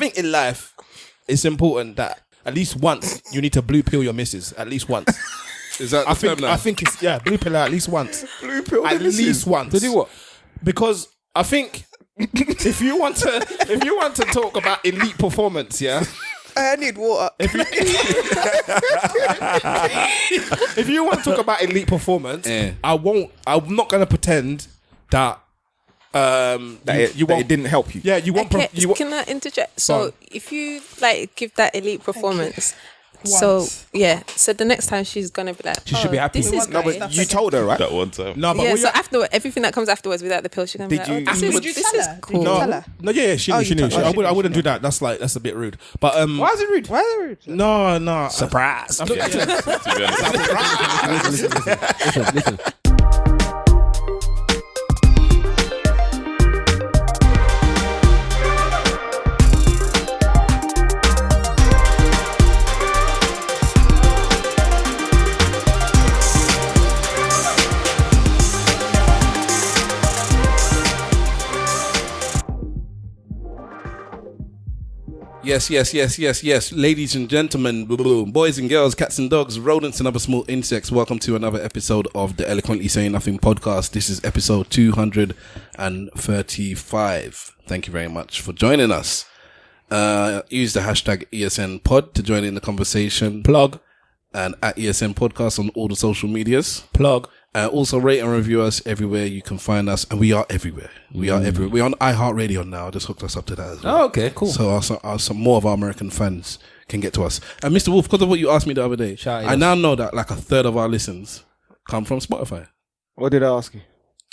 think in life, it's important that at least once you need to blue pill your missus. At least once. Is that I think it's blue pill her at least once. blue pill At least once. To do what? Because I think if you want to talk about elite performance, yeah. I need water. If you want to talk about elite performance, I'm not going to pretend that it didn't help you. Yeah, you want. Okay, can I interject? So if you like give that elite performance, so the next time she's gonna be like, she should be happy. This is No, great. but you told her, right? That one time. No, but Yeah, so after everything that comes afterwards without the pill, she's gonna be like, Did this is cool. no, she knew. I wouldn't do that. That's a bit rude. But Why is it rude? no. Surprise. Listen. Yes. Ladies and gentlemen, boys and girls, cats and dogs, rodents and other small insects, welcome to another episode of the Eloquently Saying Nothing podcast. This is episode 235. Thank you very much for joining us. Use the hashtag ESN pod to join in the conversation. Plug. And at ESN podcast on all the social medias. Plug. Also rate and review us everywhere you can find us, and we are everywhere. We're on iHeartRadio now. I just hooked us up to that as well. Oh, okay, cool. So some more of our American fans can get to us. And Mr. Wolf, because of what you asked me the other day, I now know that like a third of our listens come from Spotify. What did I ask you?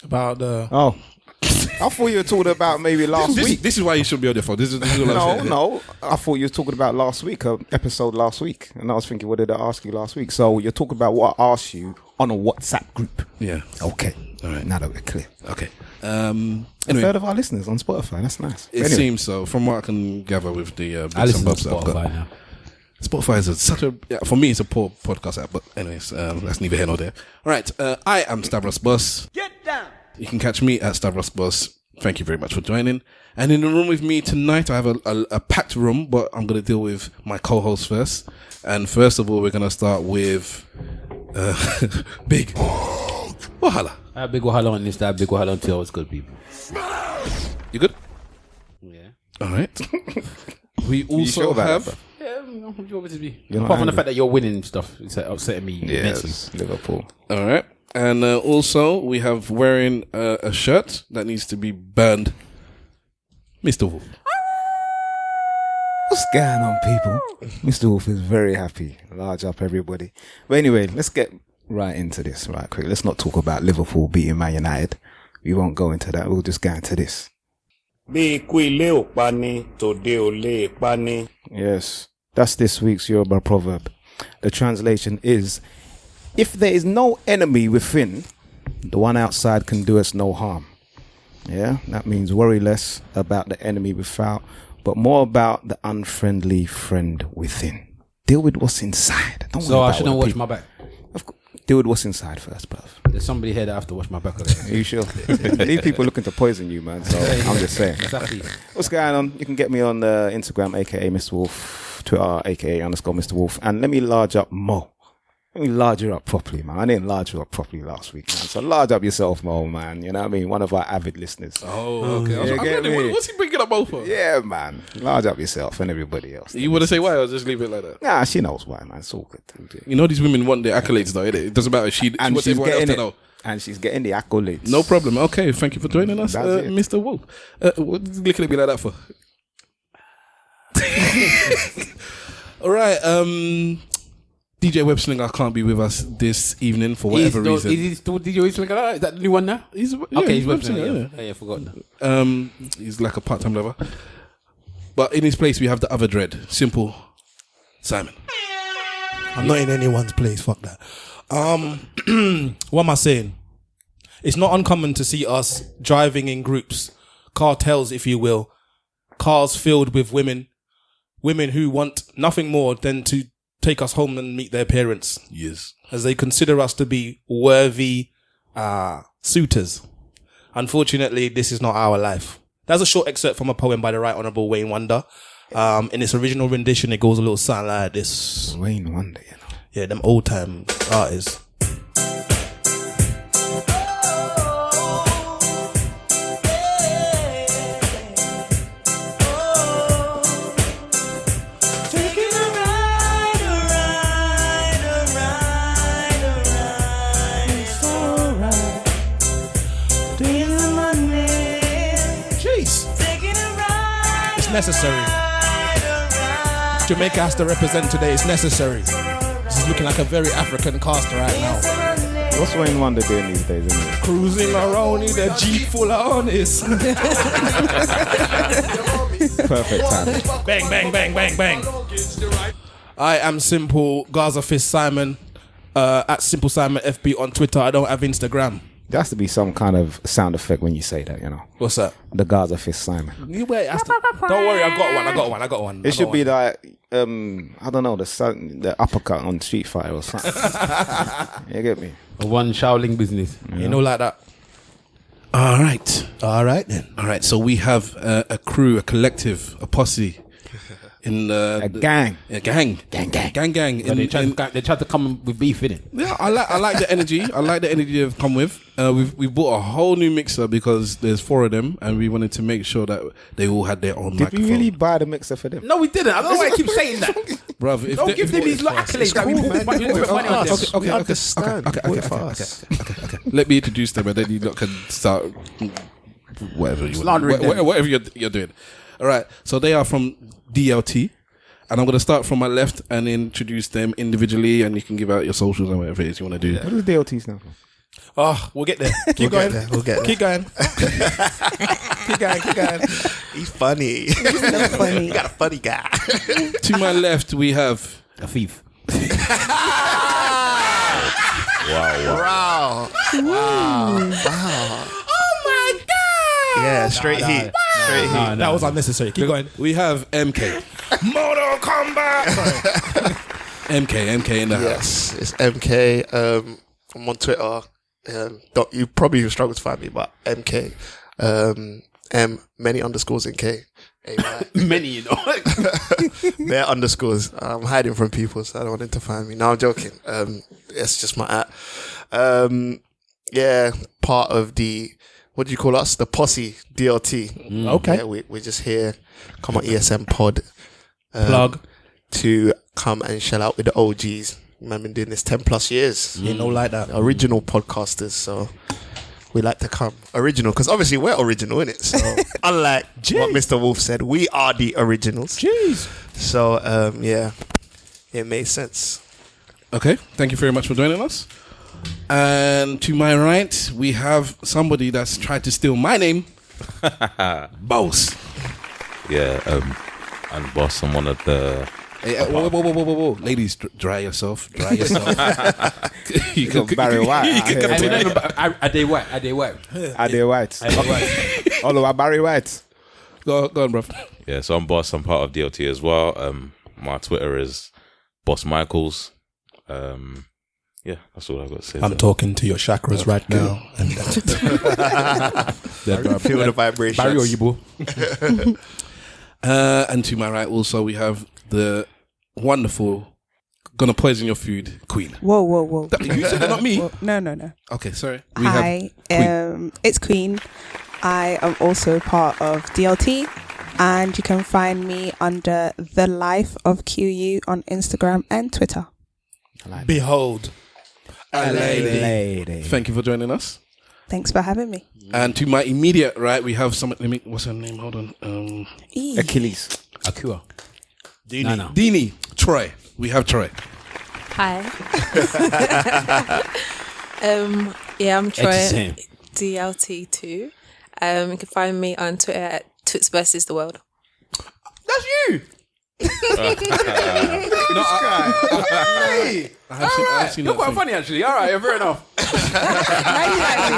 About the... Oh. I thought you were talking about maybe last week. This is why you should be on your phone. This is what I'm saying. No. I thought you were talking about last week, episode last week. And I was thinking, what did I ask you last week? So you're talking about what I asked you on a WhatsApp group. Yeah. Okay. All right. Now that we're clear. Okay. A third of our listeners on Spotify. That's nice. It seems so, from what I can gather with the bits and bobs that I've got. Now. Spotify is for me, it's a poor podcast app. But anyways, that's neither here nor there. All right. I am Stavros Boss. Get down. You can catch me at Stavros Boss. Thank you very much for joining. And in the room with me tonight, I have a packed room, but I'm going to deal with my co-host first. And first of all, we're going to start with Big Wahala. I have Big Wahala on this, I have Big Wahala on two. What's good, people? You good? Yeah. All right. We also have... Yeah, what do you want me to be? You're Apart from the fact that you're winning stuff, it's upsetting me immensely. Yes, Liverpool. All right. And also, we have wearing a shirt that needs to be burned. Mr. Wolf. What's going on, people? Mr. Wolf is very happy. Large up, everybody. But anyway, let's get right into this right quick. Let's not talk about Liverpool beating Man United. We won't go into that. We'll just get into this. Yes, that's this week's Yoruba proverb. The translation is, if there is no enemy within, the one outside can do us no harm. Yeah, that means worry less about the enemy without, but more about the unfriendly friend within. Deal with what's inside. Don't So I shouldn't watch my back. Of course, deal with what's inside first, bruv. There's somebody here that I have to watch my back. Are you sure? These people looking to poison you, man. So I'm just saying. Exactly. What's going on? You can get me on Instagram, aka Mr. Wolf, Twitter, aka _Mr. Wolf, and let me large up Mo. Let me large her up properly, man. I didn't large her up properly last week, man. So large up yourself, Mo, man. You know what I mean? One of our avid listeners. Oh, okay. What's he bringing up Mo for? Yeah, man. Large up yourself and everybody else. You want to say why or just leave it like that? Nah, she knows why, man. It's all good. You know these women want their accolades though, innit? It doesn't matter if she wants everyone else to know. And she's getting the accolades. No problem. Okay, thank you for joining us, Mr. Wolf. What did you looking at me like that for? All right, DJ Webslinger can't be with us this evening for whatever reason. Is he still DJ Webslinger? Is that the new one now? He's Webslinger. Yeah, I forgot that. He's like a part-time lover. But in his place, we have the other dread, Simple Simon. I'm not in anyone's place. Fuck that. What am I saying? It's not uncommon to see us driving in groups, cartels, if you will, cars filled with women who want nothing more than to take us home and meet their parents. Yes. As they consider us to be worthy suitors. Unfortunately, this is not our life. That's a short excerpt from a poem by the Right Honourable Wayne Wonder. In its original rendition, it goes a little something like this. Wayne Wonder, you know. Yeah, them old time artists. Necessary. Jamaica has to represent today. It's necessary. This is looking like a very African cast right now. What's Wayne Wonder doing these days, isn't it? Cruising around in a Jeep full of honest. Perfect time. Bang, bang, bang, bang, bang. I am Simple Gaza Fist Simon. At Simple Simon FB on Twitter. I don't have Instagram. There has to be some kind of sound effect when you say that, you know. What's that? The Gaza Fist Simon. You wait, don't worry, I got one. It should be like, I don't know, the uppercut on Street Fighter or something. You get me? One Shaolin business. You know, like that. All right. All right, then. All right. So we have a crew, a collective, a posse. In a gang. Gang. So they tried to come with beef, innit? Yeah, I like the energy. I like the energy they've come with. We've bought a whole new mixer because there's 4 of them, and we wanted to make sure that they all had their own microphone. Did we really buy the mixer for them? No, we didn't. I don't know why I keep saying that. Bruv, don't give them these accolades that we put money on them. Okay. Let me introduce them, and then you lot can start whatever you want. Whatever you're doing. All right. So they are from DLT, and I'm going to start from my left and introduce them individually, and you can give out your socials and whatever it is you want to do. What does DLT stand for? Oh, we'll get there. Keep going. We'll get there. Keep going. Keep going. He's funny. He's funny. You got a funny guy. To my left, we have a thief. Wow. Oh my God. Yeah, straight heat. That was unnecessary. Keep going. We have MK. Mortal Kombat. MK in the house. Yes, it's MK. I'm on Twitter. You probably struggle to find me, but MK. M many underscores in K. Many, you know. There underscores. I'm hiding from people, so I don't want them to find me. No, I'm joking. It's just my at. Yeah, part of the, what do you call us? The posse, DLT. Okay. Yeah, we're just here. Come on, ESN pod. Plug. To come and shell out with the OGs. I've been doing this 10 plus years. You know, like that. Original podcasters, so we like to come original, because obviously we're original, innit? So unlike what Mr. Wolf said, we are the originals. Jeez. So yeah, it made sense. Okay, thank you very much for joining us. And to my right, we have somebody that's tried to steal my name. Boss. Yeah, I'm Boss. I'm one of the... Hey, whoa. Ladies, dry yourself. You can Barry White. Are they white? All of Barry White. Go on, bro. Yeah, so I'm Boss. I'm part of DLT as well. My Twitter is Boss Michaels. Yeah, that's all I've got to say. I'm talking to your chakras right now. And feel the vibrations. Barry or Yibo. And to my right also we have the wonderful, gonna poison your food, Queen. Whoa. You said not me. No. Okay, sorry. Hi, it's Queen. I am also part of DLT, and you can find me under The Life of QU on Instagram and Twitter. Behold, a Lady. Thank you for joining us. Thanks for having me. And to my immediate right, we have someone. What's her name? Hold on. Achilles. Akua. Dini. Troy. We have Troy. Hi. Yeah, I'm Troy. DLT2. You can find me on Twitter at Twits versus the World. that's you. I've seen You're that quite thing. funny, actually. All right, fair enough. Now you like me.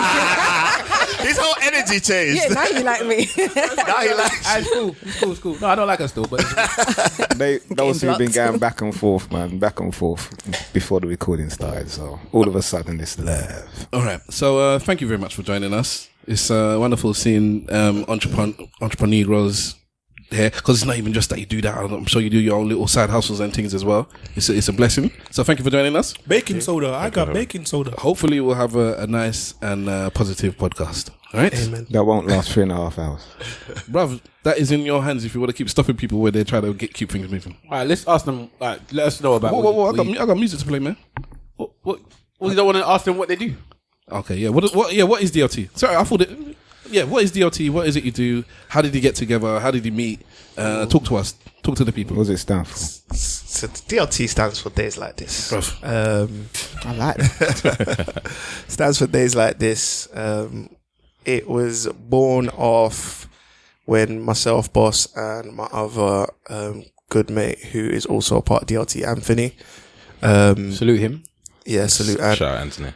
His whole energy changed. Yeah, now you like me. Now he likes you. It's cool. No, I don't like her still, but Those who've been blocked. going back and forth before the recording started. So all of a sudden it's love. All right. So thank you very much for joining us. It's wonderful seeing entrepreneurs here, because it's not even just that you do that. I'm sure you do your own little side hustles and things as well. It's a blessing. So thank you for joining us. Baking soda. I got baking soda. Hopefully we'll have a nice and positive podcast. All right? Amen. That won't last 3.5 hours. Bruv, that is in your hands if you want to keep stopping people where they try to keep things moving. All right, let's ask them. Let us know about. I got music to play, man. What you don't want to ask them what they do? Okay, yeah. What is DLT? Sorry, I thought it. Yeah, what is DLT? What is it you do? How did you get together? How did you meet? Talk to us. Talk to the people. What does it stand for? So DLT stands for Days Like This. I like that. Stands for Days Like This. It was born off when myself, Boss, and my other good mate, who is also a part of DLT, Anthony. Salute him. Yeah, salute. Shout out Anthony.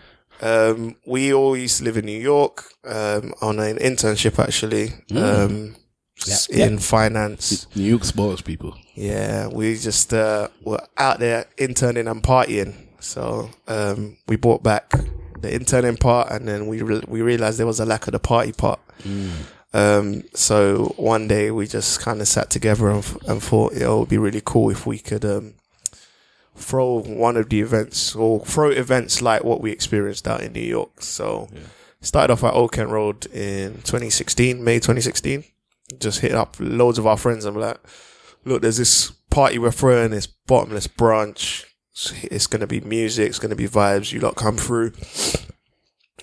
We all used to live in New York on an internship, actually, in finance. New York sports people. Yeah, we just were out there interning and partying. So we brought back the interning part, and then we realized there was a lack of the party part. So one day we just kind of sat together and thought it would be really cool if we could throw one of the events, or throw events like what we experienced out in New York. So started off at Old Kent Road in May 2016. Just hit up loads of our friends. I'm like, look, there's this party we're throwing, this bottomless brunch. It's going to be music, it's going to be vibes. You lot come through. It's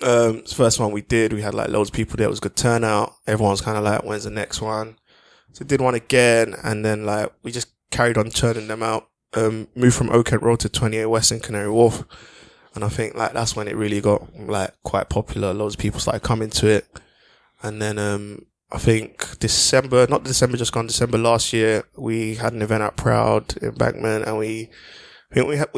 the first one we did. We had like loads of people there. It was a good turnout. Everyone was kind of like, when's the next one? So did one again, and then like we just carried on churning them out. Moved from Oak Kent Road to 28 West in Canary Wharf, and I think like that's when it really got like quite popular. Loads of people started coming to it, and then I think December last year, we had an event at Proud in Bankman, and we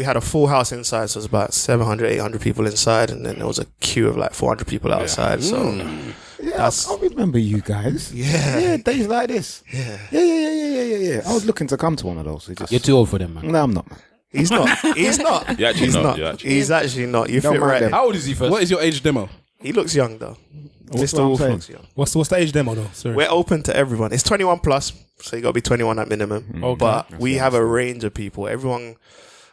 had a full house inside, so it was about 700, 800 people inside, and then there was a queue of like 400 people outside. So I remember you guys. Yeah, Days Like This. Yeah. I was looking to come to one of those. You're too old for them, man. No, I'm not, man. He's not. He's actually not. You fit right. How old is he first? What is your age demo? He looks young though. Mr. Wolf looks young. What's the age demo though? Sorry. We're open to everyone. It's 21 plus, so you got to be 21 at minimum. Okay. But we have a range of people. Everyone,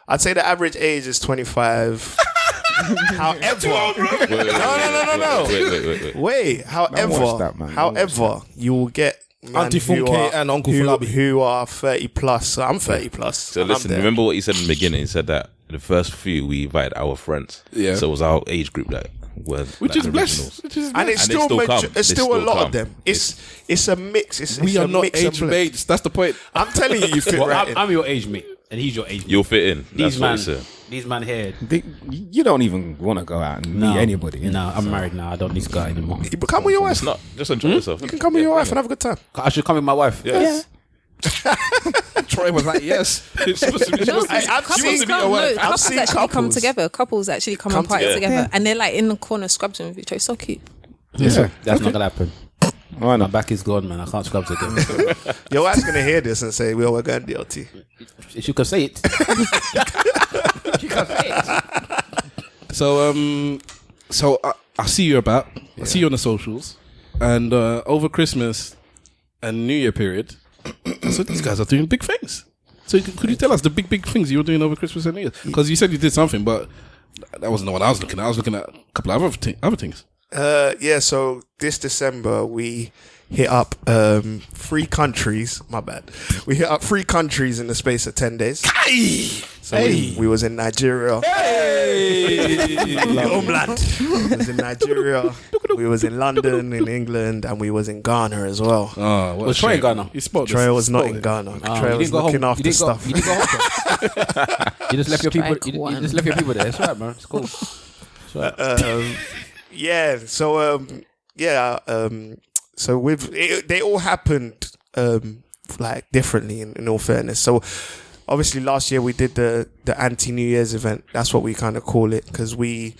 I'd say the average age is 25. However, no. Wait. However, you will get Auntie Funke and Uncle Falabi who are 30 plus. So I'm 30 plus. So listen, remember what he said in the beginning? He said that the first few we invited our friends. Yeah. So it was our age group that were Which is blessed. And it's still a lot of them. It's a mix. We are not age mates. That's the point. I'm telling you, you fit right in. I'm your age mate, and he's your age mate. You'll fit in. That's what he said. These man here. You don't even want to go out and meet anybody. No, I'm married now. I don't need to go out anymore. You come with your wife. It's not. Just enjoy yourself. You can come with your wife and have a good time. I should come with my wife. Yes. Troy was like, yes. Couples actually come and party together, and they're like in the corner scrubbing with each other. So cute. Yeah. That's not gonna happen. Why My not? back is gone, man. I can't scrub again. Your wife's gonna hear this and say, "Well, we're going DLT." She could say it. She could say it. So I see you about. I see you on the socials, and over Christmas and New Year period. So these guys are doing big things. So could you tell us the big things you were doing over Christmas and New Year? Because you said you did something, but that wasn't the one I was looking at. I was looking at a couple of other things. So this December we hit up 3 countries. My bad. We hit up 3 countries in the space of 10 days. So we was in Nigeria. Homeland. We was in Nigeria. We was in London, in England, and we was in Ghana as well. Oh, Was Troy in Ghana? Troy was not in Ghana. Troy was looking after stuff. You didn't go home. You just left your people. You just left your people there. It's right, man. It's cool. It's right. So they all happened like differently in all fairness. So obviously last year we did the anti-New Year's event. That's what we kind of call it, because we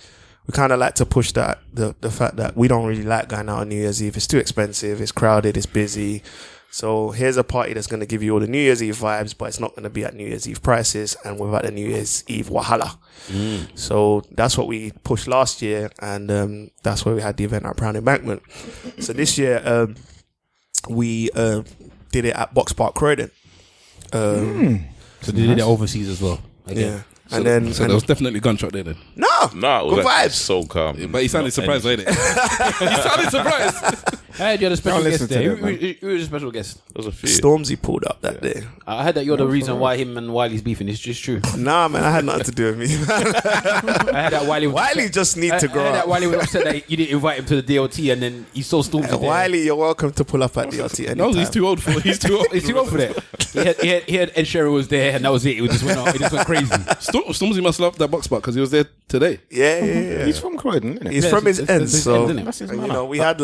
kind of like to push that the fact that we don't really like going out on New Year's Eve. It's too expensive, it's crowded, it's busy. So here's a party that's going to give you all the New Year's Eve vibes, but it's not going to be at New Year's Eve prices and without the New Year's Eve wahala. So that's what we pushed last year, and that's where we had the event at Brown Embankment. So this year we did it at Box Park Croydon. So they did it overseas as well. Yeah. So there was definitely gunshot there then. No, it was good like vibes. so calm. But he sounded surprised, wasn't it? He sounded surprised. I heard you had a special Don't guest listen to there. them, man. Who was a special guest? There was a few. Stormzy pulled up that day. I heard that you're the reason why him and Wiley's beefing. It's just true. Nah, man, I had nothing to do with me. I heard that Wiley was Wiley just need to grow I heard that up. Wiley was upset that you didn't invite him to the DLT, and then he saw Stormzy there. Wiley, you're welcome to pull up at DLT anytime. No, he's too old for it. He's too old. He's too old for that. He had Ed Sheeran was there, and that was it. It just went crazy. Stormzy must love that box spot because he was there today. Yeah. He's from Croydon, isn't it? He's from his end, his so end, isn't it? That's his and, manor. we had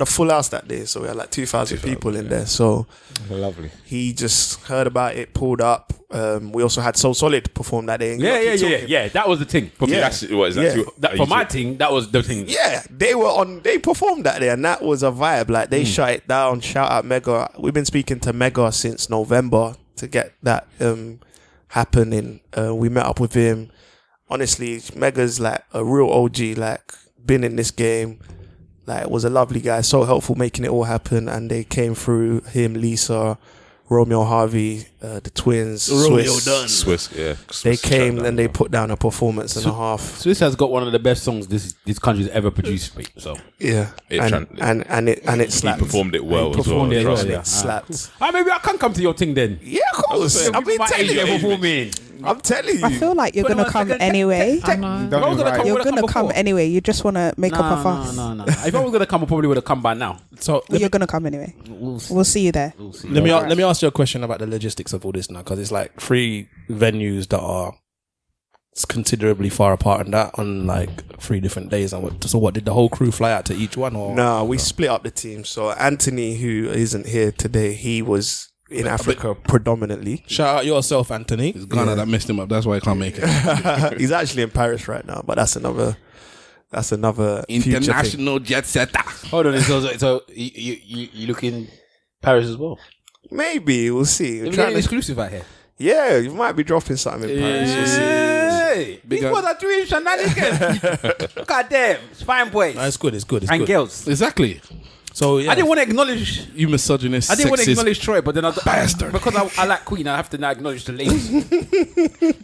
a full house that day, so we had like 2,000 people in there. So Lovely. he just heard about it, pulled up. We also had So Solid perform that day. Yeah. That was the thing. For me, Yeah. that's what is that? Yeah. Too, For my thing, that was the thing. Yeah, they performed that day, and that was a vibe. Like they shut it down. Shout out Mega. We've been speaking to Mega since November to get that happening. We met up with him. Honestly, Mega's like a real OG. Like been in this game. Like was a lovely guy. So helpful making it all happen. And they came through him, Lisa, Romeo Harvey, the twins, Swiss. Yeah. They came and they put down a performance and a half. Swiss has got one of the best songs this country's ever produced. Mate, so Yeah, It and it He slapped. performed it well as well. performed it Trust well, me. yeah. It slapped. maybe I can come to your thing then. Yeah, of course. I've been telling you. I'm telling you. I feel like you're gonna come anyway. You're gonna come anyway. You just want to make up a fuss. No. If I was gonna come, I probably would have come by now. So You're gonna come anyway. We'll see you there. let me ask you a question about the logistics of all this now, because it's like 3 venues that are considerably far apart, and that on like 3 different days. And what did the whole crew fly out to each one? Or No, we split up the team. So Anthony, who isn't here today, he was in Africa predominantly. shout out yourself, Anthony. It's Ghana that messed him up. That's why he can't make it. He's actually in Paris right now, but that's another future thing. International jet setter. Hold on, so you look in Paris as well? Maybe we'll see. We're We're trying getting to- exclusive out here. yeah, you might be dropping something in Paris. We'll see. Hey, these boys are doing shenanigans. Look at them, it's fine boys No, it's good. It's good. It's and good. girls. Exactly. So yeah, I didn't want to acknowledge. You misogynist, I didn't want to sexist acknowledge Troy, but then bastard. because I like Queen, I have to now acknowledge the ladies.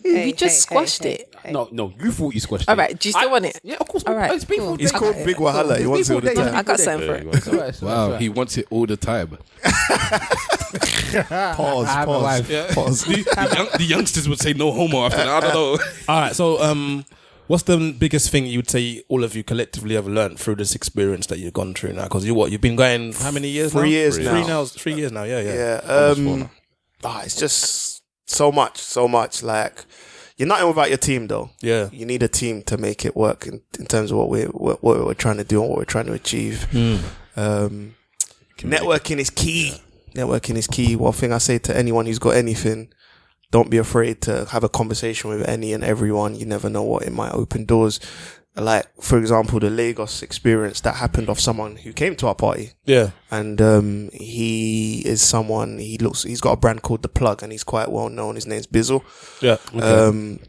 You just squashed it. No, you thought you squashed All it. right, do you still want it? Yeah, of course. All right, It's people. cool. He's called Big Wahala. He wants it all the time. I got something for it. It's all right, it's all Wow, right. he wants it all the time. Pause. The youngsters would say no homo after that. I don't know. all right. So what's the biggest thing you'd say all of you collectively have learned through this experience that you've gone through now? Because you've been going how many years? 3 now? years now. 3 years now. Yeah. Yeah. It's just so much. Like you're nothing without your team, though. Yeah. You need a team to make it work in terms of what we're trying to do and what we're trying to achieve. Networking is key. Networking is key. One thing I say to anyone who's got anything, don't be afraid to have a conversation with any and everyone. You never know what it might open doors. Like, for example, the Lagos experience that happened of someone who came to our party. Yeah. And he is someone, he's got a brand called The Plug, and he's quite well known. His name's Bizzle. Yeah. Okay.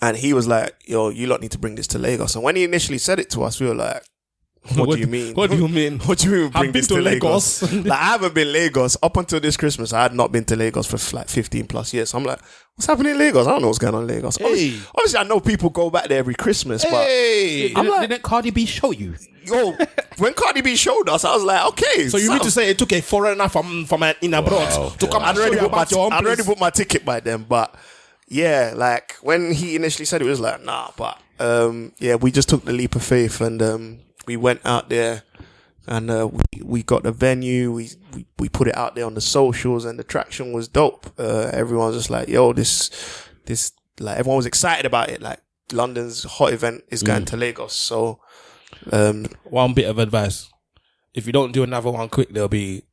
And he was like, yo, you lot need to bring this to Lagos. And when he initially said it to us, we were like, what do you mean? What do you mean? What do you mean bring I've this been to to Lagos? Lagos. Like, I haven't been Lagos up until this Christmas. I had not been to Lagos for like 15 plus years. So I'm like, what's happening in Lagos? I don't know what's going on in Lagos. Hey. Obviously, I know people go back there every Christmas, Hey. Didn't Cardi B show you? but yo, when Cardi B showed us, I was like, okay. So you mean to say it took a foreigner from in abroad to come I'd and show already you booked about your own I'd already place? booked my ticket by then, but yeah, like when he initially said it, was like, nah, but yeah, we just took the leap of faith and we went out there and we got the venue, we put it out there on the socials, and the traction was dope. Everyone was just like, yo, this like everyone was excited about it. Like London's hot event is going to Lagos, so One bit of advice: if you don't do another one quick, there'll be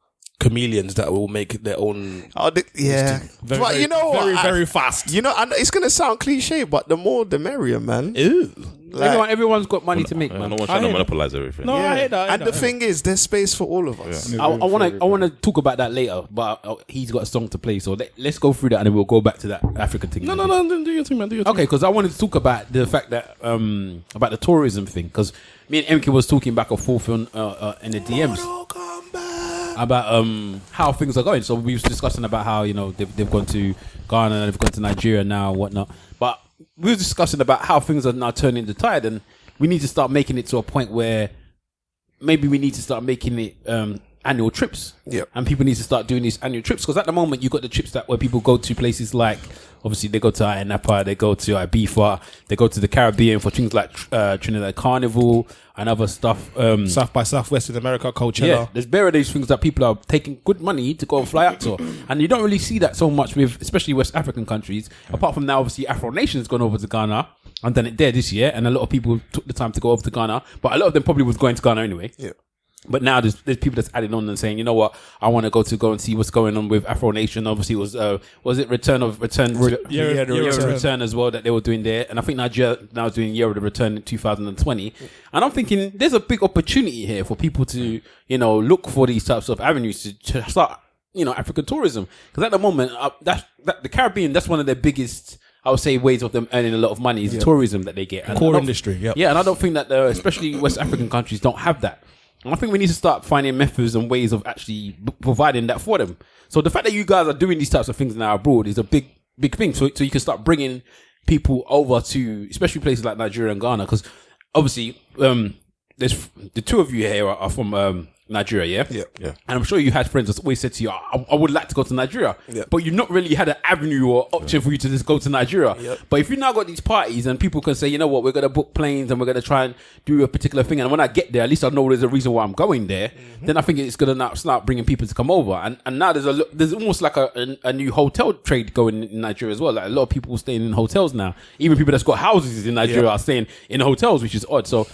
chameleons that will make their own. yeah, Very, but very, you know very, what? very fast. You know, and it's gonna sound cliche, but the more the merrier, man. Ew. Like, Everyone's got money to make, No man. one's trying to monopolize everything. No, I hear that. and the thing is, there's space for all of us. I want to talk about that later, but he's got a song to play, so let's go through that and then we'll go back to that African thing. No, do your thing, man. Do your thing. Okay, because I wanted to talk about the fact that about the tourism thing, because me and MK was talking back and forth in the DMs. about how things are going. So we was discussing about how they've gone to Ghana and they've gone to Nigeria now and whatnot. But we were discussing about how things are now turning the tide, and we need to start making it to a point where maybe we need to start making it annual trips. Yep. And people need to start doing these annual trips, because at the moment you got the trips where people go to places like, obviously they go to Napa, they go to Ibiza, they go to the Caribbean for things like Trinidad Carnival and other stuff. South by Southwest in America, Coachella. Yeah, there's bare these things that people are taking good money to go and fly out to, and you don't really see that so much with, especially West African countries. Apart from now, obviously Afro Nation's gone over to Ghana and done it there this year, and a lot of people took the time to go over to Ghana, but a lot of them probably was going to Ghana anyway. Yeah. But now there's people that's adding on and saying, you know what, I want to go and see what's going on with Afro Nation. Obviously, it was it Return of Return as well that they were doing there, and I think Nigeria now is doing Year of the Return in 2020. And I'm thinking there's a big opportunity here for people to look for these types of avenues to start African tourism, because at the moment the Caribbean, that's one of their biggest, I would say, ways of them earning a lot of money is tourism that they get. Core industry, yeah. And I don't think that especially West African countries don't have that. And I think we need to start finding methods and ways of actually providing that for them. So the fact that you guys are doing these types of things now abroad is a big thing. So you can start bringing people over to, especially places like Nigeria and Ghana, because obviously there's the two of you here are from Nigeria, yeah? Yeah. And I'm sure you had friends that always said to you, I would like to go to Nigeria. Yeah. But you've not really had an avenue or option for you to just go to Nigeria. Yep. But if you now got these parties and people can say, you know what, we're going to book planes and we're going to try and do a particular thing, and when I get there, at least I know there's a reason why I'm going there, then I think it's going to now start bringing people to come over. And now there's almost like a new hotel trade going in Nigeria as well. Like a lot of people staying in hotels now. Even people that's got houses in Nigeria are staying in hotels, which is odd. So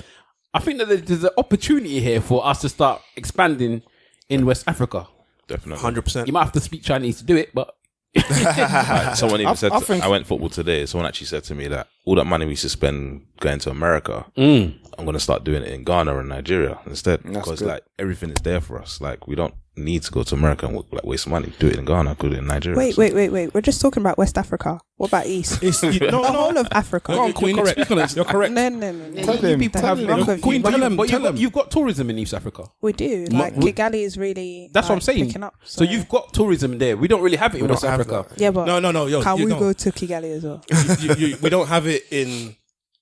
I think that there's an opportunity here for us to start expanding in West Africa. Definitely. 100%. You might have to speak Chinese to do it, but Like, someone even said, I went football today. Someone actually said to me that all that money we used to spend going to America, I'm going to start doing it in Ghana and Nigeria instead. Because like everything is there for us. Like we don't need to go to America and waste money. Do it in Ghana, do it in Nigeria. Wait. We're just talking about West Africa. What about East? The whole of Africa. Go on, Queen. You're correct. You're correct. No. Queen, you've got tourism in East Africa. We do. Like Kigali is really. That's what I'm saying. Picking up, so you've got tourism there. We don't really have it in West Africa. Yeah, but no. Can we go to Kigali as well? We don't have it in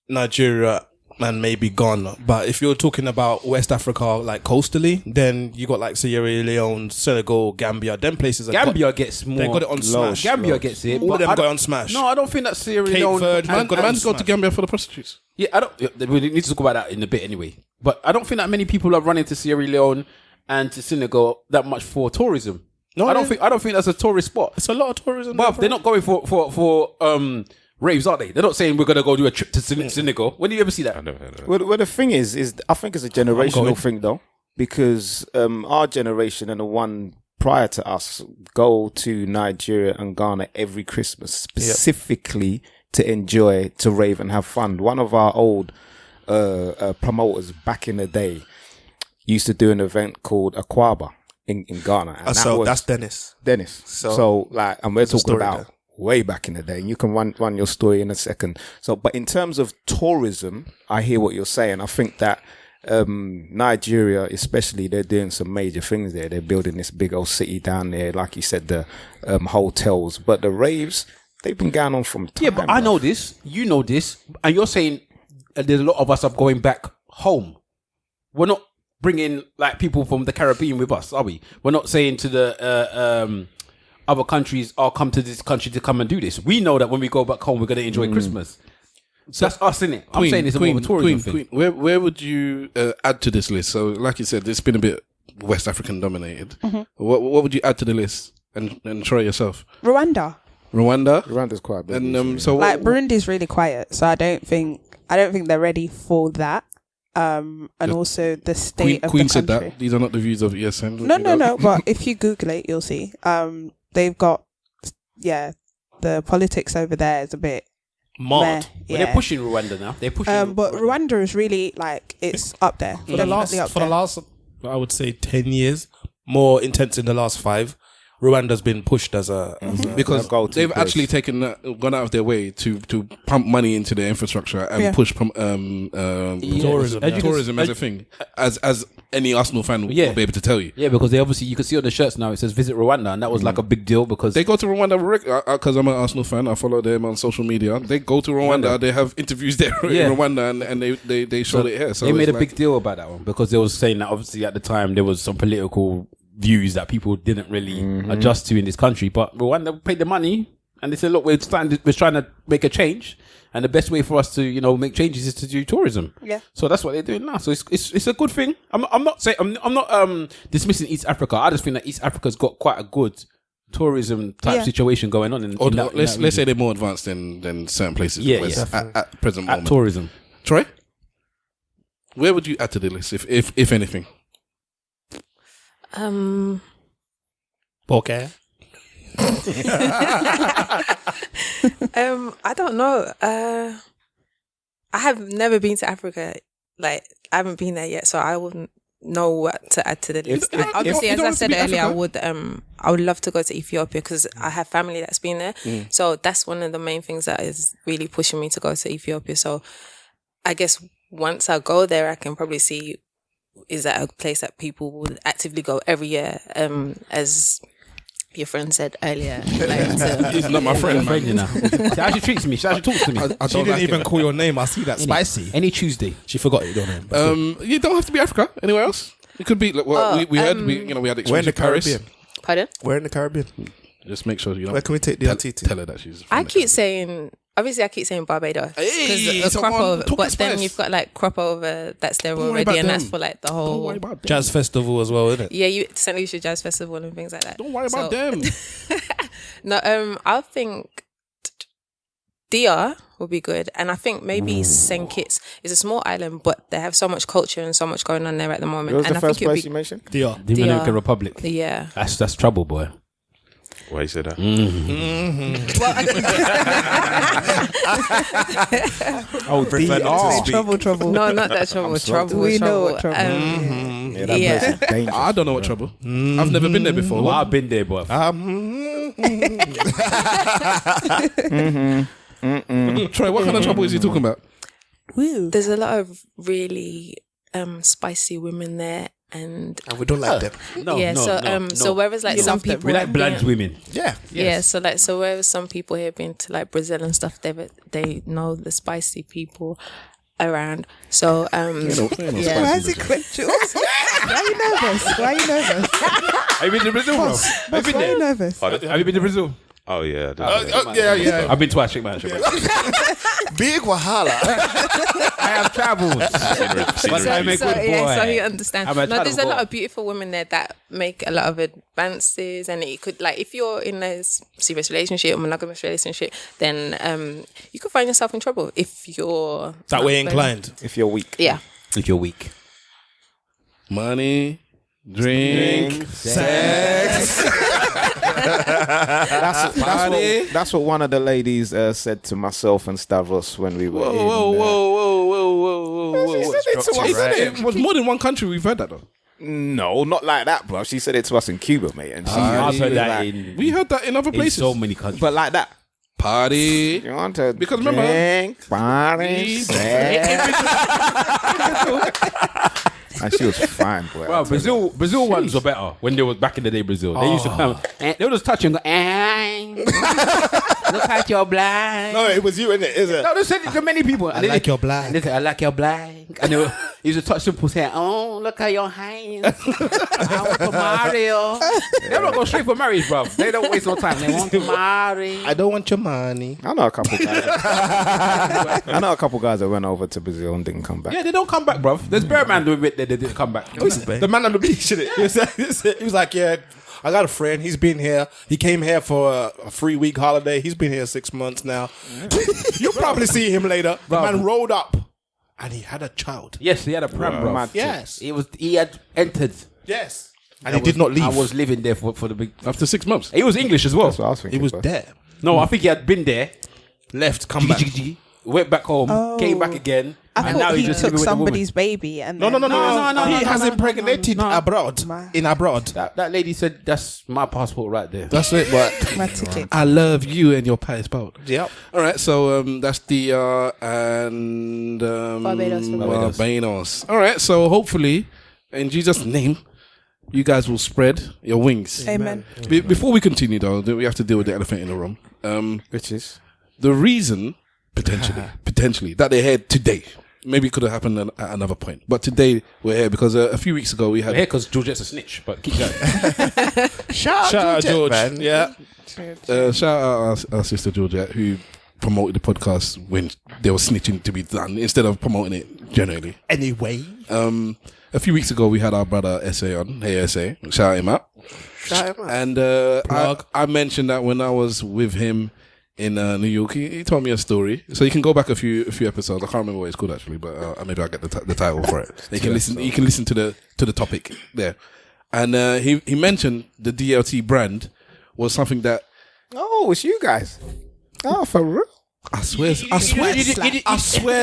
Nigeria and maybe Ghana. But if you're talking about West Africa, like coastally, then you got like Sierra Leone, Senegal, Gambia. Them places. Gambia gets more. They got it on Smash. Gambia gets it. All of them got it on Smash. No, I don't think that Sierra Cape Leone. Verde, Man's go to Gambia for the prostitutes. Yeah, I don't. We need to talk about that in a bit anyway. But I don't think that many people are running to Sierra Leone and to Senegal that much for tourism. No, I don't think that's a tourist spot. It's a lot of tourism. But they're not going for raves, are they? They're not saying we're going to go do a trip to Senegal. When do you ever see that? I never heard of it. Well, the thing is I think it's a generational thing though, because our generation and the one prior to us go to Nigeria and Ghana every Christmas specifically to enjoy, to rave and have fun. One of our old promoters back in the day used to do an event called Aquaba in Ghana. And that's Dennis. So like, and we're talking about there. way back in the day. You can run your story in a second. So, but in terms of tourism, I hear what you're saying. I think that Nigeria, especially, they're doing some major things there. They're building this big old city down there, like you said, the hotels. But the raves, they've been going on from time. Yeah, but I know this. You know this, and you're saying there's a lot of us are going back home. We're not bringing like people from the Caribbean with us, are we? We're not saying to the other countries, "I'll come to this country to come and do this." We know that when we go back home, we're going to enjoy Christmas. So that's us, innit? I'm saying it's more of a tourism thing. Where would you add to this list? So, like you said, it's been a bit West African dominated. Mm-hmm. What would you add to the list? And try yourself. Rwanda's quite big. And so like Burundi's really quiet, so I don't think they're ready for that. And also the state of Queen the said country. that these are not the views of ESN. No. But if you Google it, you'll see. They've got the politics over there is a bit mad. Well, they're pushing Rwanda now. They're pushing. But Rwanda is really like it's up there For the last, I would say 10 years, more intense in the last 5. Rwanda's been pushed as because go-to they've place. actually gone out of their way to pump money into their infrastructure and push tourism as a thing, as any Arsenal fan will be able to tell you. Yeah, because they obviously, you can see on the shirts now, it says visit Rwanda, and that was like a big deal because they go to Rwanda because I'm an Arsenal fan. I follow them on social media. They go to Rwanda. They have interviews there in Rwanda, and they showed it here. So they made a big deal about that one because they was saying that obviously at the time there was some political views that people didn't really adjust to in this country, but Rwanda paid the money and they said, look, we're trying to make a change, and the best way for us to make changes is to do tourism. Yeah. So that's what they're doing now. So it's a good thing. I'm not dismissing East Africa. I just think that East Africa's got quite a good tourism type situation going on. Let's say they're more advanced than certain places. At present moment. Tourism. Troy, where would you add to the list if anything? Okay. I don't know. I have never been to Africa. Like, I haven't been there yet, so I wouldn't know what to add to the list. Obviously, as I said earlier, I would love to go to Ethiopia because I have family that's been there. So that's one of the main things that is really pushing me to go to Ethiopia. So I guess once I go there, I can probably see, is that a place that people would actively go every year, as your friend said earlier. He's not my friend, man. You know. See how she treats me. She actually talks to me. She didn't even call your name. I see that. Spicy. Any Tuesday. She forgot your name. You don't have to be Africa. Anywhere else? It could be. We had exchange we're in the in Paris. Caribbean. Pardon? We're in the Caribbean. Just make sure you know. Where can we take DLT to? Tell her that she's. I keep saying Barbados. Hey, because crop over, talk but the then spice. you've got like crop over that's there Don't worry already, about and that's them. for like the Don't worry whole about them. Jazz festival as well, isn't it? yeah, St. Lucia Jazz Festival and things like that. Don't worry about them. No, I think DR would be good, and I think maybe St. Kitts is a small island, but they have so much culture and so much going on there at the moment. What was and the I first think place you mentioned? DR. The Dominican Republic. Yeah. That's trouble, boy. Why you say that? Oh, Trouble. No, not that trouble. Trouble. We know what trouble. trouble. Yeah, that place is dangerous. I don't know what trouble. I've never been there before. Well, I've been there, boy. Troy, what kind of trouble is he talking about? There's a lot of really spicy women there, and we don't like them. So whereas like some people we like have bland been- women. Yeah. so whereas some people have been to like Brazil and stuff, they know the spicy people around. So Why is it quick? Why are you nervous? Have you been to Brazil, bro? Have you been Why are you there? nervous? Have you been to Brazil? Oh yeah. Yeah. I've been twice. Check man. Big Wahala. I have travelled. But I'm a good boy. so he understands. I'm a No, there's a travel lot boy. of beautiful women there that make a lot of advances, and it could, like, if you're in a serious relationship or monogamous relationship, then you could find yourself in trouble if you're That way not inclined. If you're weak. Yeah. If you're weak. Money, drink, sex. That's what one of the ladies said to myself and Stavros when we were Whoa. She said it to us, It was more than one country we've heard that though. No, not like that, bro. She said it to us in Cuba, mate. And I've heard that like, in We heard that in other places. so many countries. but like that. Party. You want to Because remember- drink, party, sex. And she was fine, boy. Well, Brazil ones were better when they was back in the day. Brazil, they used to come. They would just touch you and go, look at your blind. No, it was you, innit? Is it? No, they said it to many people. I like your black. And they said, I like your black. And they would used to touch people saying, oh, look at your hands. I want to Mario. They don't go straight for marriage, bro. They don't waste no time. They want to marry. I don't want your money. I know a couple guys. That went over to Brazil and didn't come back. Yeah, they don't come back, bro. There's bear man doing it. They didn't come back. The man on the beach, innit? He was like, yeah, I got a friend. He's been here. He came here for a 3-week holiday. He's been here 6 months now. You'll probably see him later. The man rolled up and he had a child. Yes, he had a pram, bro. Mad Yes. He had entered. Yes. And he did not leave. I was living there for the big. After 6 months. He was English as well. That's what I was thinking. He was bro. there. No, I think he had been there, Left, come back. went back home, came back again, I thought he took somebody's baby and No. He has no, impregnated abroad. In abroad. That lady said, "That's my passport right there." That's it. But my ticket. I love you and your passport. Yep. All right. So that's DR and Barbados. All right. So hopefully, in Jesus' name, you guys will spread your wings. Amen. Before we continue, though, we have to deal with the elephant in the room. Which is the reason potentially that they're here today. Maybe it could have happened at another point, but today we're here because a few weeks ago we had. We're here because Georgette's a snitch, but keep going. Shout out George, man. Yeah. Shout out our sister Georgette, who promoted the podcast when there was snitching to be done instead of promoting it generally. Anyway, a few weeks ago we had our brother SA on. Hey SA, shout him out. And I mentioned that when I was with him in New York, he told me a story. So you can go back a few episodes. I can't remember what it's called actually, but maybe I'll get the title for it. You can listen. You can listen to the topic there. And he mentioned the DLT brand was something that. Oh, it's you guys. Oh, for real? I swear.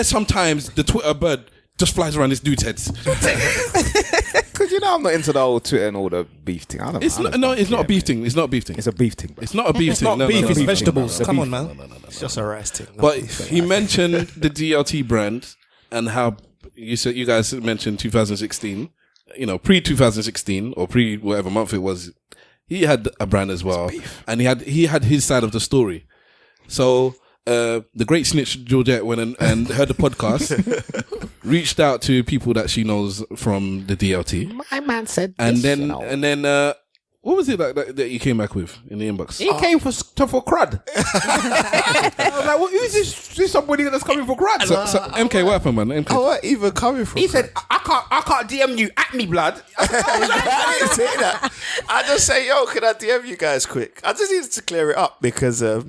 Sometimes the Twitter bird just flies around this dude's heads. Because I'm not into the old Twitter and all the beef thing. It's not a beef thing. It's not a beef thing. It's a beef thing. It's not a beef thing. It's vegetables. Come on, man. No. It's just a rice thing. But he mentioned the DLT brand and how you guys mentioned 2016. Pre 2016 or pre whatever month it was. He had a brand as well, and he had his side of the story. So the great snitch Georgette went and heard the podcast, reached out to people that she knows from the DLT. My man said and this, then what was it that you came back with in the inbox? He came for crud. I was like, well, who's this somebody that's coming for crud? So MK, what happened, man? MK. I wasn't even coming from. He said, I can't DM you at me, blood. I didn't say that. I just say, yo, can I DM you guys quick? I just needed to clear it up because I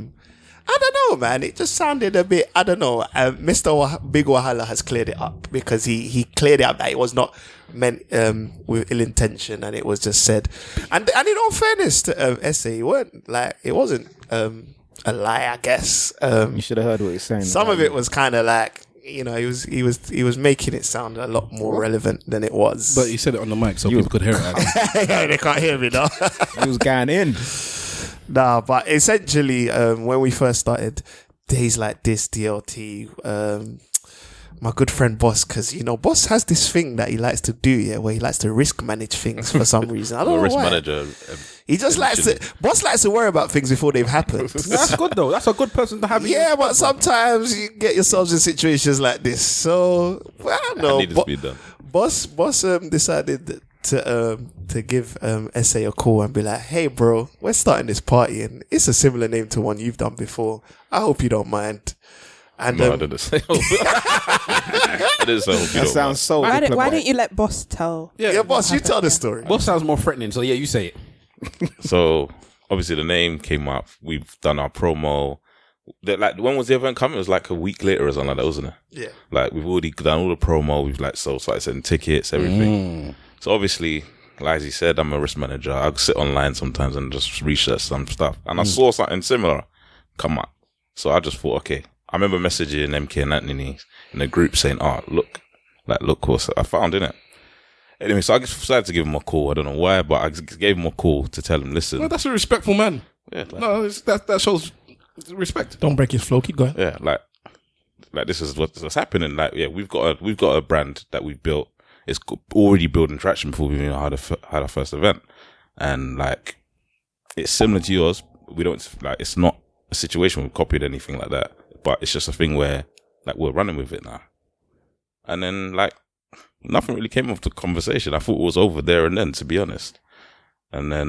don't know, man. It just sounded a bit, I don't know. Mr. Big Wahala has cleared it up because he cleared it up that it was not meant with ill intention and it was just said. And in all fairness to Essay, it wasn't a lie, I guess. You should have heard what he's saying. Some of it was kind of like, he was making it sound a lot more relevant than it was. But he said it on the mic so people could hear it. They can't hear me now. He was going in. Nah, but essentially, when we first started days like this, DLT, my good friend Boss, because Boss has this thing that he likes to do, where he likes to risk manage things for some reason. I don't know risk why. manager. He just likes to. Boss likes to worry about things before they've happened. That's good though. That's a good person to have. Yeah, but sometimes you get yourselves in situations like this. So I don't know. Needed to be done. Boss decided to give Essay a call and be like, hey bro, we're starting this party and it's a similar name to one you've done before. I hope you don't mind. And No, I didn't say. I didn't say. That sounds so. Why don't you let Boss tell? Yeah, Boss, you tell the story. What sounds more threatening? So yeah, you say it. So obviously the name came up. We've done our promo. When was the event coming? It was like a week later or something like that, wasn't it? Yeah. Like we've already done all the promo. We've started sending tickets, everything. So obviously, like as he said, I'm a risk manager. I sit online sometimes and just research some stuff. And I saw something similar come up. So I just thought, okay. I remember messaging MK and Anthony in a group saying, look what I found, innit? Anyway, so I just decided to give him a call. I don't know why, but I gave him a call to tell him, listen. Well, that's a respectful man. Yeah, no, that shows respect. Don't break his flow. Keep going. Yeah, like this is what's happening. Like, yeah, we've got a brand that we've built. It's already building traction before we even had our first event, and like it's similar to yours. We don't it's not a situation we've copied anything like that, but it's just a thing where like we're running with it now. And then like nothing really came of the conversation. I thought it was over there and then, to be honest. And then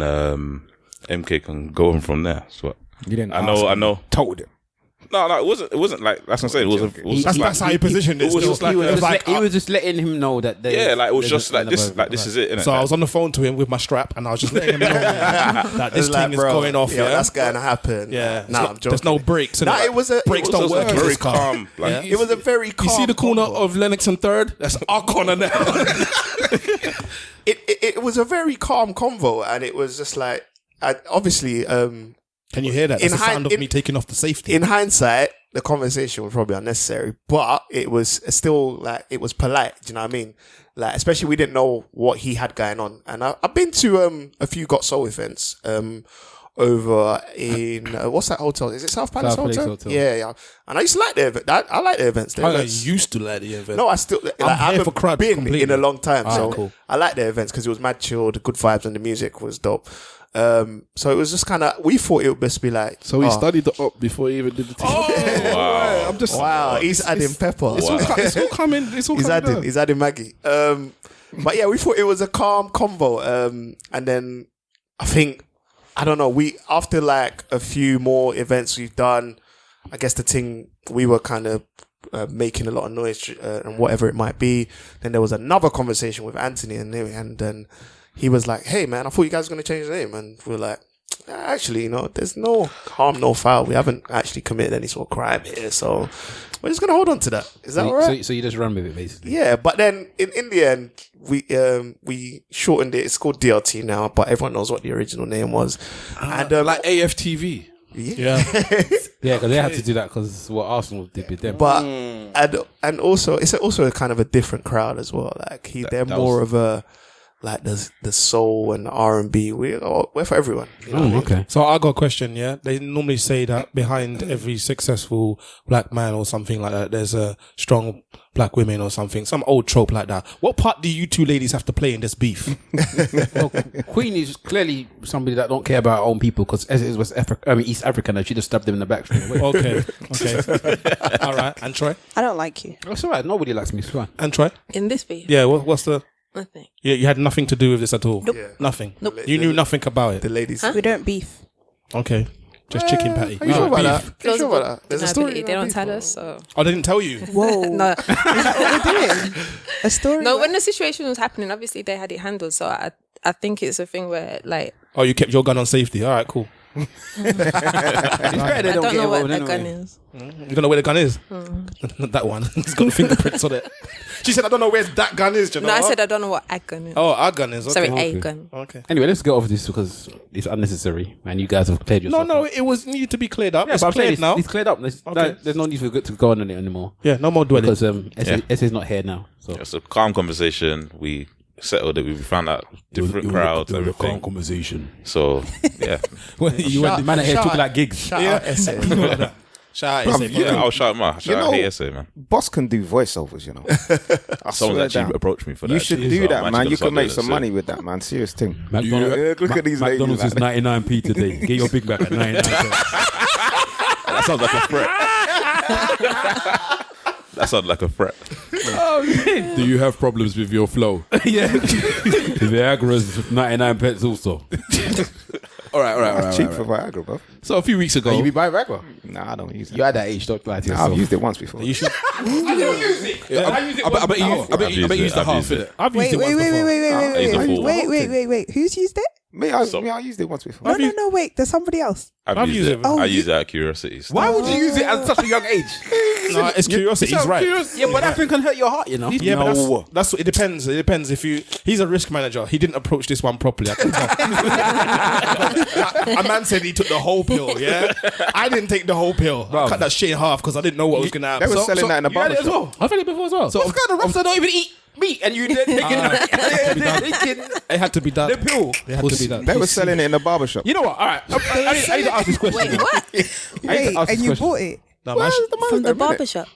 MK can go on from there. So you didn't. I know. Told him. No, it wasn't like that's what I'm saying. It was That's how you positioned it. It was just like he was just letting him know that. It was just like this. Like this is it. Innit? So I was on the phone to him with my strap, and I was just letting him know that this thing is going off. Yeah, that's going to happen. Yeah, nah, I'm joking. There's no breaks. It was breaks don't work. Very calm. Like, it was a very calm. You see the corner of Lennox and Third? That's our corner now. It was a very calm convo, and it was just like, obviously, Can you hear that? That's the sound of me taking off the safety. In hindsight, the conversation was probably unnecessary, but it was still like, it was polite. Do you know what I mean? Like, especially we didn't know what he had going on. And I've been to a few Got Soul events over in what's that hotel? Is it South Palace Hotel? Yeah. And I used to like the event. I like the events. I used to like the event. No, I still. Like, I haven't been completely. In a long time, so cool. I like the events because it was mad chilled, the good vibes, and the music was dope. So it was just kind of, we thought it would best be like. So he studied the op before he even did the team. Wow. I'm just he's adding pepper. It's all coming. He's adding Maggie. But yeah, we thought it was a calm convo. And then I think, I don't know, after like a few more events we've done, I guess the thing, we were kind of making a lot of noise and whatever it might be. Then there was another conversation with Anthony and then he was like, hey man, I thought you guys were going to change the name. And we're like, actually, there's no harm, no foul. We haven't actually committed any sort of crime here. So we're just going to hold on to that. Is that all right? So you just run with it, basically? Yeah, but then in the end, we shortened it. It's called DLT now, but everyone knows what the original name was. And like AFTV. Yeah. Yeah, because they had to do that because what Arsenal did with them. But and also it's also a kind of a different crowd as well. Like they're more of a like the soul and the R&B. We're for everyone. You know what I mean? Okay. So I got a question. Yeah, they normally say that behind every successful black man or something like that, there's a strong black women or something. Some old trope like that. What part do you two ladies have to play in this beef? Well, Queen is clearly somebody that don't care about her own people because as it was East African and she just stabbed them in the back straight away. Okay. All right. And Troy? I don't like you. That's all right. Nobody likes me. It's fine. And Troy? In this beef? Yeah. What's the? Nothing. Yeah, you had nothing to do with this at all. Nope. Yeah. Nothing. Nope. You knew nothing about it. The ladies. We don't beef. Okay. Just chicken patty. Are you sure about beef. that? Are you sure about that? There's a story. They don't tell us, so. Oh, they didn't tell you. Whoa. No. Is that what we're doing? A story? No, when the situation was happening, obviously they had it handled. So I think it's a thing where, like. Oh, you kept your gun on safety. All right, cool. It's better they I don't know what involved that gun anyway. is. You don't know where the gun is? Not that one. It's got the fingerprints on it. She said, I don't know where that gun is. You know No, I what? said I don't know what a gun is. Oh, our gun is. Okay. Sorry, a gun. Okay. Anyway, let's get off this because it's unnecessary and you guys have cleared yourself. No, it was needed to be cleared up. Yeah, It's but I'm saying cleared now. It's cleared up. There's no need for it to go on it anymore. Yeah, no more dwelling. Because S is not here now. So It's a calm conversation. We settled it. We found out different crowds. Everything. conversation. So yeah, You went Man here talking like gigs. Shout out SA. Shout out. yeah. I'll shout him out. Shout out HSA, man. Boss can do voiceovers, you know. I Someone's swear actually down. approached me for that. You should too, do so that, I'm man. actually You gonna can make start some doing it money with that, man. Serious thing. McDonald's, Look at these ladies. McDonald's is like 99p today. Get your Big Mac at 99p. That sounds like a threat. That sounds like a threat. Do you have problems with your flow? Yeah. Viagra's 99 pence also. All right. cheap for Viagra, bro. So a few weeks ago, You be buying Viagra? Nah, I don't use it. You at that age, don't lie to Nah, yourself. I've used it once before. You should. I bet you used the half of it. I've used Wait, it once before. wait. Who's used it? Me, I used it once before. No, wait. There's somebody else. I've used it. Oh, I you- use it out of curiosity. Why would you use it at such a young age? No, it's curiosity. He's right. Yeah, but that thing can hurt your heart, you know. Yeah, but that's what it depends. It depends if he's a risk manager. He didn't approach this one properly. I can tell. A man said he took the whole pill. Yeah, I didn't take the whole pill. I cut that shit in half because I didn't know what was gonna happen. They were selling that in a You had barber it as shop. well. I've had it before as well. So what kind of rapper don't even eat meat and you taking It had to be done. the pill? It had to be done. They were selling it in a barber shop. You know what? All right, I need to ask this question. Wait, what? Wait, and you bought it? No, man, From the barbershop.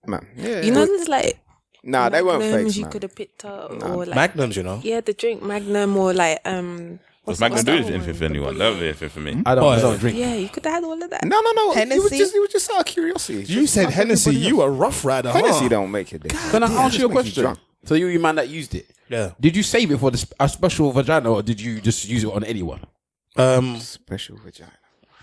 Man, yeah. You know, there's like. Nah, they weren't Magnums fakes, you man. could have picked up. Or like. Magnums, you know. Yeah, the drink Magnum or like. Does Magnum do anything for anyone? They don't do anything for me. I don't drink. Yeah, you could have had all of that. No. Hennessy? It was just out of curiosity. You said Hennessy. You a rough rider. Hennessy huh? don't make it. Can I ask you a question? drunk. So you man that used it? Yeah. Did you save it for a special vagina or did you just use it on anyone? Special vagina.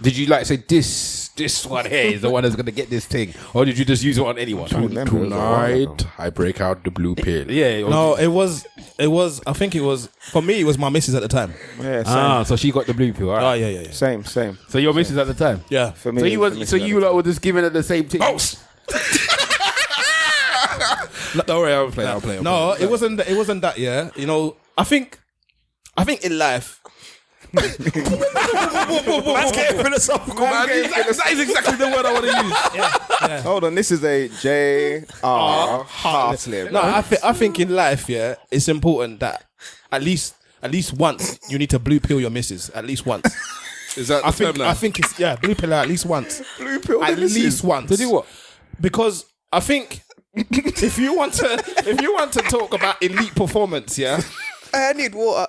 Did you like say this one here is the one that's gonna get this thing, or did you just use it on anyone? Tonight, I break out the blue pill. Yeah. No, it was. I think it was. For me, it was my missus at the time. Yeah, same. So she got the blue pill. All Oh right. yeah. Same. So your missus at the time. Yeah. For me, So you it was. So you lot were just giving her the same thing. Don't worry, I'll play. No, it wasn't. It wasn't that. Yeah, you know. I think in life, Man's getting philosophical. That is exactly the word I want to use. Yeah. Hold on, this is a J.R. Hartley. No, I think in life, yeah, it's important that at least once you need to blue pill your missus. At least once. Is that I think it's blue pill her at least once. Blue pill At least once. To do what? Because I think if you want to talk about elite performance, yeah. I need water.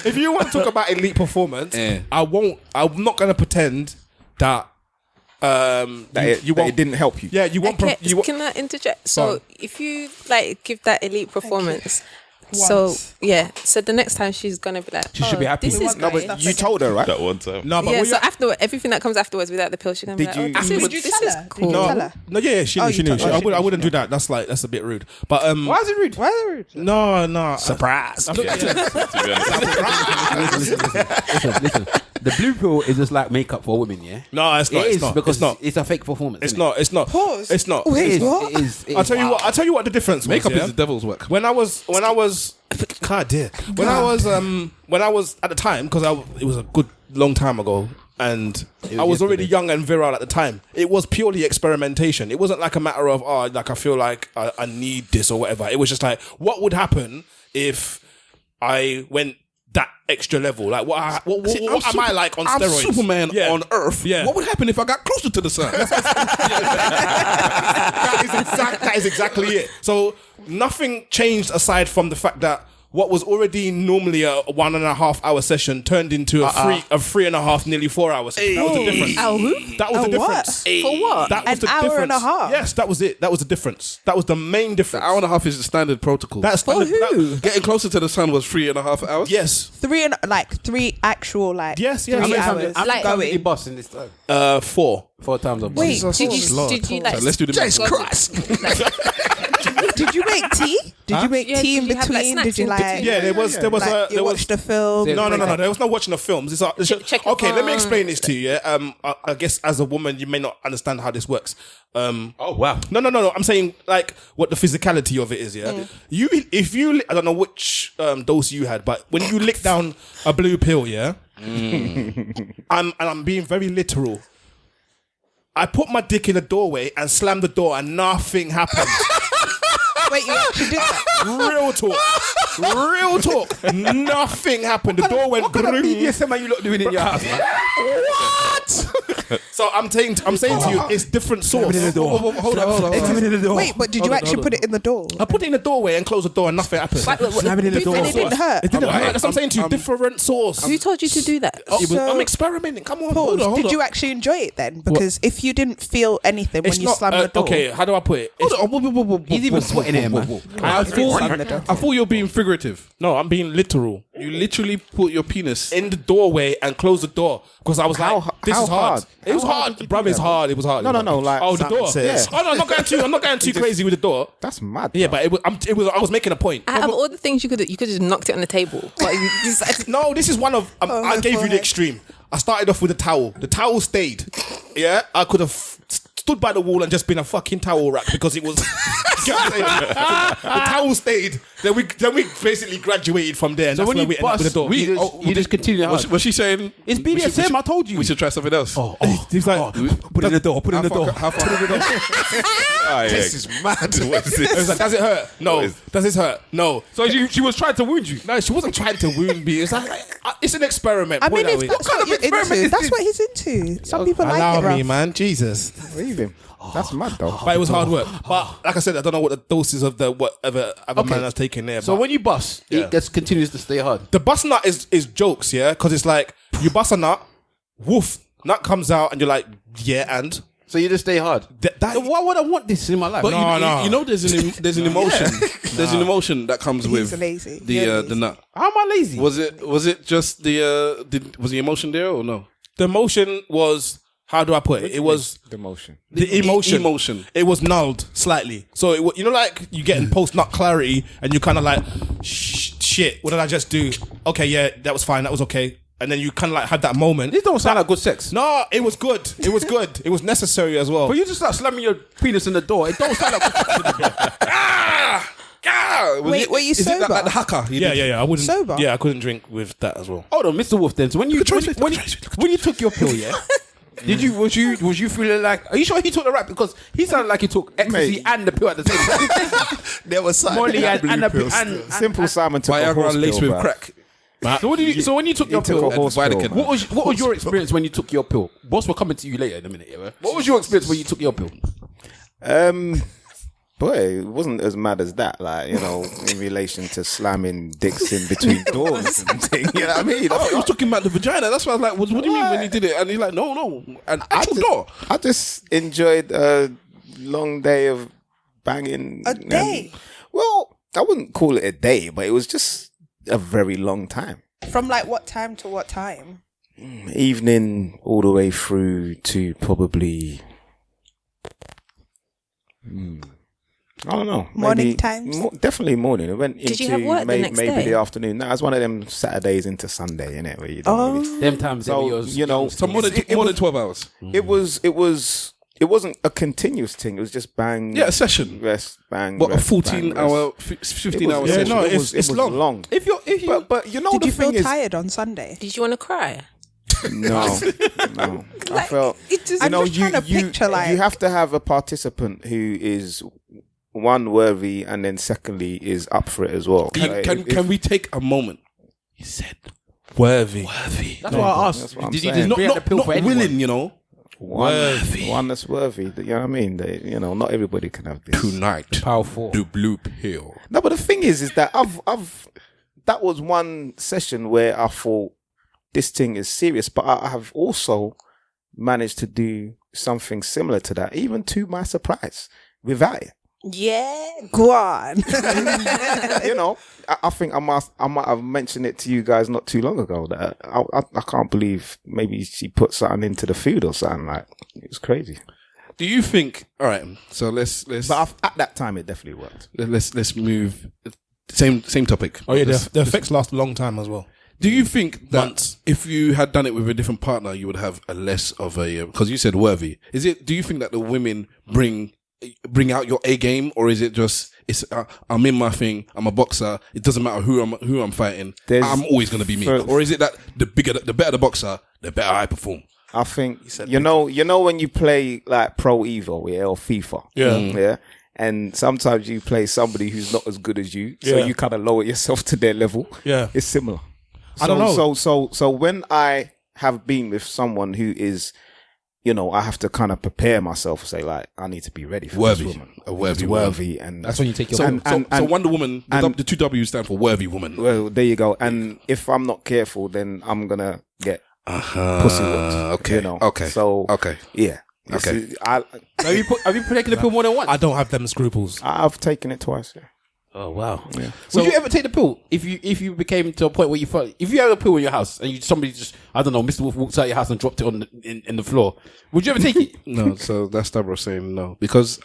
If you want to talk about elite performance, I'm not gonna pretend that it didn't help you. Yeah, you want. Okay, can I interject? So if you like give that elite performance, so the next time she's gonna be like, she should be happy. This is No, great. but you told her, right? That one time. No, but Yeah, so afterward, everything that comes afterwards without the pill, she's gonna be like, Did this is cool. no, she knew. I wouldn't do that. That's a bit rude. But Why is it rude? no. Surprise. Listen. The blue pill is just like makeup for women, yeah? No, it's not. It's not because it's not. it's a fake performance. It's not. It's not. Pause. It's not. Wait, what? It is. I'll tell you what the difference was. Makeup yeah? is the devil's work. When I was God dear. When I was at the time, because it was a good long time ago, and I was already young and virile at the time. It was purely experimentation. It wasn't like a matter of I feel like I need this or whatever. It was just like, what would happen if I went that extra level? Like what am I like on steroids? I'm Superman on Earth. Yeah. What would happen if I got closer to the sun? That is exactly it. So nothing changed aside from the fact that what was already normally a 1.5 hour session turned into a 3.5, nearly 4 hour session. That was the difference. That was the difference. For what? That was An hour and a half? Yes, that was it. That was the difference. That was the main difference. The hour and a half is the standard protocol. That's For who? Getting closer to the sun was 3.5 hours. Yes. 3 actual Yes. 3 hours. I'm Like- going. You boss in this time. 4. 4 times of Wait, boss. Did you like? So let's do the math. did you make tea? Did you make tea in did you have, like, between? snacks Did you in like? Yeah, there was You there was watched the film. No. There was no watching the films. It's just, Check your okay, let me phone. explain this to you. Yeah? I guess as a woman, you may not understand how this works. Oh wow. No. I'm saying like what the physicality of it is. Yeah, if you I don't know which dose you had, but when you lick down a blue pill, yeah, I'm being very literal. I put my dick in the doorway and slammed the door, and nothing happened. Wait, you actually did that? Real talk. Nothing happened. The door went. What kind of BDSM are you lot doing in your house, man? What? So I'm saying to you, it's different source. Hold on. Wait, but did you actually put it in the door? I put it in the doorway and closed the door, and nothing happened. And it didn't hurt. That's what I'm saying to you. Different source. Who told you to do that? I'm experimenting. Come on. Pause. Hold Did on. you actually enjoy it then? Because if you didn't feel anything when you slammed the door, okay, how do I put it? He's even sweating here, man. I thought you were being figurative. No, I'm being literal. You literally put your penis In the doorway and closed the door because I was like, "This how is hard." hard? It was hard, brother. It's hard. It was hard. No, like Oh, the door. says. Oh no, I'm not going too crazy with the door. That's mad. Yeah, bro. but I was making a point. Out of all the things you could have just knocked it on the table. But you decided No, this is one of. I gave you the extreme. I started off with a towel. The towel stayed. Yeah, I could have stood by the wall and just been a fucking towel rack because it was. You know what I'm saying? The towel stayed. Then we basically graduated from there. And So that's when where you we ended up with the door. you just continue. Was she saying? It's BDSM. I told you. We should try something else. He's like, Put it in the door. Put it in the door. How far? This is mad. What is It was this? like, does it hurt? No. Does this hurt? No. So she was trying to wound you. No, she wasn't trying to wound me. It's like it's an experiment. I Put mean, it if that way. that's what you're into, that's what he's into. Some people like Allow it, bro. me, man. Jesus. Leave him. That's mad though. But it was hard work. But like I said, I don't know what the doses of the whatever other man has taken there. So but when you bust, it just continues to stay hard. the bust nut is jokes, yeah, because it's like you bust a nut, woof, nut comes out, and you're like, yeah, and So you just stay hard. that Why would I want this in my life? But No. you know, there's an emotion. There's an emotion that comes He's with lazy. the nut. How am I lazy? Was it just was the emotion there or no? the emotion was. How do I put it? It was The motion. the emotion. Emotion. It was nulled slightly. So you know, like you getting post nut clarity, and you kind of like, shit. What did I just do? Okay, yeah, that was fine. That was okay. And then you kind of like had that moment. This don't sound like good sex. No, it was good. It was good. It was necessary as well. But you just start slamming your penis in the door. It don't sound like good sex. Wait, were you is sober? it like the hacker? Yeah. I wouldn't. Sober? Yeah, I couldn't drink with that as well. Hold on, Mr. Wolf. Then, so when you took your pill, yeah, was you feeling like? Are you sure he took the right? Because he sounded like he took ecstasy and the pill at the same time. There was Molly and the pill. Simple Simon took a Viagra horse laced pill, with bruv. crack. So when you took your took pill, a horse pill, what was your experience when you took your pill? Boss, we're coming to you later in a minute. Yeah, what was your experience when you took your pill? Boy, it wasn't as mad as that, like, you know, in relation to slamming dicks in between doors and things, you know what I mean? I was talking about the vagina. That's why I was like, what do you mean when you did it? And he's like, no. And actual door. I just enjoyed a long day of banging. A day? Well, I wouldn't call it a day, but it was just a very long time. From like what time to what time? Evening all the way through to probably... I don't know. Morning times? Definitely morning. It went Did into you have work the next maybe day? the afternoon. No, it was one of them Saturdays into Sunday, innit? Where you don't really... Them times, So, you know, So more than 12 hours. it wasn't a continuous thing. It was just bang. Yeah, a session. Rest, bang. What, a rest, 15 bang, hour, rest. 15 hour It was- session? no, it it's was long. If you But you know Did the you feel thing is, tired on Sunday? Did you want to cry? no. I felt. It just, You know, I'm just trying to picture like you have to have a participant who is one worthy, and then secondly is up for it as well. Like, Can we take a moment? He said, worthy. That's why I asked. That's what I'm Did you saying. just create the pill Not for anyone? willing, you know. one that's worthy. You know what I mean? You know, not everybody can have this. Tonight, Powerful. the blue pill. No, but the thing is that I've that was one session where I thought this thing is serious, but I have also managed to do something similar to that, even to my surprise, without it. yeah, go on. You know, I think I might have mentioned it to you guys not too long ago that I can't believe maybe she put something into the food or something. Like, it was crazy. Do you think? All right, so let's. But at that time, it definitely worked. Let's move. Same topic. Oh yeah, the effects last a long time as well. Do you think that Months. if you had done it with a different partner, you would have a less of a? Because you said worthy. Is it? Do you think that the women bring out your A game, or is it just I'm in my thing? I'm a boxer. It doesn't matter who I'm fighting. I'm always going to be me. Or is it that the better the boxer, the better I perform? I think you know when you play like Pro Evo, yeah, or FIFA, yeah, and sometimes you play somebody who's not as good as you, so you kind of lower yourself to their level. Yeah, it's similar. I don't know. So when I have been with someone who is, you know, I have to kind of prepare myself. Say like, I need to be ready for Worthy. this woman. A worthy worthy, and That's when you take your So Wonder Woman, the two W's stand for worthy woman. well, there you go. And if I'm not careful, then I'm gonna get pussy whipped. Okay. You know? Okay. So okay. yeah. Okay. Have you taken the pill more than once? I don't have them scruples. I've taken it twice. Yeah. Oh wow! Yeah. Would you ever take the pill if you became to a point where you felt if you had a pill in your house and somebody just I don't know Mr. Wolf walked out your house and dropped it on in the floor, would you ever take it? No. So that's Deborah saying no because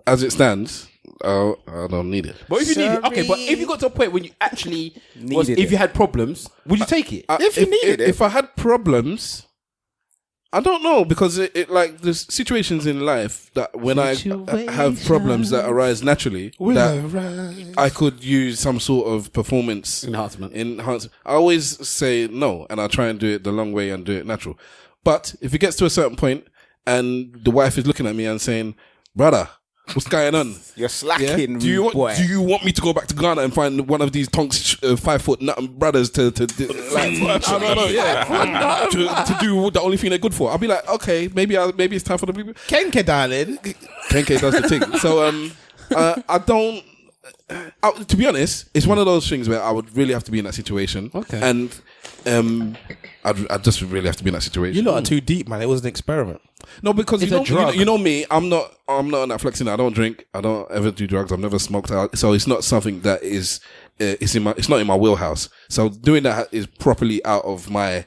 as it stands, I don't need it. But if you need it, okay. But if you got to a point when you actually if you had problems, would you take it? If you needed it. If I had problems, I don't know because it like there's situations in life that when I have problems that arise naturally that I could use some sort of performance enhancement. I always say no and I try and do it the long way and do it natural. But if it gets to a certain point and the wife is looking at me and saying, "Brother, what's going on? You're slacking, Do you want me to go back to Ghana and find one of these tonks 5 foot nothing brothers to do the only thing they're good for?" I'll be like, okay, maybe it's time for the people. Kenke, darling. Kenke does the thing. So I don't. To be honest, it's one of those things where I would really have to be in that situation. Okay. And I'd just really have to be in that situation. You lot are too deep, man. It was an experiment. No, because It's a drug. you know me. I'm not on that flexing. I don't drink. I don't ever do drugs. I've never smoked out. So it's not something that is. It's not in my wheelhouse. So doing that is properly out of my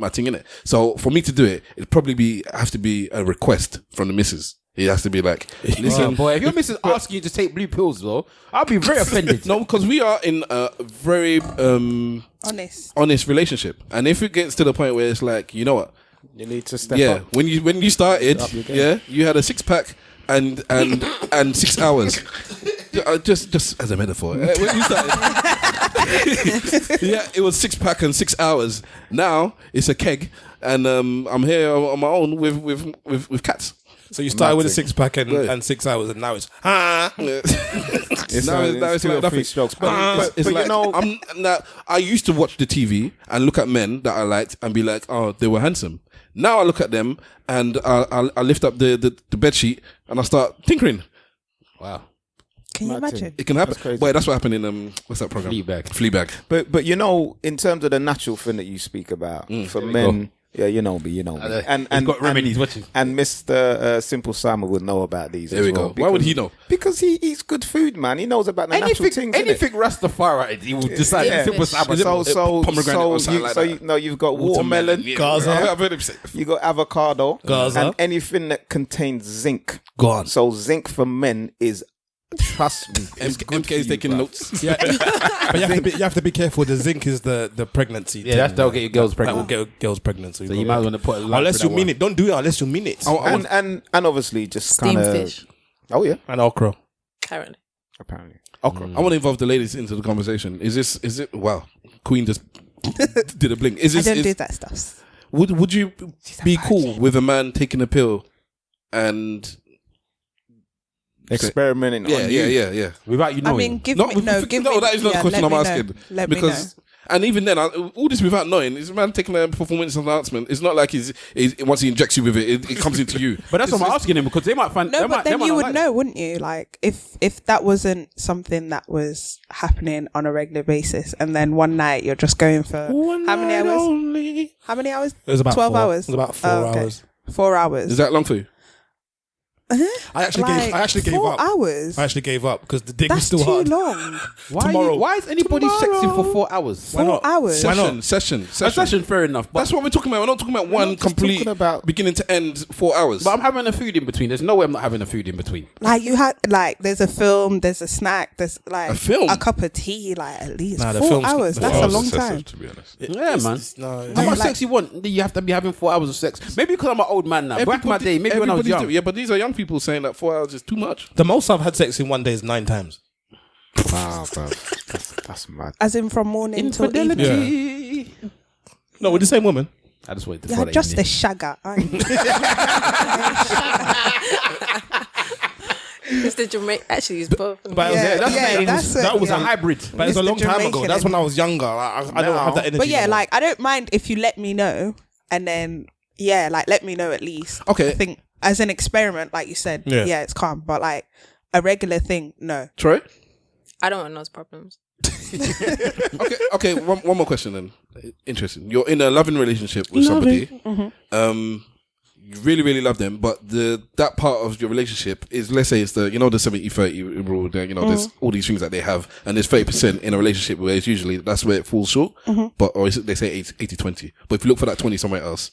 thing in it. So for me to do it, it'd probably have to be a request from the missus. It has to be like, listen, Boy, if your missus asking you to take blue pills, though, I'll be very offended. No, because we are in a very honest relationship, and if it gets to the point where it's like, you know what, you need to step up. when you started, you had a 6-pack, and 6 hours. Just as a metaphor. When we started, yeah, it was 6-pack and 6 hours. Now it's a keg, and I'm here on my own with cats. So you started with a 6-pack and 6 hours, and now it's now it's like nothing. Strokes. But But like, you know, I used to watch the TV and look at men that I liked and be like, oh, they were handsome. Now I look at them and I lift up the bed sheet and I start tinkering. Wow. Can you imagine? It can happen. That's Boy, that's what happened in what's that program? Fleabag. But you know, in terms of the natural thing that you speak about for men, yeah, you know me. And got remedies watching. And Mr. Simple Simon would know about these. There we go. Why would he know? Because he eats good food, man. He knows about the natural things. Anything Rastafari, he will decide. Simple Simon. You've got watermelon, Gaza. you got avocado, Gaza. and anything that contains zinc. Go on. So zinc for men is, trust me, it's good MK is for you, taking bruv. notes. Yeah, but you have to be careful. The zinc is the pregnancy. Yeah, that'll get your girls pregnant. That will get girls pregnant. So you might want to put a line unless for you that mean one. it. Don't do it unless you mean it. And obviously just Steamed kind of fish, Oh yeah, And okra. apparently. apparently. Okay. I want to involve the ladies into the conversation. Is it? Wow, Queen just did a blink. Is I this? don't do that stuff. Would you be cool with a man taking a pill and Experimenting on you. Yeah. Without you I knowing. mean, give No, me that is not the question I'm asking. Let Because and even then, all this without knowing, is a man taking a performance enhancement. It's not like he's once he injects you with it, it comes into you. But that's what I'm asking him, because they might find. me know. they No, might, but they then might you not would like know, wouldn't you? Like if that wasn't something that was happening on a regular basis, and then one night you're just going for how many hours? Only. How many hours? It was about 12 4 hours. It was about 4 hours. 4 hours. Is that long for you? I actually gave 4 up. hours. I actually gave up because the dick was That's still too hard. long. Why is anybody sexing for 4 hours? Why not? 4 hours. Why not? Session. A session, fair enough. But That's what we're talking about. We're not talking about one just complete talking about- beginning to end 4 hours. I'm having a food in between. There's no way I'm not having a food in between. Like you had, like there's a film, there's a snack, there's like A film? a cup of tea, like at least Nah, the 4 film's- hours. the That's a film's long excessive, time. to be honest. Yeah, man. No, How much like- sex you want? You have to be having 4 hours of sex. Maybe because I'm an old man now. Back in my day, maybe when I was young. Yeah, but these are young people saying that 4 hours is too much. the most I've had sex in one day is 9 times. Wow, bro, that's mad. As in from morning till evening. Infidelity. No, with the same woman. I just wanted to You're throw that just in a there. shagger, aren't you? It's the Jamaican. Actually, it's both. But That was a yeah. hybrid. But it's a Mr. long time ago. Jamaican, That's when I isn't was younger. I don't have that energy. But yeah, no more. like I don't mind if you let me know, and then let me know at least. Okay. I think as an experiment, like you said, Yeah. it's calm. But like a regular thing, no. Troy? I don't want those problems. Okay. One more question then. Interesting. You're in a loving relationship with somebody. You really, really love them, but that part of your relationship is, let's say it's the 70-30 rule. There's all these things that they have, and there's 30% in a relationship where it's usually that's where it falls short. Or they say 80-20. But if you look for that 20 somewhere else,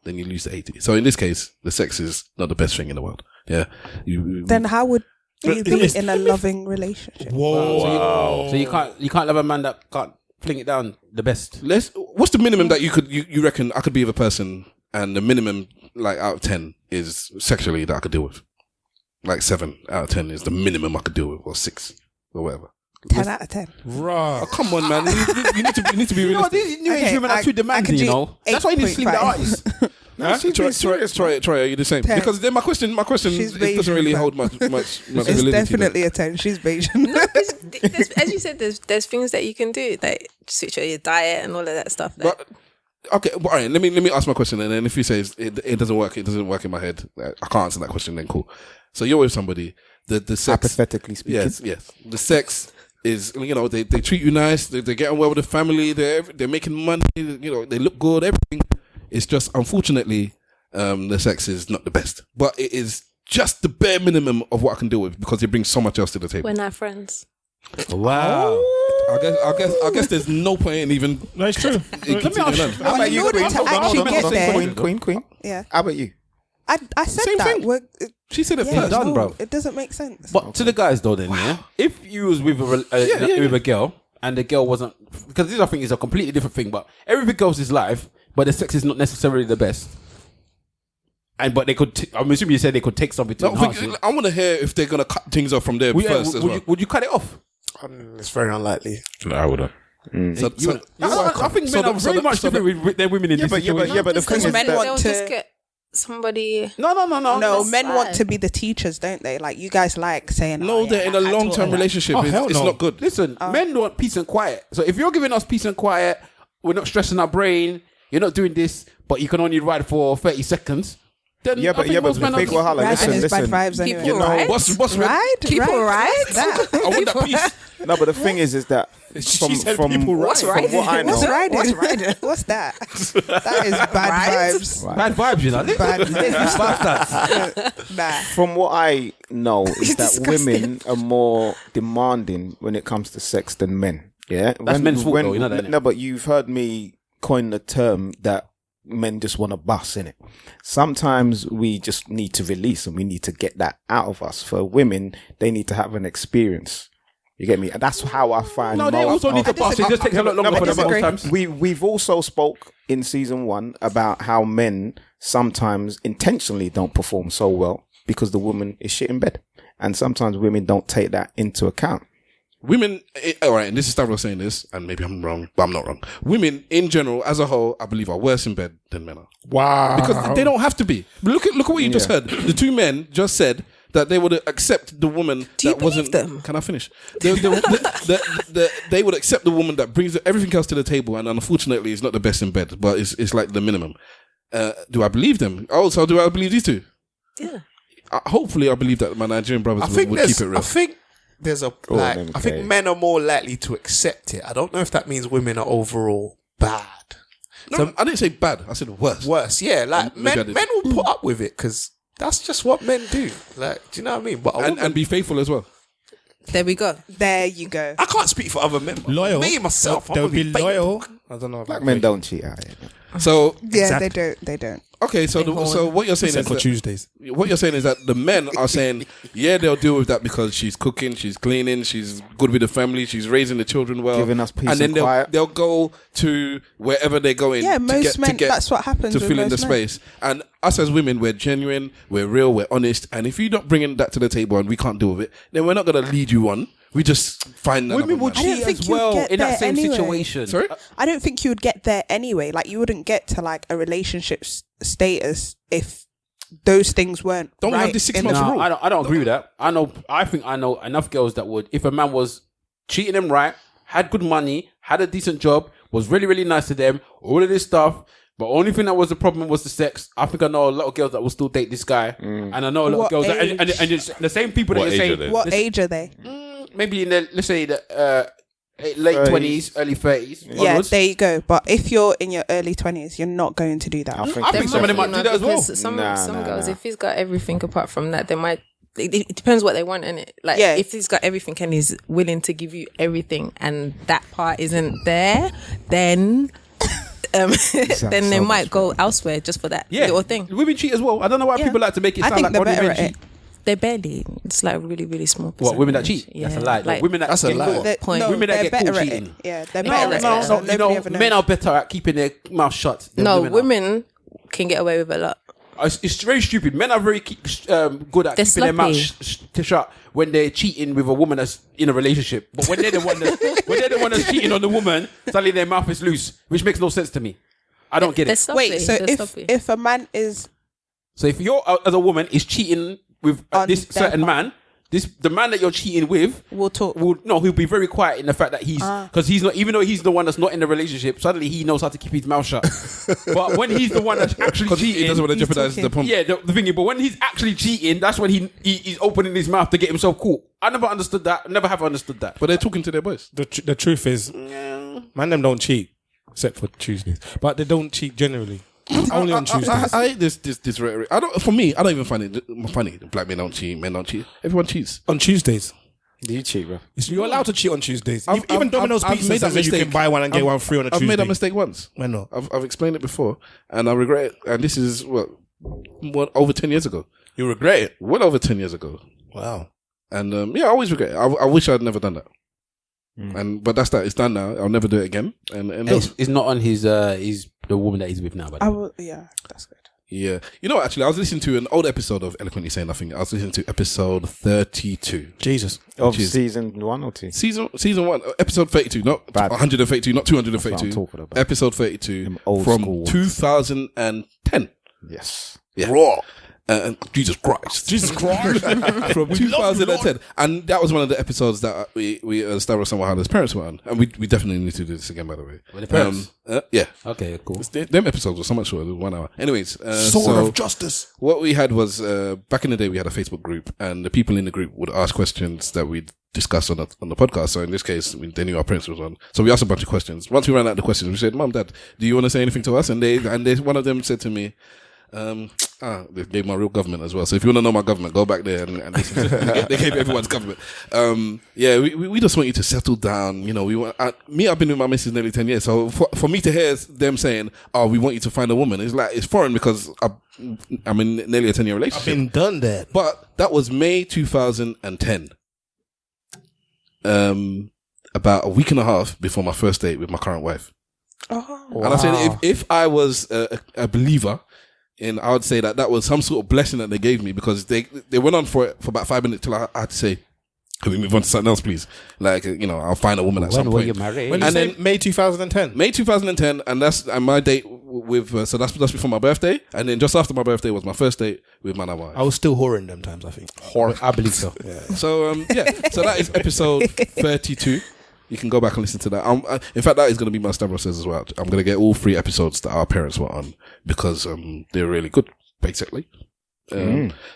then you lose the 80. So in this case, the sex is not the best thing in the world. Yeah. Then how would you be in a loving relationship? Whoa. So you can't love a man that can't fling it down the best. What's the minimum that you reckon I could be with a person, and the minimum like out of 10 is sexually that I could deal with? Like 7 out of 10 is the minimum I could deal with, or 6 or whatever. 10 out of 10. Right. Oh, come on, man! You need to be You know what? realistic. These new age women are too demanding, do you know? That's why you need to sleep with the 8.5. artists. No, she's being serious, man. Troy, are you the same? 10. Because then my question She's it doesn't really Bayesian, hold much It's validity. definitely a 10. She's Bayesian. As you said, there's things that you can do, like switch out your diet and all of that stuff. But okay, all right. Let me ask my question, and then if you say it doesn't work in my head, I can't answer that question. Then cool. So you're with somebody. The sex, Hypothetically speaking. yes. The sex is, they treat you nice. They're getting well with the family. They're making money. They look good. Everything. It's just, unfortunately, the sex is not the best, but it is just the bare minimum of what I can deal with, because it brings so much else to the table. we're not friends. Wow. I guess there's no point in even. No, it's true. Let me ask How about you, In order Queen? to actually get there- Queen. Yeah. How about you? I said Same that. thing. She said it Yeah, first. done, bro. It doesn't make sense. But to the guys though, then, if you was with with a girl and the girl wasn't, because this I think is a completely different thing. But everything else is live, but the sex is not necessarily the best. but they could. I'm assuming you said they could take something to enhance it. I want to hear if they're gonna cut things off from there first. Would you cut it off? It's very unlikely. No, I wouldn't. I think men are very much different with their women in this situation. But the thing is men that want to just get somebody. No, men sad. want to be the teachers, don't they? Like you guys like saying, No, they're in a long-term relationship. It's not good. Listen, men want peace and quiet. So if you're giving us peace and quiet, we're not stressing our brain. You're not doing this, but you can only ride for 30 seconds. Then but the big Wahala, listen. Bad vibes anyway. People ride. What's Ride? People ride. I want that peace. No, but the thing is that from What's riding? what I know, What's riding? What's that? That is bad vibes. Bad vibes, you know. Nah. from what I know is that disgusting. women are more demanding when it comes to sex than men. Yeah, That's men's fault, though, you know that, innit? No, but you've heard me coin the term that men just want to bust in it. Sometimes we just need to release and we need to get that out of us. For women, they need to have an experience. You get me? And that's how I find. No, they also need to bust. It just takes a lot longer for them sometimes. We've also spoke in season 1 about how men sometimes intentionally don't perform so well because the woman is shit in bed, and sometimes women don't take that into account. Women, all right, and this is Stavros saying this, and maybe I'm wrong, but I'm not wrong. Women, in general, as a whole, I believe, are worse in bed than men are. Wow. Because they don't have to be. Look at what you just heard. The two men just said that they would accept the woman that wasn't. Them? Can I finish? They would accept the woman that brings everything else to the table, and unfortunately, is not the best in bed, but it's like the minimum. Do I believe them? Also, do I believe these two? Yeah. Hopefully, I believe that my Nigerian brothers would keep it real. I think there's a I think men are more likely to accept it. I don't know if that means women are overall bad. No, so, I didn't say bad. I said worse. Worse, yeah. Like men will put up with it because that's just what men do. Like, do you know what I mean? But and be faithful as well. There we go. There you go. I can't speak for other men. Loyal. Me myself, They'll be loyal. I don't know. Black men don't cheat out here. So yeah, they don't. Okay, so what you're saying is for Tuesdays. What you're saying is that the men are saying, yeah, they'll deal with that because she's cooking, she's cleaning, she's good with the family, she's raising the children well, giving us peace and then quiet. they'll go to wherever they're going. Yeah, most men. That's what happens to with fill in the most men. space. And us as women, we're genuine, we're real, we're honest. And if you're not bringing that to the table and we can't deal with it, then we're not going to lead you on. We just find women would cheat as well in that same situation. Sorry, I don't think you would get there anyway. Like you wouldn't get to like a relationship status if those things weren't. Don't right have this 6 months rule. I don't agree with that. I think I know enough girls that would, if a man was treating them right, had good money, had a decent job, was really really nice to them, all of this stuff. But only thing that was the problem was the sex. I think I know a lot of girls that will still date this guy, and I know a lot of girls that, and it's the same people that you're saying. What age are they? Maybe in the, let's say the late 20s, early 30s. Yeah, onwards. there you go. But if you're in your early 20s, you're not going to do that. I think some of them might do that as well. Some girls, if he's got everything apart from that, they might. It depends what they want, innit? Like, if he's got everything and he's willing to give you everything, and that part isn't there, then. Then they might go elsewhere just for that little thing. Women cheat as well. I don't know why people like to make it sound like only men cheat. They're barely. It's like a really, really small percentage. What, women that cheat? Yeah. That's a lie. Like, women that that's a lie. Women that get caught cheating. Yeah, they're better at it. No, you know, men are better at keeping their mouth shut. No, women can get away with a lot. It's very stupid. Men are very good at keeping their mouth shut when they're cheating with a woman that's in a relationship. But when they're the one that's cheating on the woman, suddenly their mouth is loose, which makes no sense to me. I don't get it. Wait, so if a man is... So if you're, as a woman, is cheating with this certain man, the man that you're cheating with... We'll talk. He'll be very quiet in the fact that he's... Because he's not... Even though he's the one that's not in the relationship, suddenly he knows how to keep his mouth shut. But when he's the one that's actually cheating... He doesn't want to jeopardize the pump. Yeah, the thing is, but when he's actually cheating, that's when he's opening his mouth to get himself caught. I never understood that. Never have understood that. But they're talking to their boys. The truth is, man, them don't cheat. Except for Tuesdays, but they don't cheat generally. Only on Tuesdays. I hate this rhetoric. I don't even find it funny. Black men don't cheat, men don't cheat. Everyone cheats on Tuesdays. Do you cheat, bro? You're allowed to cheat on Tuesdays. Even Domino's Pizza says you can buy one and get one free on a Tuesday. I've made that mistake once. When not? I've explained it before, and I regret it. And this is what over 10 years ago. You regret it? Well over 10 years ago. Wow. And I always regret it. I wish I'd never done that. But that's that. It's done now. I'll never do it again. And it's not on his the woman that he's with now. Yeah, that's good. Yeah. You know, actually, I was listening to an old episode of Eloquently Saying Nothing. I was listening to episode 32. Jesus. Of season 1 or 2? Season 1, episode 32, not Bad. 132, not 232. That's what I'm talking about. Episode 32 Them old from school ones. 2010. Yes. Yeah. Raw. Jesus Christ. From 2010. And that was one of the episodes that we Stavros and Wahala's parents were on. And we definitely need to do this again, by the way. With the parents? Yeah. Okay, cool. Them episodes were so much shorter, 1 hour. Anyways. Sword of justice. What we had was, back in the day, we had a Facebook group, and the people in the group would ask questions that we'd discuss on the podcast. So in this case, they knew our parents was on. So we asked a bunch of questions. Once we ran out of the questions, we said, Mom, Dad, do you want to say anything to us? And one of them said to me, they gave my real government as well. So if you want to know my government, go back there and listen. They gave everyone's government. We just want you to settle down. You know, I've been with my missus nearly 10 years. So for me to hear them saying, "Oh, we want you to find a woman," it's foreign because I'm in nearly a 10-year relationship. I've been done that. But that was May 2010. About a week and a half before my first date with my current wife. Oh. Wow. And I said, if I was a believer, and I would say that was some sort of blessing that they gave me, because they went on for about 5 minutes till I had to say, can we move on to something else, please? Like, I'll find a woman at some point. When were you married? When you say May 2010? May 2010, and that's my date with, so that's before my birthday, and then just after my birthday was my first date with my wife. I was still whoring them times, I think. I believe so. Yeah. So, so that is episode 32. You can go back and listen to that. In fact, that is going to be my Stavros says as well. I'm going to get all 3 episodes that our parents were on, because they're really good, basically.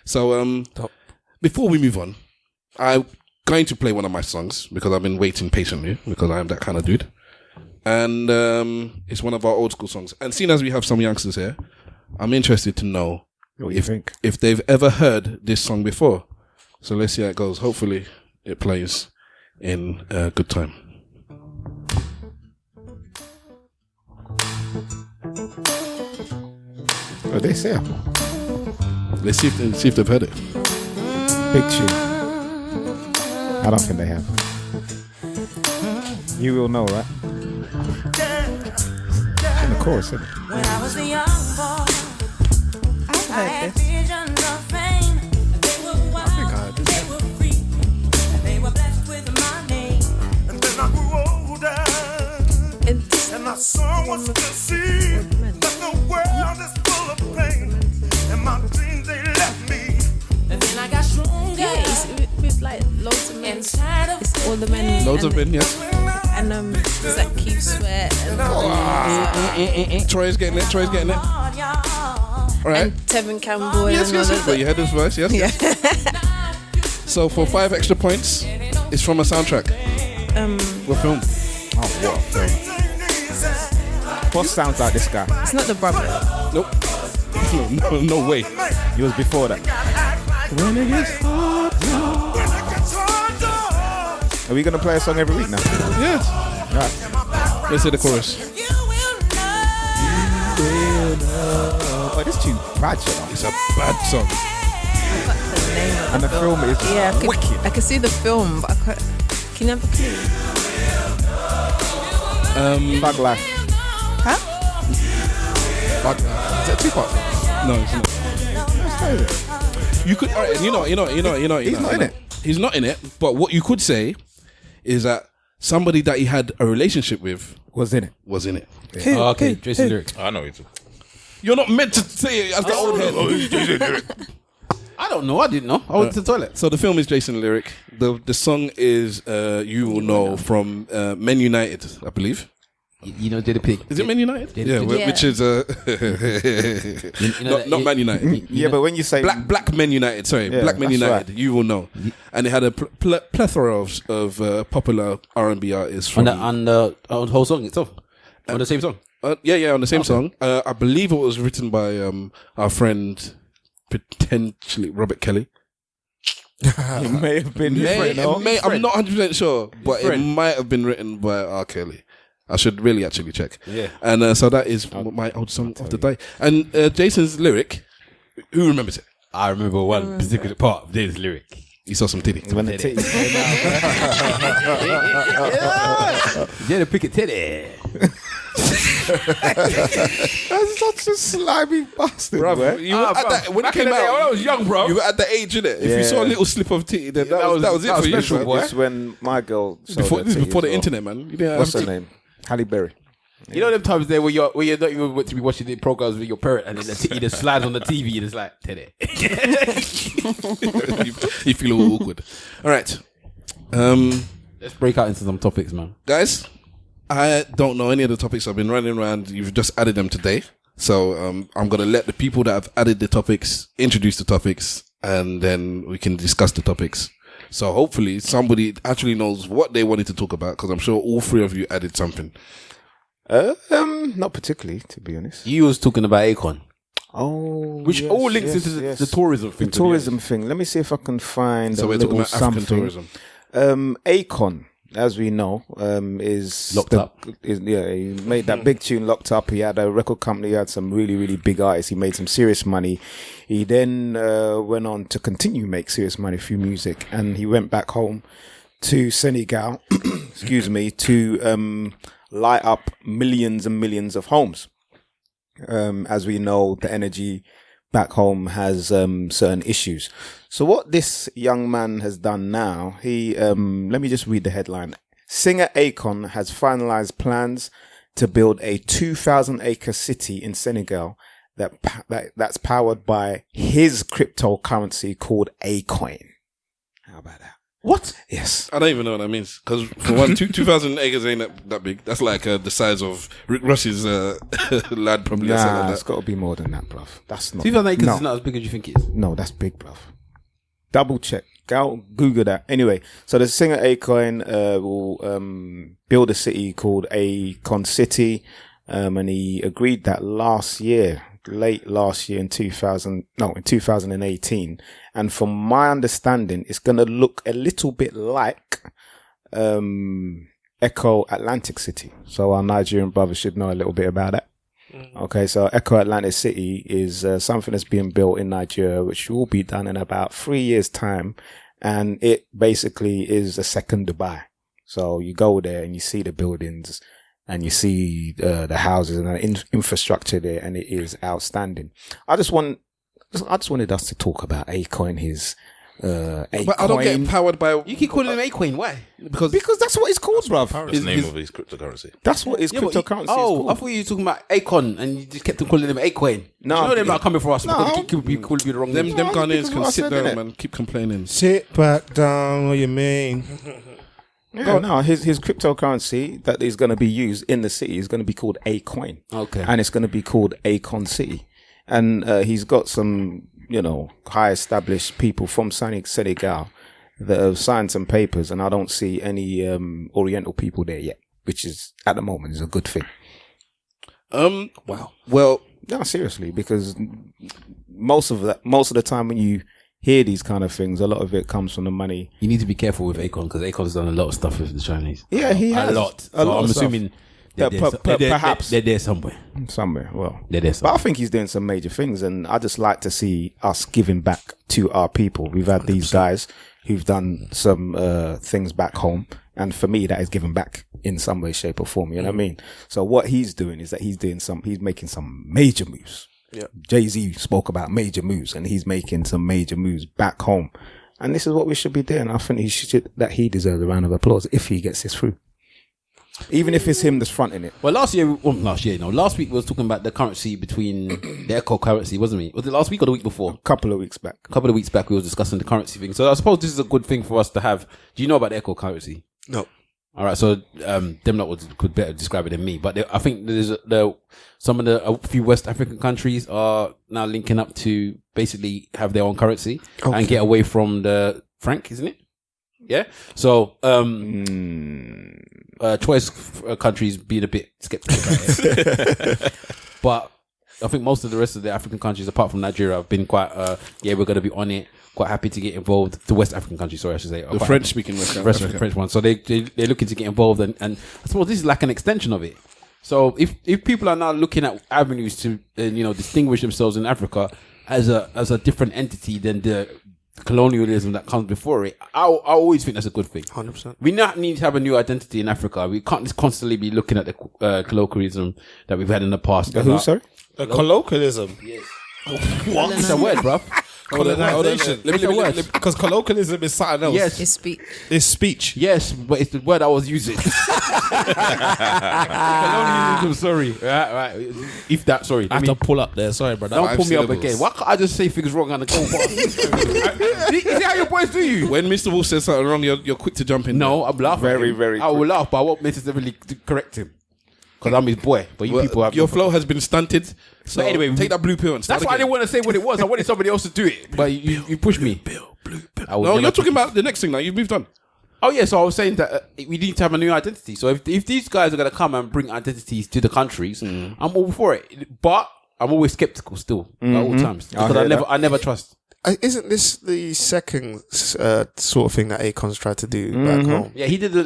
So, before we move on, I'm going to play one of my songs, because I've been waiting patiently, because I am that kind of dude. And it's one of our old school songs. And seeing as we have some youngsters here, I'm interested to know if they've ever heard this song before. So let's see how it goes. Hopefully it plays in good time. Oh, they say. Let's see if they've heard it. Big tune. I don't think they have. You will know, right? In the chorus, isn't it? When I was a young boy, I've I heard had this. visions of fame. They were wild, they were free, they were blessed with my name. And then I grew older, and I saw what's to see. That the world is full of pain, and my dreams they left me. And then I got stronger. Yeah, it's with like loads of men. Inside of It's all the men. Loads of men, yes. And it's like Keith Sweat and Troy's getting it. All right. and Tevin Campbell. Yes. and all of But you heard this verse, yes? Yeah. So for 5 extra points, it's from a soundtrack. What film? Oh, what a film. What sounds like this guy? It's not the brother. Nope. No way. He was before that. When it gets hard, Are we going to play a song every week now? yes. Right. Let's hear the chorus. Oh, this tune bad, you know. It's a bad song. The name of And the film is wicked. I can see the film, but I can't. Can you have a clue? Thug Life. Huh? Is that Tupac? No, it's not. You could, all right, you know. He's not in it. He's not in it. But what you could say is that somebody that he had a relationship with Was in it. was in it. Oh, okay, Jason Lyric. I know it. You're not meant to say it as the old head. I don't know. I didn't know. I went to the toilet. So the film is Jason Lyric. The song is You Will Know from Men United, I believe. You know, did a pig. Is it Man United? Yeah. Which is not Man United. Yeah, but when you say Black Men United. Sorry, Yeah, Black Men that's United. right. You will know, and it had a plethora of popular R&B artists from On the whole song itself. On the same song. on the same song. I believe it was written by our friend, potentially Robert Kelly. it may have been different, no? I'm not 100% sure, but it might have been written by R. Kelly. I should really actually check. Yeah. And so that is my old song of the day. And Jason's lyric, who remembers it? I remember one particular part of this lyric. You saw some titty. When the titties came out. Yeah, the picket titty. That's such a slimy bastard, Bruv, bro. you were at that, when it Back in came the day, out, when I was young, bro. you were at the age, innit? If you saw a little slip of titty, then that was it for you, special, man. boy. It's when my girl showed Before, her this is titty before as the well. internet, man. You didn't What's have her name? Halle Berry. You know them times there where you're not even meant to be watching the programs with your parent and then the titty just slides on the TV and it's like, Teddy. you feel a little awkward. All right. Let's break out into some topics, man. Guys, I don't know any of the topics I've been running around. You've just added them today. So I'm going to let the people that have added the topics introduce the topics and then we can discuss the topics. So hopefully somebody actually knows what they wanted to talk about because I'm sure all three of you added something. Not particularly, to be honest. You was talking about Akon. Oh, Which yes, all links yes, into yes. the tourism thing. The tourism thing. Let me see if I can find So a we're talking little about African something. tourism. Akon, as we know, is Locked up. He made that big tune, Locked Up. He had a record company. He had some really, really big artists. He made some serious money. He then went on to continue make serious money through music, and he went back home to Senegal, excuse me, to light up millions and millions of homes. As we know, the energy back home has certain issues. So what this young man has done now, he let me just read the headline. Singer Akon has finalized plans to build a 2,000-acre city in Senegal that's powered by his cryptocurrency called Acoin. How about that? What? Yes. I don't even know what that means. Because for one, 2,000 acres ain't that big. That's like the size of Rick Ross's land, probably. or something Nah, like it's that. got to be more than that, bruv. That's not. 2,000 acres no. is not as big as you think it is. No, that's big, bruv. Double check. Go Google that. Anyway, so the singer Acoin will build a city called Akon City, and he agreed that late last year in 2018. And from my understanding, it's going to look a little bit like Echo Atlantic City. So our Nigerian brothers should know a little bit about that. Okay, so Echo Atlantic City is something that's being built in Nigeria, which will be done in about 3 years' time. And it basically is a second Dubai. So you go there and you see the buildings and you see the houses and the infrastructure there, and it is outstanding. I just wanted us to talk about Acoin, his Acoin. But I don't get powered by. You keep calling him Acoin. Why? Because that's what it's called, bruv. That's the name of his cryptocurrency. That's what his cryptocurrency is called. I thought you were talking about Akon and you just kept on calling him Acoin. No, you know they're not coming for us no. because we keep calling you the wrong them name. Ghanaians because can what I sit said, down, innit? man. Keep complaining. Sit back down. What you mean? Yeah, no, his cryptocurrency that is going to be used in the city is going to be called Acoin. Okay. And it's going to be called Akon City. And he's got some, high established people from Senegal that have signed some papers, and I don't see any Oriental people there yet, which is at the moment is a good thing. Wow. Well, No, seriously, because most of the time when you hear these kind of things, a lot of it comes from the money. You need to be careful with Akon because Akon's done a lot of stuff with the Chinese. Yeah, he has a lot. a So lot I'm of stuff. assuming Yeah, perhaps they're there somewhere. somewhere. Well, They're there but somewhere. I think he's doing some major things, and I just like to see us giving back to our people. We've had these guys who've done some things back home, and for me, that is giving back in some way, shape, or form. You know what I mean? So what he's doing is that he's making some major moves. Yeah. Jay-Z spoke about major moves, and he's making some major moves back home, and this is what we should be doing. I think he deserves a round of applause if he gets this through. Even if it's him that's fronting it. Well, last week we was talking about the currency between the Echo currency, wasn't we? Was it last week or the week before? A couple of weeks back We were discussing the currency thing. So I suppose this is a good thing for us to have. Do you know about the Echo currency? No. All right, so them lot could better describe it than me. But I think there's a few West African countries are now linking up to basically have their own currency and get away from the franc, isn't it? Yeah. So choice countries being a bit skeptical about it, but I think most of the rest of the African countries, apart from Nigeria, have been quite we're going to be on it. Quite happy to get involved. The West African countries, sorry, I should say. the French-speaking West Africa. French one. So they're looking to get involved, and I suppose this is like an extension of it. So if people are now looking at avenues to distinguish themselves in Africa as a different entity than the colonialism that comes before it, I always think that's a good thing. 100%. We not need to have a new identity in Africa. We can't just constantly be looking at the colloquialism that we've had in the past. Who, sorry? Colloquialism. Yes. What? It's a word, bruv. Colonization. Because colloquialism is something else. Yes. It's speak. It's speech. Yes, but it's the word I was using. Colonialism, sorry. Right. If that, sorry. I have to pull up there. Sorry, brother. Don't pull me up again. Why can't I just say things wrong and go past? Is that how your boys do you? When Mr. Wolf says something wrong, you're quick to jump in. No, I'm laughing. Very, very I will laugh, but I won't necessarily correct him. Because I'm his boy. But you people have your flow has been stunted. So but anyway, take that blue pill and start that's why I didn't want to say what it was. I wanted somebody else to do it. But you pushed me. Blue pill. No, you're talking about the next thing now. You've moved on. Oh yeah, so I was saying that we need to have a new identity. So if these guys are going to come and bring identities to the countries, I'm all for it. But I'm always skeptical still at all times because I never trust. Isn't this the second sort of thing that Akon's tried to do back home? Yeah, he did the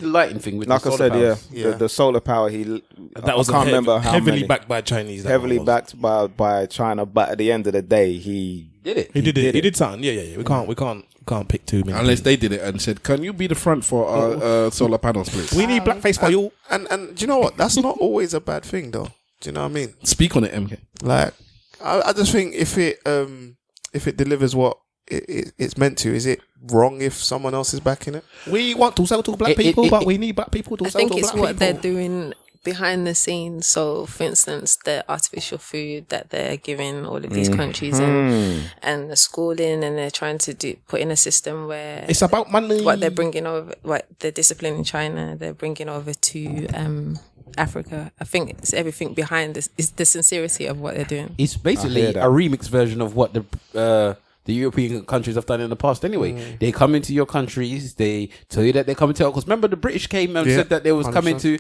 lighting thing with like the I solar said, powers. the solar power. That was I can't remember how heavily many. backed by Chinese. Heavily backed by China, but at the end of the day, he did it. He did something. Yeah. We can't pick too many. Unless they did it and said, "Can you be the front for our solar panels, please?" We need blackface for you. And do you know what? That's not always a bad thing, though. Do you know what I mean? Speak on it, MK. Like, I just think if it delivers what it's meant to, is it wrong if someone else is backing it? We want to sell to black people, but we need black people to sell to black people. I think it's what they're doing behind the scenes. So, for instance, the artificial food that they're giving all of these countries and the schooling, and they're trying to put in a system where it's about money. What they're bringing over, what the discipline in China, they're bringing over to Africa. I think it's everything behind this. Is the sincerity of what they're doing. It's basically a remix version of what the European countries have done in the past anyway. They come into your countries, they tell you that they're coming to, because remember the British came and said that they was 100%. Coming to,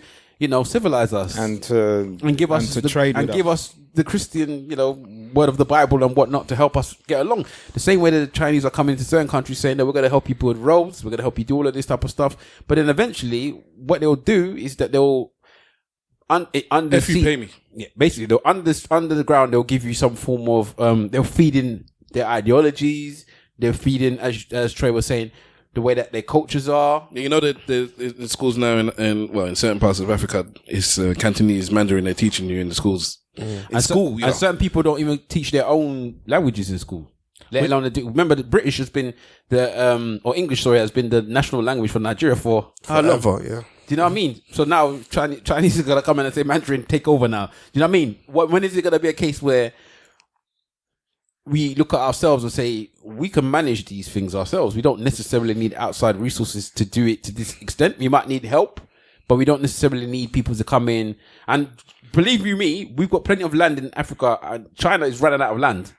civilize us and give us trade and give us the Christian, word of the Bible and whatnot to help us get along. The same way that the Chinese are coming to certain countries saying that we're going to help you build roads, we're going to help you do all of this type of stuff. But then eventually what they'll do is that they'll if you pay me. Yeah, basically they'll under the ground, they'll give you some form of they'll feed in their ideologies, they're feeding, as Troy was saying, the way that their cultures are. You know that the schools now in certain parts of Africa, it's Cantonese, Mandarin they're teaching you in the schools. And certain people don't even teach their own languages in school. Let alone remember the British has been or English, has been the national language for Nigeria for how long? Yeah. Do you know what I mean? So now Chinese are gonna come in and say Mandarin take over now. Do you know what I mean? When is it gonna be a case where we look at ourselves and say we can manage these things ourselves? We don't necessarily need outside resources to do it to this extent. We might need help, but we don't necessarily need people to come in. And believe you me, we've got plenty of land in Africa, and China is running out of land.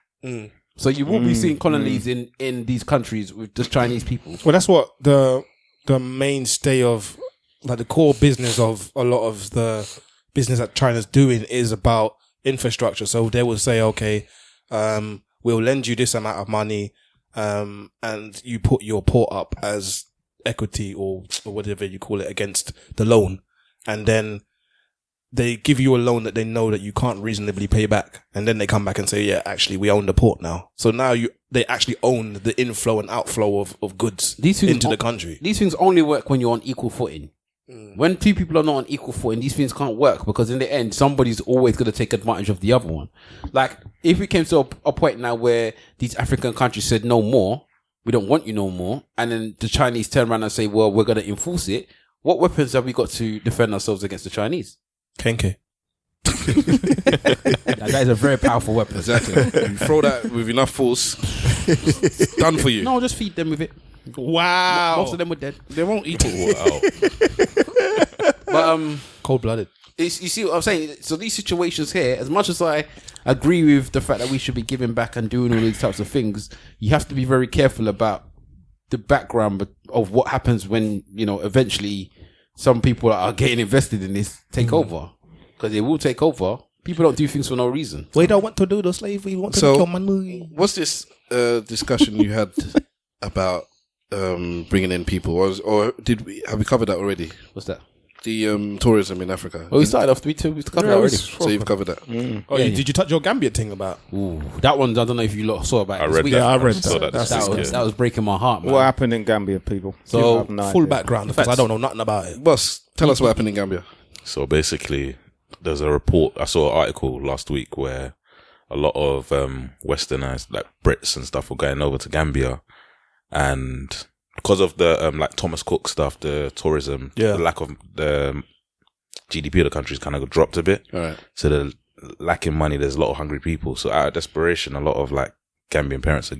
So you will be seeing colonies in these countries with just Chinese people. Well, that's what the mainstay of, like, the core business of a lot of the business that China's doing is about infrastructure. So they will say, okay, we'll lend you this amount of money, and you put your port up as equity or whatever you call it against the loan. And then they give you a loan that they know that you can't reasonably pay back. And then they come back and say, yeah, actually, we own the port now. So now they actually own the inflow and outflow of goods into the country. These things only work when you're on equal footing. When two people are not on equal footing, these things can't work, because in the end, somebody's always going to take advantage of the other one. Like, if we came to a point now where these African countries said no more, we don't want you no more, and then the Chinese turn around and say, well, we're going to enforce it, what weapons have we got to defend ourselves against the Chinese? Kenke. That is a very powerful weapon. Exactly. You throw that with enough force, it's done for you. No, just feed them with it. Wow. Most of them were dead. They won't eat it. But cold-blooded. You see what I'm saying? So these situations here, as much as I agree with the fact that we should be giving back and doing all these types of things, you have to be very careful about the background of what happens when, eventually some people are getting invested in this take over. Because they will take over. People don't do things for no reason. We don't want to do the slavery. We want to kill money. What's this discussion you had about bringing in people? Or have we covered that already? What's that? the tourism in Africa. Oh, we started off. We covered that already. So you've covered that. Oh, did you touch your Gambian thing about? Ooh, that one. I don't know if you lot saw about. I read that. Yeah, I read that. That was breaking my heart, man. What happened in Gambia, people? So full background because I don't know nothing about it. Boss, tell us what happened in Gambia. So basically, there's a report. I saw an article last week where a lot of westernized, like Brits and stuff, were going over to Gambia, and because of the like Thomas Cook stuff, the tourism, the lack of the GDP of the country's kind of dropped a bit. All right. So they're lacking money. There's a lot of hungry people. So out of desperation, a lot of like Gambian parents are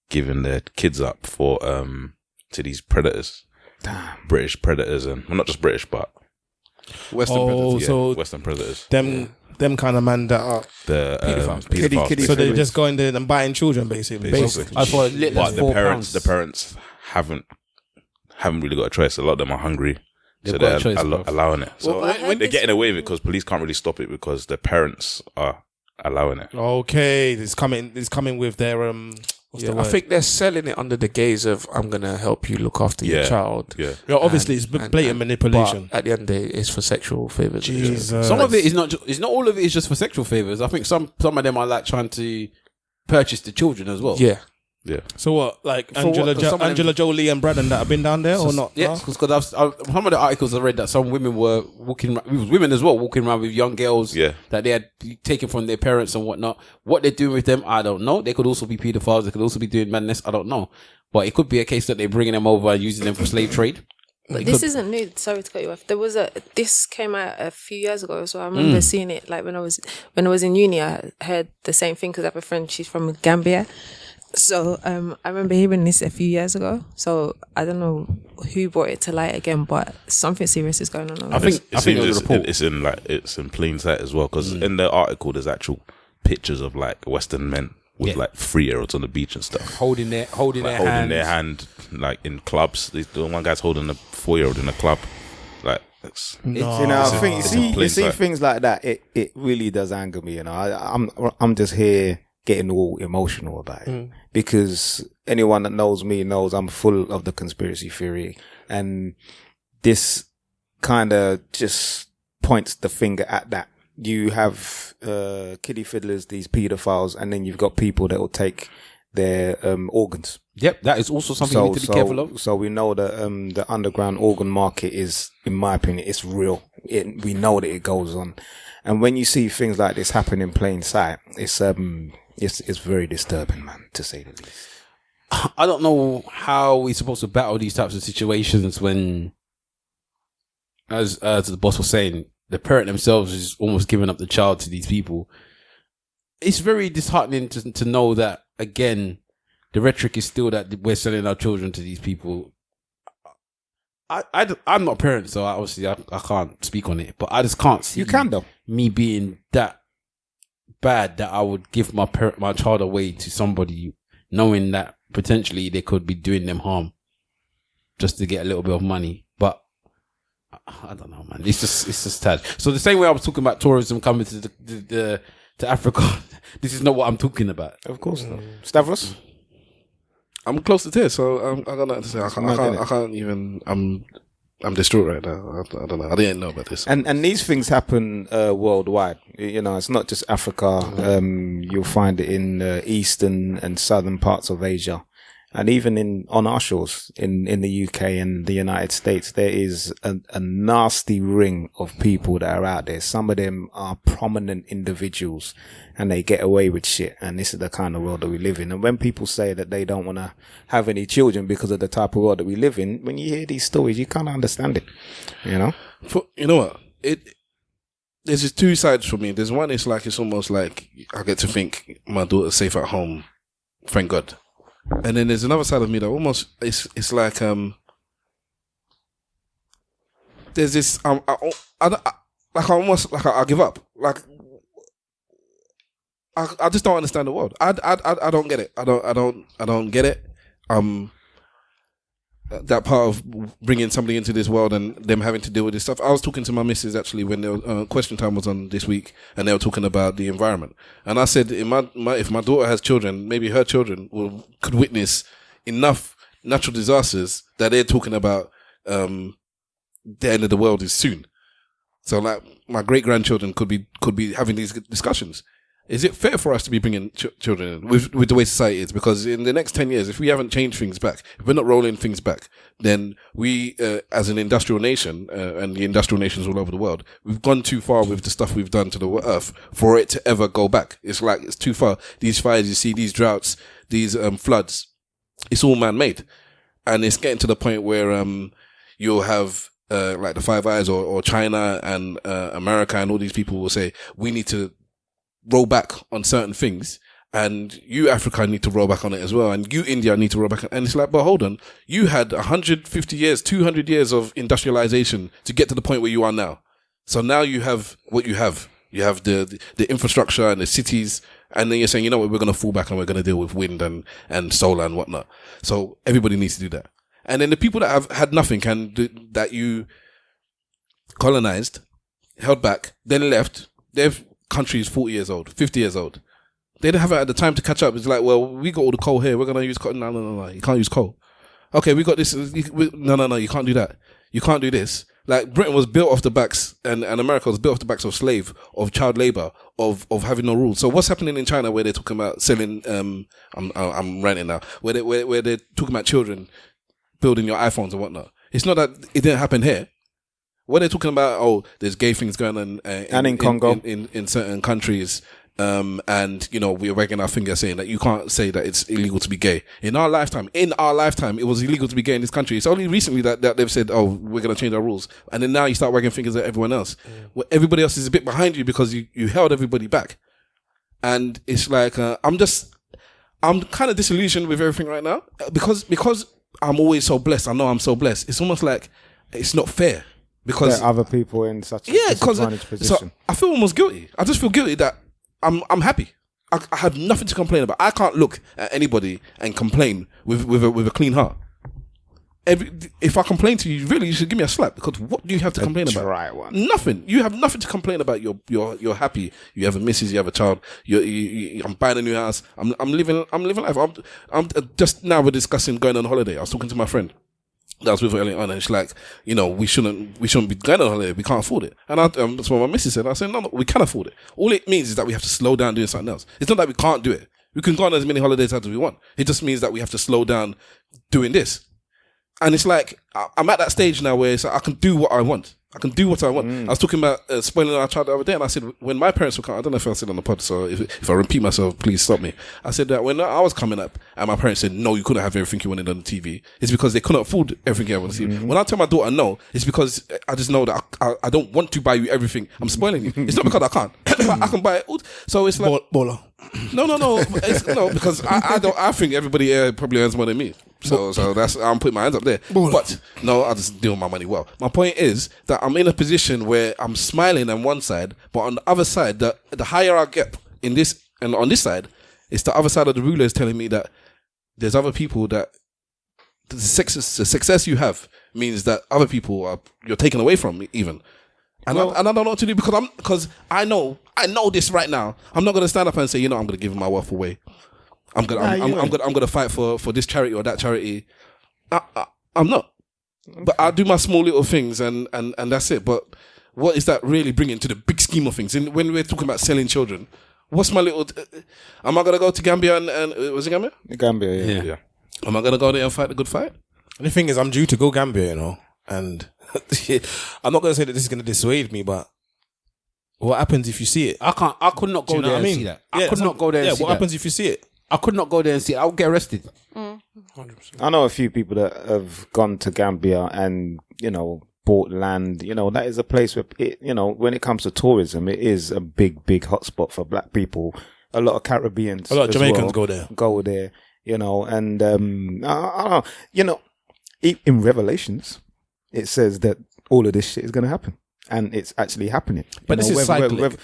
giving their kids up for to these predators, British predators, and well, not just British, but Western predators. So Western predators. Them kind of man that are The kiddie. pedophiles. So they're just going there and buying children, basically. I thought But the parents haven't really got a choice. A lot of them are hungry, so they're allowing it. So when they're getting away with it because police can't really stop it because their parents are allowing it. Okay, it's coming with their what's the I word? think they're selling it under the gaze of I'm gonna help you look after your child. Yeah. Obviously, it's blatant manipulation. But at the end of the day, it's for sexual favors. Jesus. some of it is not. It's not all of it is just for sexual favors. I think some of them are like trying to purchase the children as well. Yeah. Yeah. So what? Like For what? 'Cause some of them- Angela Jolie and Braddon that have been down there or not? Yeah, because some of the articles I read that some women were walking, it was women as well, walking around with young girls that they had taken from their parents and whatnot. What they're doing with them, I don't know. They could also be pedophiles. They could also be doing madness. I don't know. But it could be a case that they're bringing them over and using them for slave trade. But this isn't new. Sorry to cut you off. This came out a few years ago, so I remember seeing it. Like when I was in uni, I heard the same thing because I have a friend. She's from Gambia. So I remember hearing this a few years ago. So I don't know who brought it to light again, but something serious is going on. I think it's in plain sight as well because in the article there's actual pictures of like Western men with like 3-year-olds on the beach and stuff, holding their hand like in clubs. The one guy's holding a 4-year-old in a club. Like it's you see things like that. It really does anger me. You know, I'm just here getting all emotional about it because anyone that knows me knows I'm full of the conspiracy theory, and this kind of just points the finger at that. You have kiddie fiddlers, these pedophiles, and then you've got people that will take their organs. Yep, that is also something we need to be careful of. So we know that the underground organ market is, in my opinion, it's real. We know that it goes on, and when you see things like this happen in plain sight, it's very disturbing, man, to say the least. I don't know how we're supposed to battle these types of situations when, as the boss was saying, the parent themselves is almost giving up the child to these people. It's very disheartening to know that, again, the rhetoric is still that we're selling our children to these people. I'm not a parent, so I can't speak on it, but I just can't see me being that bad that I would give my child away to somebody knowing that potentially they could be doing them harm just to get a little bit of money. But I don't know, man. It's just sad. So the same way I was talking about tourism coming to Africa, this is not what I'm talking about. Of course not. Stavros? I'm close to tears, so I got nothing to say. I can't even. I'm distraught right now. I don't know. I didn't know about this. And these things happen worldwide. You know, it's not just Africa. You'll find it in eastern and southern parts of Asia, and even on our shores in the UK and the United States. There is a nasty ring of people that are out there. Some of them are prominent individuals, and they get away with shit. And this is the kind of world that we live in. And when people say that they don't want to have any children because of the type of world that we live in, when you hear these stories, you kind of understand it. You know? You know what? There's just two sides for me. There's one, it's almost like I get to think my daughter's safe at home. Thank God. And then there's another side of me that almost, it's like, there's this, I give up. Like, I just don't understand the world. I don't get it. I don't get it. That part of bringing somebody into this world and them having to deal with this stuff. I was talking to my missus actually when the question time was on this week, and they were talking about the environment. And I said, if my daughter has children, maybe her children could witness enough natural disasters that they're talking about the end of the world is soon. So like my great grandchildren could be having these discussions. Is it fair for us to be bringing children in with the way society is? Because in the next 10 years, if we haven't changed things back, if we're not rolling things back, then we, as an industrial nation, and the industrial nations all over the world, we've gone too far with the stuff we've done to the earth for it to ever go back. It's like, it's too far. These fires you see, these droughts, these floods, it's all man-made. And it's getting to the point where you'll have like the Five Eyes or China and America and all these people will say, we need to roll back on certain things, and you Africa need to roll back on it as well, and you India need to roll back on. And it's like, but hold on, you had 150 years, 200 years of industrialization to get to the point where you are now. So now you have what you have. You have the infrastructure and the cities, and then you're saying, you know what, we're going to fall back and we're going to deal with wind and solar and whatnot. So everybody needs to do that. And then the people that have had nothing that you colonized, held back, then left, they've country is 40 years old, 50 years old. They don't have it at the time to catch up. It's like, well, we got all the coal here. We're going to use coal. No. You can't use coal. Okay, we got this. No. You can't do that. You can't do this. Like Britain was built off the backs and America was built off the backs of of child labor, of having no rules. So what's happening in China where they're talking about selling, I'm ranting now, where they're talking about children building your iPhones and whatnot. It's not that it didn't happen here. What they're talking about, there's gay things going on and in Congo, in certain countries, and you know we're wagging our finger saying that you can't say that it's illegal to be gay. In our lifetime, it was illegal to be gay in this country. It's only recently that they've said, we're going to change our rules, and then now you start wagging fingers at everyone else. Well, everybody else is a bit behind you because you held everybody back, and it's like I'm kind of disillusioned with everything right now because I'm always so blessed. I know I'm so blessed. It's almost like it's not fair. Because there are other people in such a disadvantaged position. So I feel almost guilty. I just feel guilty that I'm happy. I have nothing to complain about. I can't look at anybody and complain with a clean heart. If I complain to you, really, you should give me a slap, because what do you have to complain about? Right one. Nothing. You have nothing to complain about. You're happy. You have a missus. You have a child. I'm buying a new house. I'm living life. I'm just now we're discussing going on holiday. I was talking to my friend that was with her earlier on, and she's like, you know, we shouldn't be going on holiday. We can't afford it. And that's what my missus said. I said, no, we can afford it. All it means is that we have to slow down doing something else. It's not that we can't do it. We can go on as many holidays as we want. It just means that we have to slow down doing this. And it's like, I'm at that stage now where it's like, I can do what I want. I was talking about spoiling our child the other day, and I said, when my parents were coming, I don't know if I said on the pod, so if I repeat myself, please stop me. I said that when I was coming up and my parents said, no, you couldn't have everything you wanted on the TV, it's because they couldn't afford everything I wanted to see. When I tell my daughter no, it's because I just know that I don't want to buy you everything. I'm spoiling you. It's not because I can't. I can buy it all. So it's like... Baller. No, because I think everybody here probably earns more than me. So that's, I'm putting my hands up there. But no, I just deal with my money well. My point is that I'm in a position where I'm smiling on one side, but on the other side, the higher I get in this, and on this side, it's the other side of the ruler is telling me that there's other people that the success you have means that other people you're taken away from even. And I don't know what to do because I know this right now. I'm not going to stand up and say, you know, I'm going to give my wealth away. I'm gonna fight for this charity or that charity. I'm not, but I do my small little things and that's it. But what is that really bringing to the big scheme of things? And when we're talking about selling children, what's my little? Am I gonna go to Gambia and was it Gambia? Gambia, yeah. Am I gonna go there and fight the good fight? And the thing is, I'm due to go Gambia, you know, and I'm not gonna say that this is gonna dissuade me, but what happens if you see it? I could not go there and see that. I could not go there and see that. What happens if you see it? I could not go there and see it. I would get arrested. 100%. I know a few people that have gone to Gambia and, you know, bought land. You know, that is a place where, when it comes to tourism, it is a big, big hotspot for black people. A lot of Caribbeans. A lot of Jamaicans go there. You know, and, I don't know, you know, in Revelations, it says that all of this shit is going to happen. And it's actually happening. But this is cyclic.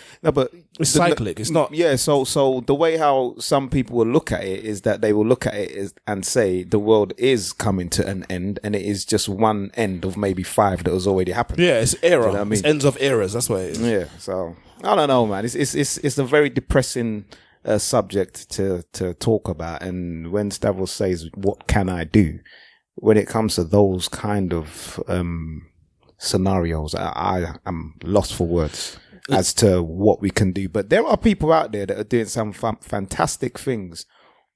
It's cyclic. It's not. Yeah. So the way how some people will look at it is that they will look at it and say the world is coming to an end, and it is just one end of maybe 5 that has already happened. Yeah, it's era. You know what I mean? It's ends of eras. That's what it is. Yeah. So I don't know, man. It's a very depressing subject to talk about. And when Stavros says, "What can I do?" when it comes to those kind of scenarios. I am lost for words as to what we can do. But there are people out there that are doing some fantastic things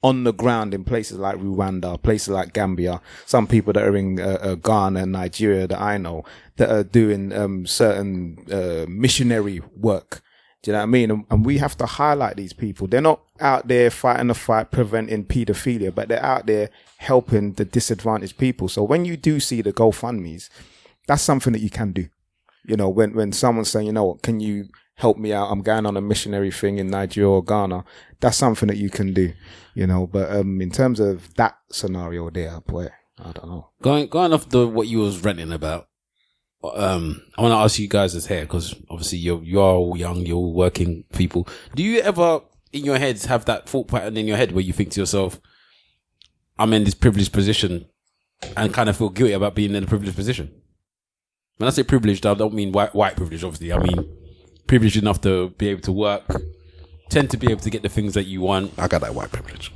on the ground in places like Rwanda, places like Gambia, some people that are in Ghana and Nigeria that I know that are doing certain missionary work. Do you know what I mean? And we have to highlight these people. They're not out there fighting the fight, preventing paedophilia, but they're out there helping the disadvantaged people. So when you do see the GoFundMes, that's something that you can do. You know, when someone's saying, you know what, can you help me out? I'm going on a missionary thing in Nigeria or Ghana. That's something that you can do, you know. But in terms of that scenario there, boy, I don't know. Going off what you was ranting about, I want to ask you guys this here, because obviously you're all young, you're all working people. Do you ever in your heads have that thought pattern in your head where you think to yourself, I'm in this privileged position, and kind of feel guilty about being in a privileged position? When I say privileged, I don't mean white privilege, obviously. I mean privileged enough to be able to work, tend to be able to get the things that you want. I got that white privilege.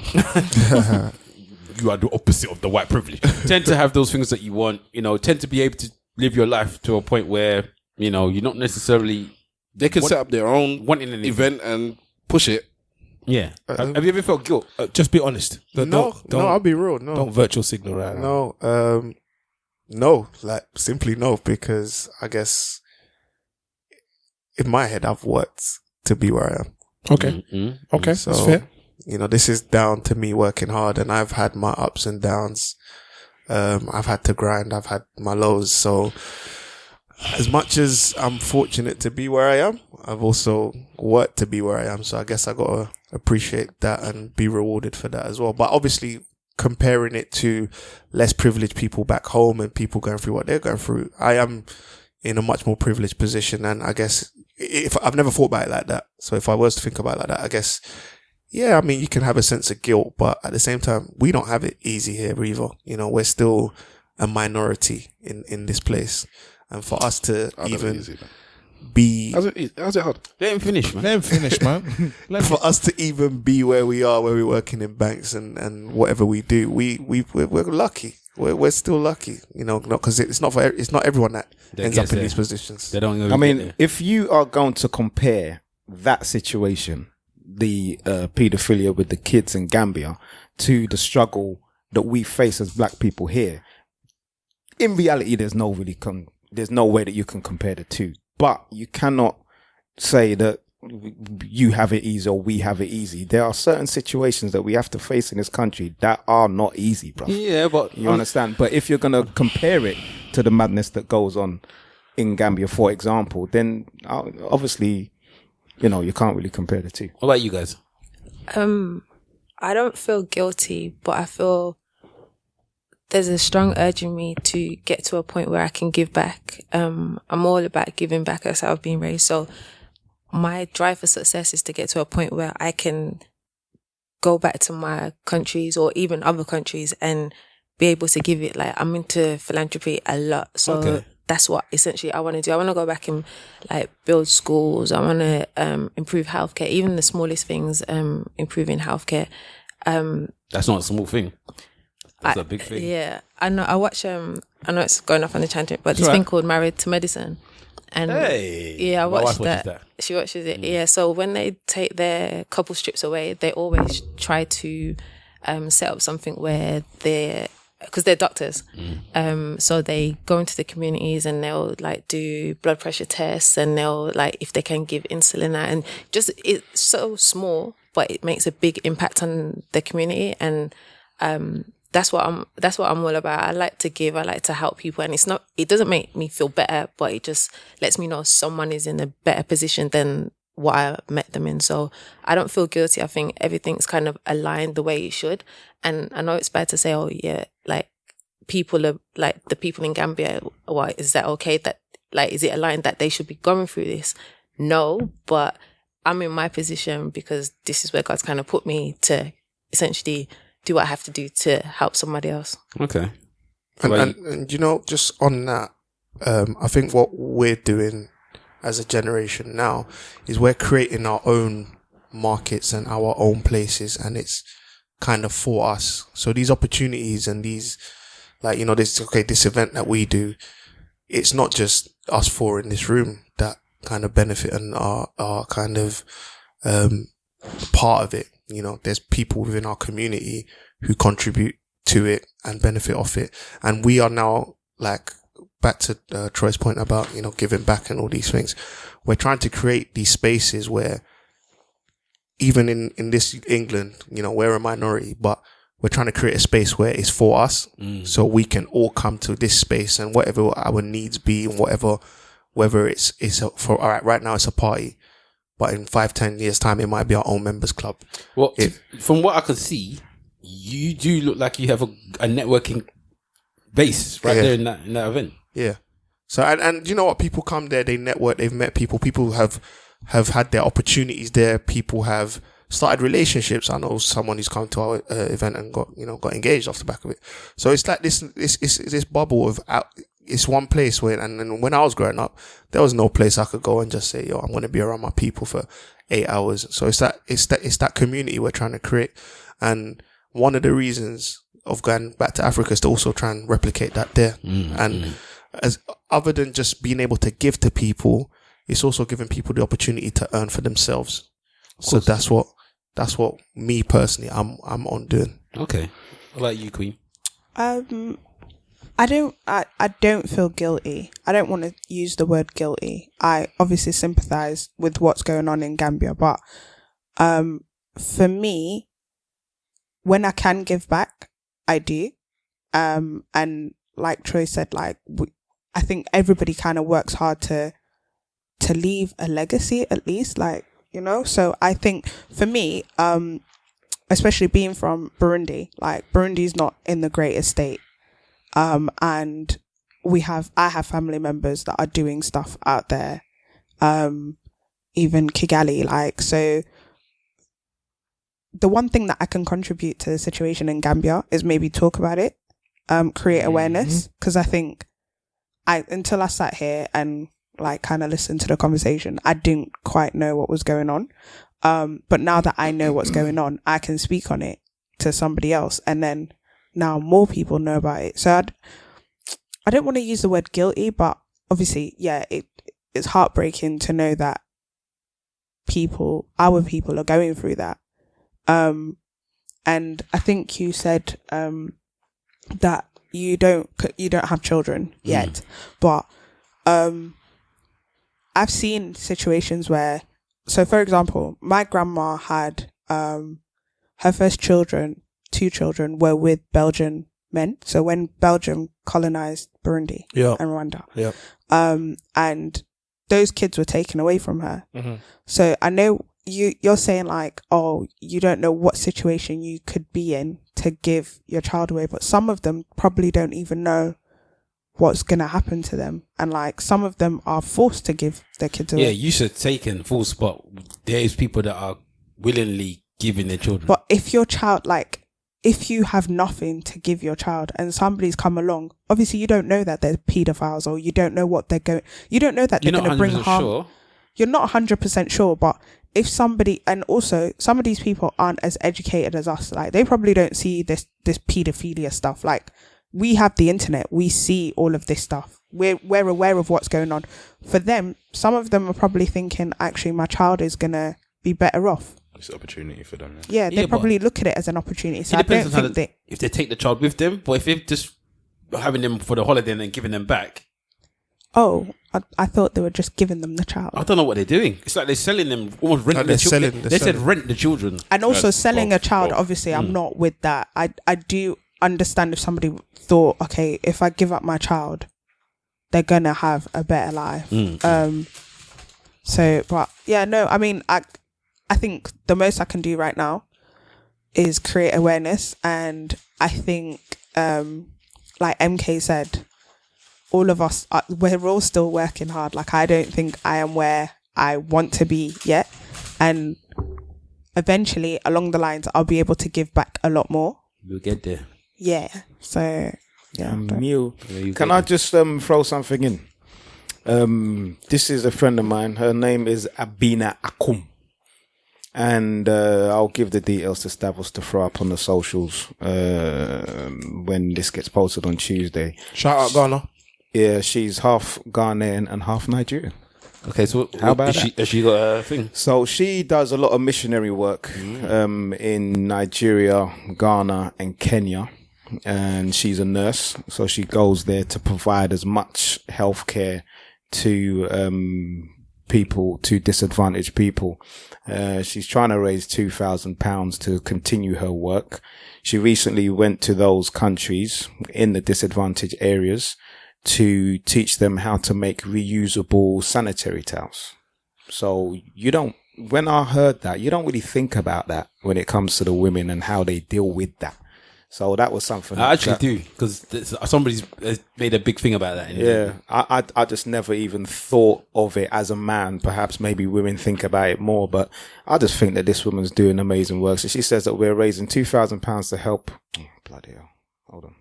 You are the opposite of the white privilege. Tend to have those things that you want, you know, tend to be able to live your life to a point where, you know, you're not necessarily... They can set up their own wanting an event and push it. Yeah. Have you ever felt guilt? Just be honest. No, I'll be real. No. Don't virtual signal right now. No. No, like simply no, because I guess in my head I've worked to be where I am. Okay. Mm-hmm. Okay, so, that's fair. You know, this is down to me working hard, and I've had my ups and downs. I've had to grind. I've had my lows. So as much as I'm fortunate to be where I am, I've also worked to be where I am. So I guess I got to appreciate that and be rewarded for that as well. But obviously, comparing it to less privileged people back home and people going through what they're going through, I am in a much more privileged position. And I guess if I've never thought about it like that. So if I was to think about it like that, I guess, yeah, I mean, you can have a sense of guilt, but at the same time, we don't have it easy here either. You know, we're still a minority in this place. And for us to even be... How's it hard? Let him finish, man. For us to even be where we are, where we're working in banks and whatever we do, we're lucky. We're still lucky, you know, because it's not everyone that ends up in these positions. They don't. I mean, if you are going to compare that situation, the paedophilia with the kids in Gambia, to the struggle that we face as black people here, in reality, there's no way that you can compare the two. But you cannot say that you have it easy or we have it easy. There are certain situations that we have to face in this country that are not easy, bro. Yeah, but you understand. But if you're gonna compare it to the madness that goes on in Gambia, for example, then obviously, you know, you can't really compare the two. What about you guys? I don't feel guilty, but I feel there's a strong urge in me to get to a point where I can give back. I'm all about giving back as I've been raised. So my drive for success is to get to a point where I can go back to my countries or even other countries and be able to give it. Like, I'm into philanthropy a lot. So that's what essentially I want to do. I want to go back and like build schools. I want to improve healthcare, even the smallest things, improving healthcare. That's not a small thing. That's a big thing. Yeah, I know. I watch. I know it's going off on a tangent, but this thing called Married to Medicine, and I watched that. She watches it. Yeah, so when they take their couple strips away, they always try to set up something where because they're doctors, so they go into the communities and they'll like do blood pressure tests and they'll like if they can give insulin out, and just it's so small, but it makes a big impact on the community and. That's what I'm all about. I like to give, I like to help people, and it doesn't make me feel better, but it just lets me know someone is in a better position than what I met them in. So I don't feel guilty. I think everything's kind of aligned the way it should. And I know it's bad to say, oh yeah, like people are like the people in Gambia, what is that okay? That like, is it aligned that they should be going through this? No, but I'm in my position because this is where God's kind of put me to essentially do what I have to do to help somebody else. Okay. And you know, just on that, I think what we're doing as a generation now is we're creating our own markets and our own places, and it's kind of for us. So these opportunities and these, like, you know, this event that we do, it's not just us four in this room that kind of benefit and are kind of part of it. You know, there's people within our community who contribute to it and benefit off it. And we are now, like, back to Troy's point about, you know, giving back and all these things. We're trying to create these spaces where even in this England, you know, we're a minority, but we're trying to create a space where it's for us. So we can all come to this space and whatever our needs be and whether it's for, all right now it's a party, but in 5-10 years time, it might be our own members club. Well, from what I can see, you do look like you have a networking base there in that event. Yeah. So, and you know what? People come there, they network, they've met people. People have had their opportunities there. People have started relationships. I know someone who's come to our event and got engaged off the back of it. So it's like this bubble of it's one place where, and when I was growing up, there was no place I could go and just say, yo, I'm going to be around my people for 8 hours. So it's that community we're trying to create. And one of the reasons of going back to Africa is to also try and replicate that there. As other than just being able to give to people, it's also giving people the opportunity to earn for themselves. So that's what me personally I'm on doing. Okay. What about you, Queen? I don't feel guilty. I don't want to use the word guilty. I obviously sympathize with what's going on in Gambia, but for me, when I can give back, I do. And like Troy said, like I think everybody kind of works hard to leave a legacy, at least, like, you know. So I think for me, especially being from Burundi, like Burundi's not in the greatest state. And I have family members that are doing stuff out there. Even Kigali, like, so the one thing that I can contribute to the situation in Gambia is maybe talk about it, create awareness. 'Cause I think until I sat here and like kind of listened to the conversation, I didn't quite know what was going on. But now that I know what's going on, I can speak on it to somebody else, and then now more people know about it. So I don't want to use the word guilty, but obviously, yeah, it's heartbreaking to know that our people are going through that. And I think you said that you don't have children yet, but I've seen situations where, so for example, my grandma had her first children. 2 children were with Belgian men. So when Belgium colonized Burundi and Rwanda, and those kids were taken away from her. So I know you're saying like, oh, you don't know what situation you could be in to give your child away, but some of them probably don't even know what's going to happen to them. And like some of them are forced to give their kids away. Yeah, you should take in full spot. There's people that are willingly giving their children. But if your child, like, if you have nothing to give your child and somebody's come along, obviously you don't know that they're pedophiles, or you don't know what they're going, you don't know that they're going to bring harm. Sure. You're not 100% sure, but if somebody, and also some of these people aren't as educated as us, like they probably don't see this pedophilia stuff. Like we have the internet, we see all of this stuff. We're aware of what's going on. For them, some of them are probably thinking, actually, my child is going to be better off. It's an opportunity for them. Yeah, they probably look at it as an opportunity. So it depends on if they take the child with them, but if they're just having them for the holiday and then giving them back. Oh, I thought they were just giving them the child. I don't know what they're doing. It's like they're selling them, almost renting the children. They said rent the children. And also selling a child, obviously, I'm not with that. I do understand if somebody thought, okay, if I give up my child, they're going to have a better life. So, but yeah, no, I mean, I think the most I can do right now is create awareness. And I think, like MK said, all of us, we're all still working hard. Like, I don't think I am where I want to be yet. And eventually, along the lines, I'll be able to give back a lot more. We'll get there. Yeah. So, yeah. Can I just throw something in? This is a friend of mine. Her name is Abina Akum. And I'll give the details to Stavros to throw up on the socials when this gets posted on Tuesday. Shout out Ghana. Yeah, she's half Ghanaian and half Nigerian. Okay, so how about that? Has she got a thing? So she does a lot of missionary work in Nigeria, Ghana, and Kenya. And she's a nurse, so she goes there to provide as much healthcare to people, to disadvantaged people. She's trying to raise £2,000 to continue her work. She recently went to those countries in the disadvantaged areas to teach them how to make reusable sanitary towels. So when I heard that, you don't really think about that when it comes to the women and how they deal with that. So that was something I actually do, because somebody's made a big thing about that. Yeah, I just never even thought of it as a man. Perhaps maybe women think about it more, but I just think that this woman's doing amazing work. So she says that we're raising £2,000 to help. Oh, bloody hell. Hold on.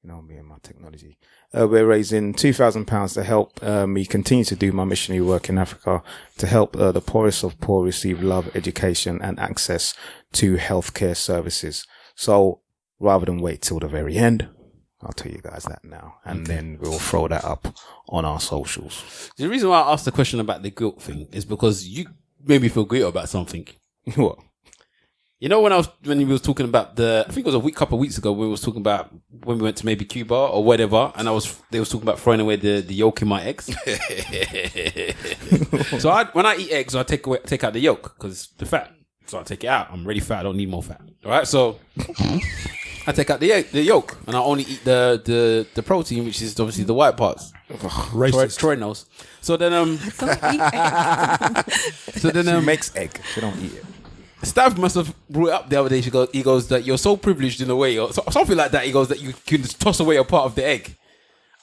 You know me and my technology. We're raising £2,000 to help me continue to do my missionary work in Africa, to help the poorest of poor receive love, education, and access to healthcare services. So rather than wait till the very end, I'll tell you guys that now, and then we'll throw that up on our socials. The reason why I asked the question about the guilt thing is because you made me feel guilty about something. What? You know, when we was talking about I think it was a couple of weeks ago, we was talking about when we went to maybe Cuba or whatever, and they was talking about throwing away the yolk in my eggs. So when I eat eggs, I take out the yolk because the fat. So I take it out. I'm really fat. I don't need more fat. All right. So I take out the yolk, and I only eat the protein, which is obviously the white parts. Troy knows. So then don't eat egg. So then she makes egg. She don't eat it. Stav must have brought it up the other day. He goes that you're so privileged in a way, or something like that. He goes that you can just toss away a part of the egg,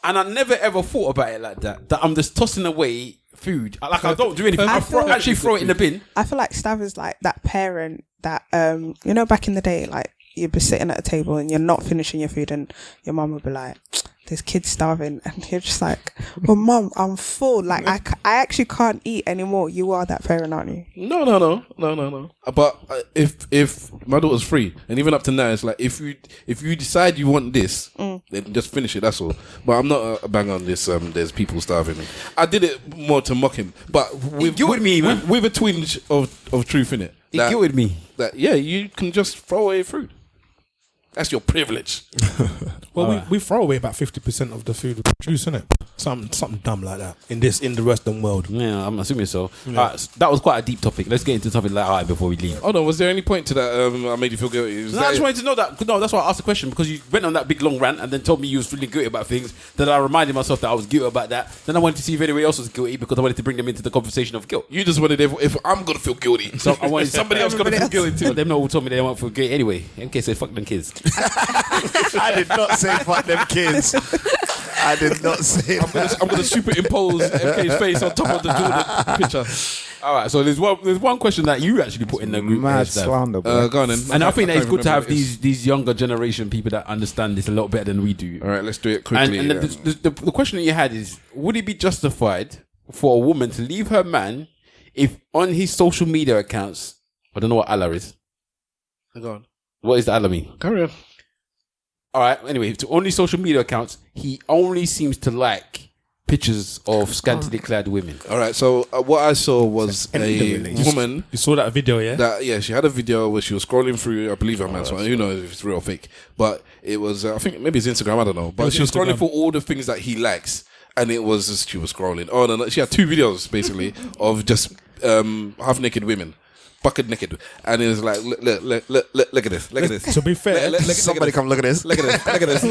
and I never ever thought about it like that. That I'm just tossing away food. Like I don't do anything. I actually throw it in the bin. I feel like Stav is like that parent that you know, back in the day, like you'd be sitting at a table and you're not finishing your food, and your mum would be like, "There's kids starving," and you're just like, "Well, mum, I'm full. Like I actually can't eat anymore." You are that parent, aren't you? No. But if my daughter's free, and even up to now, it's like if you decide you want this, then just finish it. That's all. But I'm not a bang on this. There's people starving. I did it more to mock him, but with a twinge of truth in it. It guilted me. That you can just throw away fruit. That's your privilege. Well, we throw away about 50% of the food we produce, innit? Something dumb like that in the Western world. Yeah, I'm assuming so. Yeah. That was quite a deep topic. Let's get into something like that before we leave. Oh no, was there any point to that? I made you feel guilty. I just wanted to know that. No, that's why I asked the question, because you went on that big long rant and then told me you was feeling guilty about things. Then I reminded myself that I was guilty about that. Then I wanted to see if anybody else was guilty, because I wanted to bring them into the conversation of guilt. You just wanted if I'm gonna feel guilty, so I wanted somebody else gonna feel guilty too. But them all told me they won't feel guilty anyway. MK said fuck them kids. I did not say fuck them kids. I did not say I'm gonna superimpose MK's face on top of the Jordan picture. All right, so there's one question that you actually put in the group. Mad slander, bro. Go on then. And I think that it's good to have these younger generation people that understand this a lot better than we do. All right, let's do it quickly. And the question that you had is, would it be justified for a woman to leave her man if on his social media accounts, I don't know what Allah is. Go on. What does the Allah mean? Carry on. All right. Anyway, to only social media accounts, he only seems to like pictures of scantily clad women. All right. So what I saw was a woman. You saw that video, yeah? She had a video where she was scrolling through. I believe her man's one. Who knows if it's real or fake? But it was. I think maybe it's Instagram. I don't know. But she was scrolling through all the things that he likes, and it was just, she was scrolling. Oh no! She had 2 videos basically of just half naked women. Bucket naked, and it was like, look at this, look at this. To be fair, somebody come look at this. Look at this, look at this.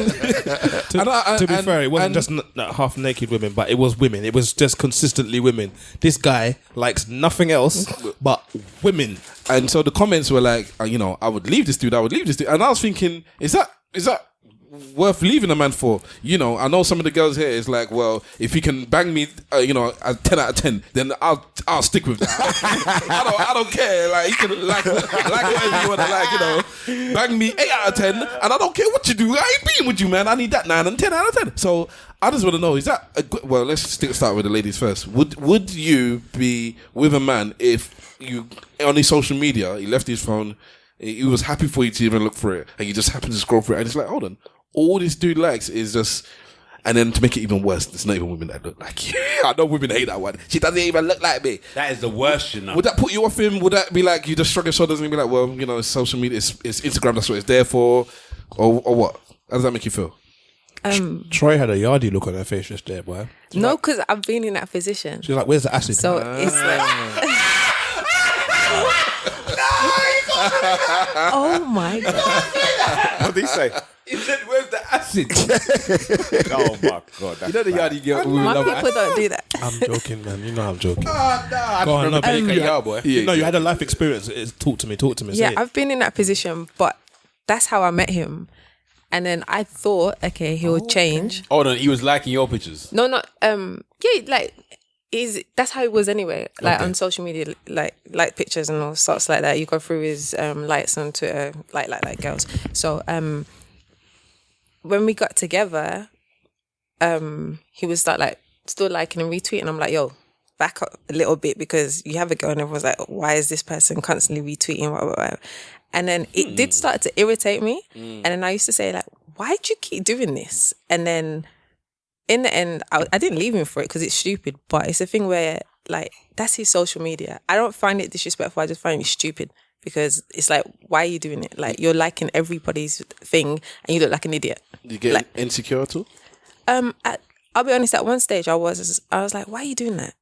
To be fair, it wasn't just half naked women, but it was women. It was just consistently women. This guy likes nothing else but women. And so the comments were like, I would leave this dude. And I was thinking, is that worth leaving a man for? I know some of the girls here is like, well, if he can bang me, a 10 out of 10, then I'll stick with that. I don't care. Like, he can like whatever you want to like, bang me 8 out of 10, and I don't care what you do. I ain't being with you, man. I need that 9 and 10 out of 10. So I just want to know, is that a good? Well, let's start with the ladies first. Would you be with a man if you on his social media, he left his phone, he was happy for you to even look for it, and you just happened to scroll through it, and it's like, hold on. All this dude likes is just And then to make it even worse, there's not even women that look like you. I know women hate that one. She doesn't even look like me. That is the worst, you know. Would that put you off him? Would that be like you just shrug your shoulders and be like, well, you know, it's social media, it's Instagram, that's what it's there for, or what? How does that make you feel? Troy had a yardy look on her face just there, boy. No, because I've been in that position. She's like, where's the acid? So it's like... Oh my God. What did he say? He said, where's the acid? Oh my God. You know the yardy girl. My people don't do that. I'm joking, man. You know I'm joking. Go on, no, boy. You had a life experience. Talk to me. Yeah, I've been in that position, but that's how I met him. And then I thought, okay, he'll change. Hold on, he was liking your pictures. No, not yeah, like that's how it was anyway. Like on social media, like pictures and all sorts like that. You go through his likes on Twitter, like girls. So when we got together, he was still liking and retweeting. I'm like, yo, back up a little bit because you have a girl, and everyone's like, why is this person constantly retweeting? Whatever. And then it did start to irritate me. And then I used to say, like, why'd you keep doing this? And then in the end, I didn't leave him for it because it's stupid. But it's a thing where, like, that's his social media. I don't find it disrespectful. I just find it stupid because it's like, why are you doing it? Like, you're liking everybody's thing and you look like an idiot. You get insecure too? I'll be honest, at one stage I was like, why are you doing that?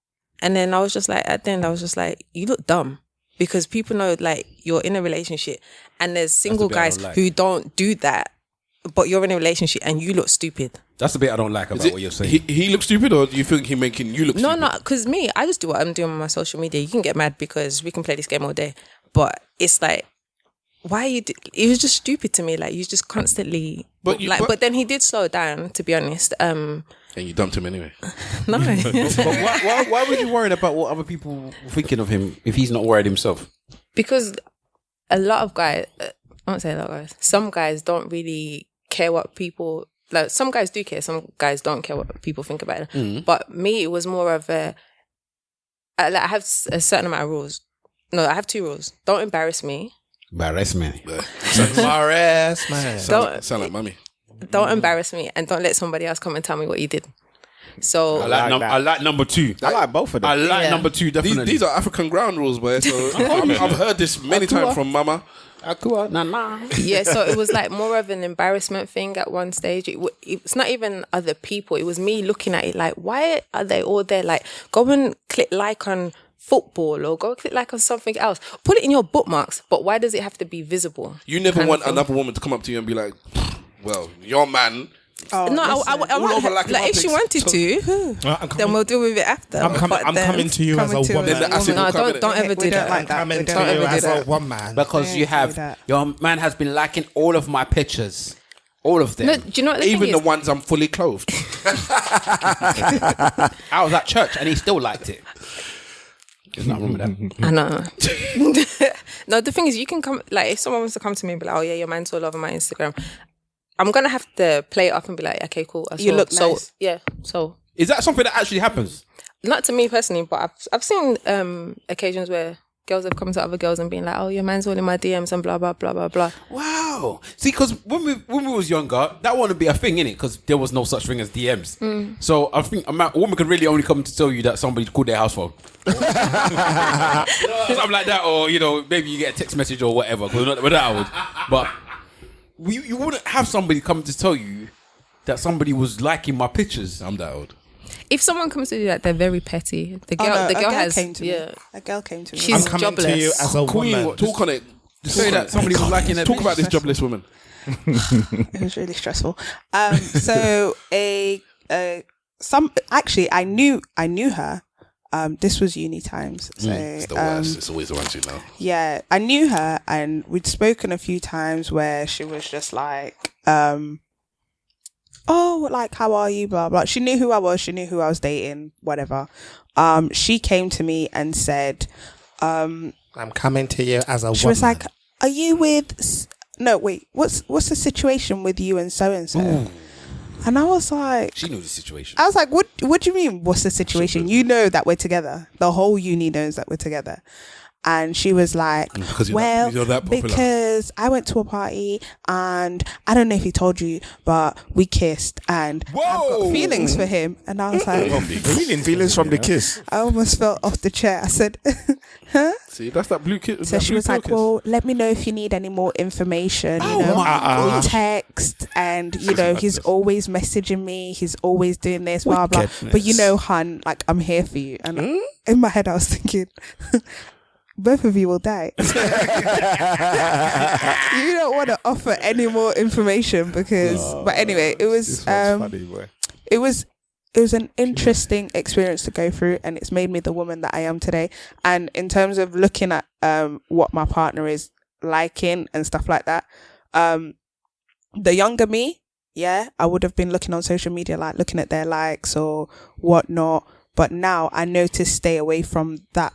And then I was just like, at the end, I was just like, you look dumb. Because people know, like, you're in a relationship and there's single guys who don't do that, but you're in a relationship and you look stupid. That's the bit I don't like about what you're saying. He looks stupid, or do you think he's making you look stupid? No, because me, I just do what I'm doing on my social media. You can get mad because we can play this game all day. But it's like, why are you... It was just stupid to me. Like, you just constantly... But then he did slow down, to be honest. And you dumped him anyway. No. But why were you worried about what other people were thinking of him if he's not worried himself? Because a lot of guys, I won't say a lot of guys, some guys don't really care what people, like some guys do care, some guys don't care what people think about it. But me, it was more of I have a certain amount of rules. No, I have 2 rules. Don't embarrass me. Embarrassment. Sound like mummy. Don't embarrass me and don't let somebody else come and tell me what you did. So I like number 2. I like both of them. I like number 2 definitely. These are African ground rules, boy. So I've heard this many times from mama. Yeah, so it was like more of an embarrassment thing at one stage. It's not even other people. It was me looking at it like, why are they all there? Like, go and click like on football or go click like on something else. Put it in your bookmarks, but why does it have to be visible? You never want another woman to come up to you and be like, well, your man... Oh, no, I want her, like if she wanted to, then we'll deal with it after. I'm coming to you as a woman. No, don't ever do that. I'm coming to you as a woman. Because your man has been liking all of my pictures. All of them. No, do you know what the Even thing the ones I'm fully clothed. I was at church and he still liked it. There's nothing wrong with that. I know. No, the thing is, you can come, like, if someone wants to come to me and be like, oh yeah, your man's all over my Instagram, I'm going to have to play it up and be like, okay, cool. You look nice. Yeah, so. Is that something that actually happens? Not to me personally, but I've seen occasions where girls have come to other girls and been like, oh, your man's all in my DMs and blah, blah, blah, blah, blah. Wow. See, because when we was younger, that wouldn't be a thing, innit? Because there was no such thing as DMs. So I think a woman could really only come to tell you that somebody called their house phone. Something like that, or, you know, maybe you get a text message or whatever. Because we're not old. But you wouldn't have somebody come to tell you that somebody was liking my pictures. I'm that old. If someone comes to do that, they're very petty. The girl came to me. A girl came to me. She's I'm coming jobless. to you as a woman. Talk on it. Say that somebody was liking it. Talk about this jobless woman. It was really stressful. So actually I knew her. This was uni times. So, It's the worst. It's always the ones you know. Yeah, I knew her and we'd spoken a few times where she was just like, oh, like, how are you? Blah, blah. She knew who I was. She knew who I was dating, whatever. She came to me and said, I'm coming to you as a woman. She was like, are you with... No, wait. What's the situation with you and so-and-so? And I was like... She knew the situation. I was like, what do you mean, what's the situation? You know that we're together. The whole uni knows that we're together. And she was like, well, you're that popular. because I went to a party and I don't know if he told you, but we kissed and I've got feelings for him. And I was like, feelings from the kiss. I almost fell off the chair. I said, huh? See, that's that blue kid. So she was like, well, let me know if you need any more information, you know, we text and, you know, he's always messaging me. He's always doing this, blah, blah. But you know, hun, like, I'm here for you. And in my head, I was thinking, both of you will die. You don't want to offer any more information because, but anyway, it was, it was an interesting experience to go through, and it's made me the woman that I am today. And in terms of looking at what my partner is liking and stuff like that, the younger me, yeah, I would have been looking on social media, like looking at their likes or whatnot. But now I know to stay away from that.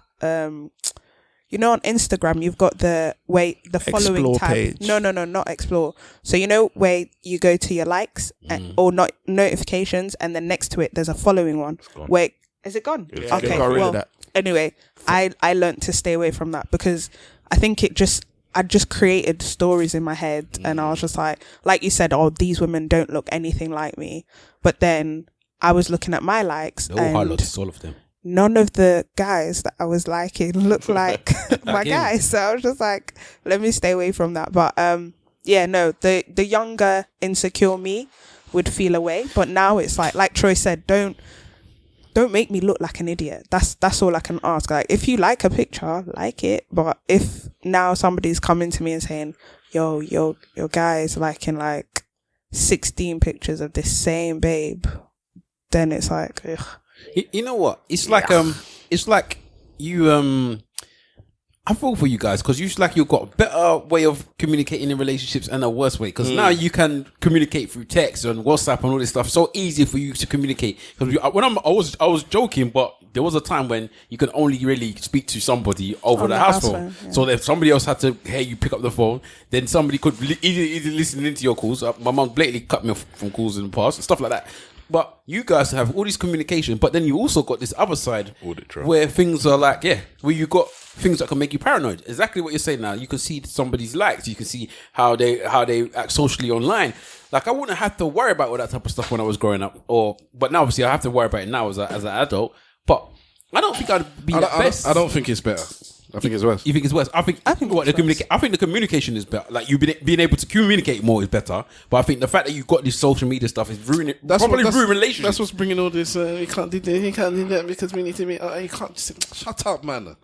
You know, on Instagram, you've got the following Explore tab. page. No, not explore. So you know where you go to your likes or not notifications, and then next to it there's a following one. Where is it gone? Yeah, okay. got rid of Well, that. anyway, I learned to stay away from that because I think I just created stories in my head, and I was just like you said, oh, these women don't look anything like me. But then I was looking at my likes, They're all highlights, all of them. None of the guys that I was liking looked like my guys. So I was just like, let me stay away from that. But yeah, no, the younger insecure me would feel away. But now it's like Troy said, don't make me look like an idiot. That's all I can ask. Like, if you like a picture, like it. But if now somebody's coming to me and saying, yo, your guy is liking like 16 pictures of this same babe, then it's like, ugh. You know what? It's like you. I feel for you guys because you've got a better way of communicating in relationships and a worse way because now you can communicate through text and WhatsApp and all this stuff. So easy for you to communicate. Because I was joking, but there was a time when you could only really speak to somebody over the house phone. Yeah. So if somebody else had to hear you pick up the phone, then somebody could easily listen into your calls. My mum blatantly cut me off from calls in the past and stuff like that. But you guys have all this communication, but then you also got this other side where things are like, where you got things that can make you paranoid. Exactly what you're saying now. You can see somebody's likes. You can see how they act socially online. Like, I wouldn't have to worry about all that type of stuff when I was growing up. But now, obviously, I have to worry about it now as an adult. But I don't think I'd be the best. I don't think it's better. I think it's worse. You think it's worse? I think the communication is better. Like, you being able to communicate more is better. But I think the fact that you've got this social media stuff is ruining relationships. That's what's bringing all this. You can't do this. You can't do that because we need to be. You can't shut up, man.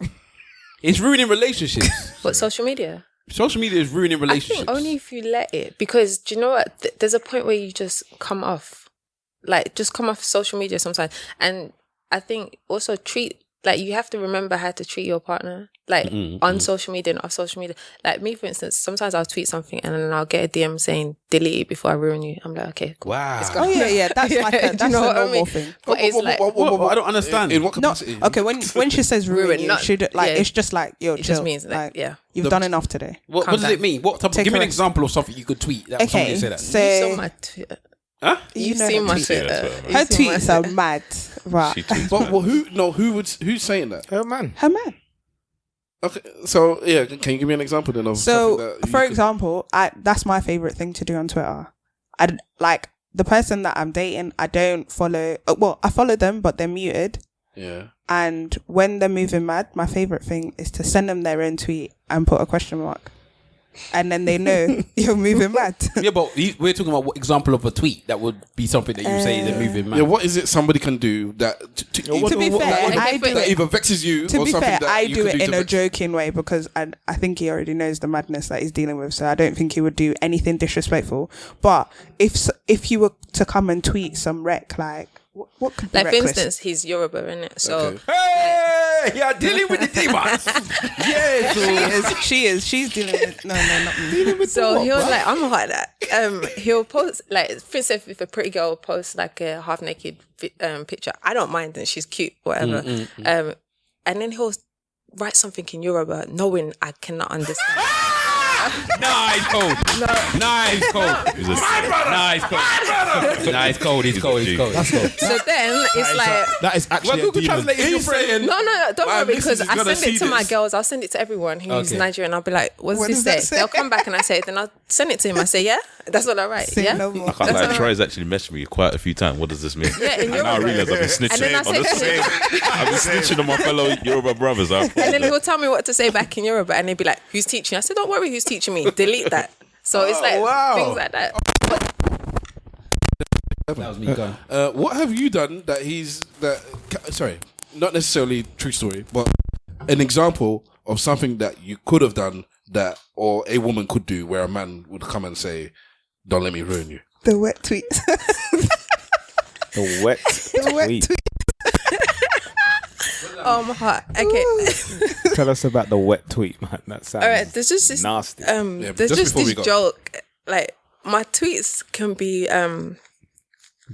It's ruining relationships. What, social media? Social media is ruining relationships. I think only if you let it, because do you know what? There's a point where you just come off, social media sometimes, and I think also you have to remember how to treat your partner, on social media and off social media. Like me, for instance, sometimes I'll tweet something and then I'll get a DM saying delete it before I ruin you. I'm like, okay, cool. Wow. Oh yeah, that's like that's a normal thing. But it's like, I don't understand. In what capacity? Okay, when she says ruin you, it's just like, yo, it chill. just means you've done enough today. What does it mean? What type? Give me an example of something you could tweet. That somebody say that. So you saw my Twitter. Huh? You've seen my Twitter. Her tweets are mad, right? Who's saying that? Her man. Okay, so can you give me an example then of something that for example, that's my favorite thing to do on Twitter. I like the person that I'm dating. I don't follow. Well, I follow them, but they're muted. Yeah. And when they're moving mad, my favorite thing is to send them their own tweet and put a question mark. And then they know you're moving mad. Yeah, but we're talking about what example of a tweet that would be something that you say they're moving mad. Yeah, what is it somebody can do that to be fair, that either vexes you to or be something fair, that I you do can it do in to a vex- joking way because I think he already knows the madness that he's dealing with, so I don't think he would do anything disrespectful. But if you were to come and tweet some wreck, like what could be like reckless? for instance, he's Yoruba, innit? So Okay. Hey, you're dealing with the demons. Yes, she is. She's dealing with not me. So he'll like, I'm like that. He'll post like, for instance, if a pretty girl posts like a half naked picture, I don't mind, and she's cute, whatever. And then he'll write something in Yoruba, knowing I cannot understand. Nice cold. Nice cold. Nice cold. He's cold. That's cold. So then it's like. That is actually Google Translate is your friend. No, don't worry, because missus is I gonna send it see to my this. girls. I'll send it to everyone who's Okay. Nigerian. I'll be like, what What does does this that say? say? They'll come back and I say it. Then I'll send it to him. I say, yeah, that's what I write. Say Yeah. no more. I can't That's lie. all Troy's actually messaged me quite a few times. What does this mean? Yeah, in And now I Yoruba. realise I've been And then I snitching on the say to same. him, I've been snitching on my fellow Yoruba brothers. and then he'll tell me what to say back in Yoruba, and they'd be like, who's teaching you? I said, don't worry, who's teaching me? Delete that. So it's like things like that. That was me going. What have you done that sorry, not necessarily true story, but an example of something that you could have done that, or a woman could do, where a man would come and say, don't let me ruin you. The wet tweets. The wet tweet. Oh, my heart. Okay. Tell us about the wet tweet, man. That sounds All right, there's just this nasty. Yeah, there's just just before this we go. joke. Like my tweets can be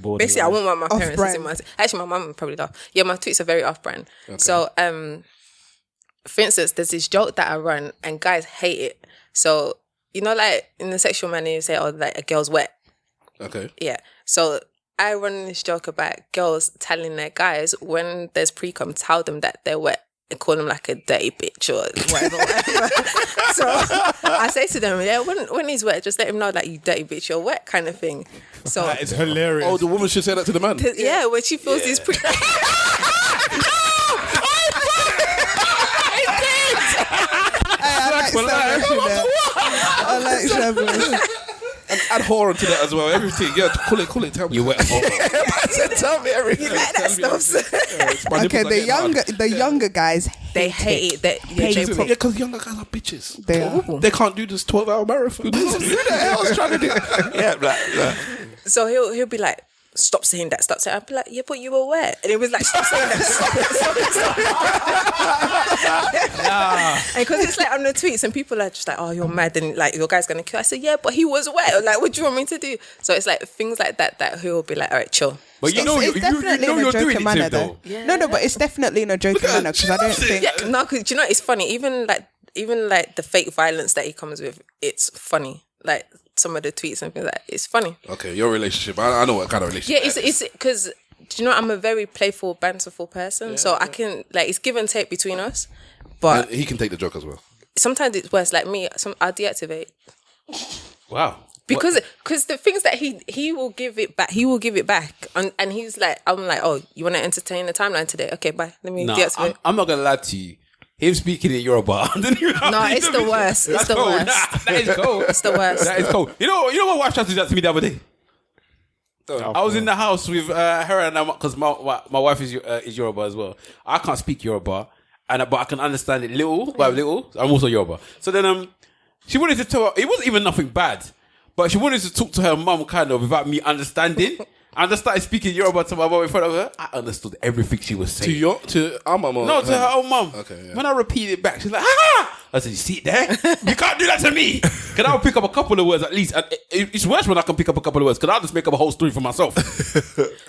basically I won't want my parents to see my actually my mum would probably laugh. Yeah, my tweets are very off brand. Okay. So for instance, there's this joke that I run and guys hate it. So you know, like in the sexual manner, you say, "Oh, like a girl's wet." Okay. Yeah. So I run this joke about girls telling their guys when there's pre-cum, tell them that they're wet and call them like a dirty bitch or whatever. So I say to them, yeah, when he's wet, just let him know that you dirty bitch, you're wet kind of thing. So That is hilarious. Oh, the woman should say that to the man. yeah, when she feels these pre. I like separation. And add horror into that as well. Everything. Yeah, call it. Tell me. You wet. Tell me everything. Like that stuff. Okay, the younger guys They hate it. Yeah, because younger guys are bitches. They are. They can't do this 12-hour marathon. Who the hell's trying to do that? Yeah, like. So he'll be like, stop saying that, stop saying that. I'll be like, yeah, but you were wet. And it was like, stop saying that. And because it's like on the tweets and people are just like, oh, you're mad and like your guy's going to kill. I said, yeah, but he was wet. Like, what do you want me to do? So it's like things like that he'll be like, all right, chill. But you know, It's definitely in a you're doing joking it, manner, Tim, though. though. No, but it's definitely in a joking manner because I don't think. Yeah, no, because you know, it's funny. Even like the fake violence that he comes with, it's funny. Like some of the tweets and things like that, it's funny. Okay, your relationship. I know what kind of relationship. Yeah, it's because do you know I'm a very playful, banterful person, so I can like it's give and take between us. But And he can take the joke as well. sometimes it's worse. Like me, I'll deactivate Wow. because the things that he will give it back. He will give it back, and he's like, I'm like, oh, you want to entertain the timeline today? Okay, bye. Let me No, deactivate. I'm not gonna lie to you. Him speaking in Yoruba. No, it's the worst. It's the worst. That is cold. It's the worst. That is cold. You know what wife tried to do that to me the other day? I was in the house with her and because my wife is Yoruba as well. I can't speak Yoruba, but I can understand it little by little. I'm also Yoruba. So then she wanted to tell her, it wasn't even nothing bad, but she wanted to talk to her mum kind of without me understanding. And I started speaking Yoruba to my mum in front of her. I understood everything she was saying. To our mum? No, to her own mum. Okay, yeah. When I repeated it back, she's like, ah! I said, you see it there? You can't do that to me. Because I'll pick up a couple of words at least. And it's worse when I can pick up a couple of words because I'll just make up a whole story for myself.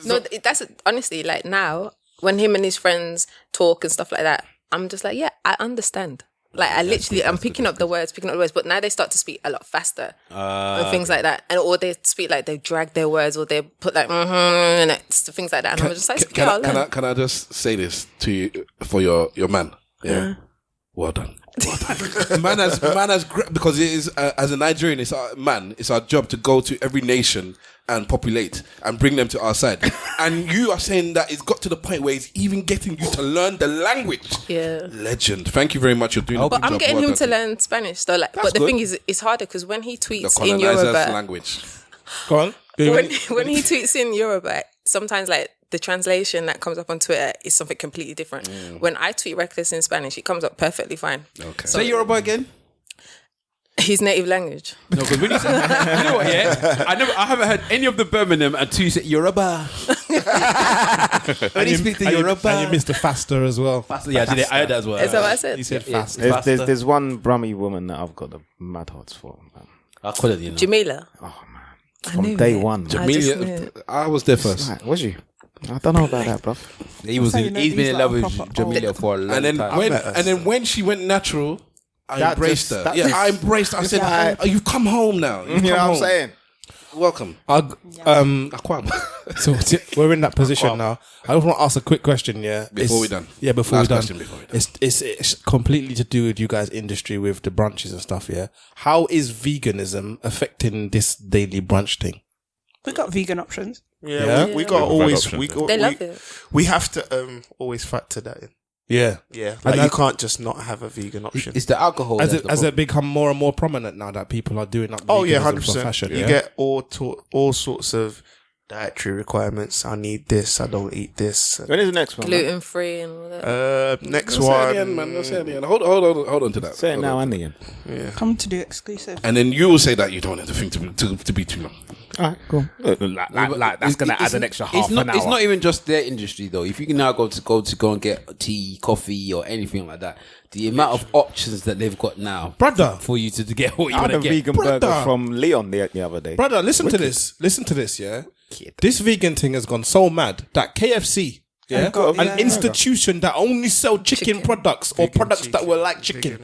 No, that's honestly like now when him and his friends talk and stuff like that, I'm just like, yeah, I understand. Like I'm picking up the words, but now they start to speak a lot faster and things like that, or they speak like they drag their words, or they put like and it's things like that, and I'm just like, can I just say this to you for your man? Yeah, well done. man has because it is as a Nigerian, it's our job to go to every nation and populate and bring them to our side. And you are saying that it's got to the point where it's even getting you to learn the language. Yeah, legend. Thank you very much. You're doing a good but I'm job. getting Well him done to you. learn Spanish though. Like, but the thing is, it's harder because when he tweets The in colonizer's Yoruba, language. Go on. when he tweets in Yoruba, sometimes like the translation that comes up on Twitter is something completely different. When I tweet reckless in Spanish, it comes up perfectly fine. Okay. Say Yoruba again. His native language. No, because when you say, you know what, yeah? I haven't heard any of the Birmingham until you said Yoruba. When you speak to Yoruba. And you missed the faster as well. Yeah, I heard that as well. Is that what I said? You said faster. There's one Brummy woman that I've got the mad hots for, man. I'll call it, you know. Jamila. Oh, man. From day one. Jamelia, I was there first. Right, was you? I don't know about that, bruv. He's been in love with proper Jamila for a long And then time. when she went natural, I embraced her. I embraced her. I said, "Oh, you've come home now. You know what I'm saying? Welcome." So we're in that position now. I just want to ask a quick question. Before we're done. Yeah, before we're done. Before we're done. It's completely to do with you guys' industry with the brunches and stuff. Yeah, how is veganism affecting this daily brunch thing? We got vegan options. Yeah. We got always. They love it. We have to always factor that in. Yeah. Like you can't just not have a vegan option. It's the alcohol. Has it become more and more prominent now that people are doing up? Oh yeah, veganism 100%. for fashion? You get all sorts of dietary requirements. I need this. I don't eat this. When is the next one? Gluten free and all that. Next Let's say one. at the end, man. Let's say at the end. Hold on to that. Say it Hold now on. and again. Yeah. Come to do exclusive. And then you will say that you don't want the thing to be too long. All right, cool. Like that's gonna add an extra half an hour. It's not even just their industry though. If you can now go and get tea, coffee, or anything like that, the amount of options that they've got now, brother, for you to get what you I want had to a get. vegan burger from Leon the other day. Brother, listen to this. Listen to this. Yeah, this vegan thing has gone so mad that KFC, an institution that only sell chicken products or products that were like chicken,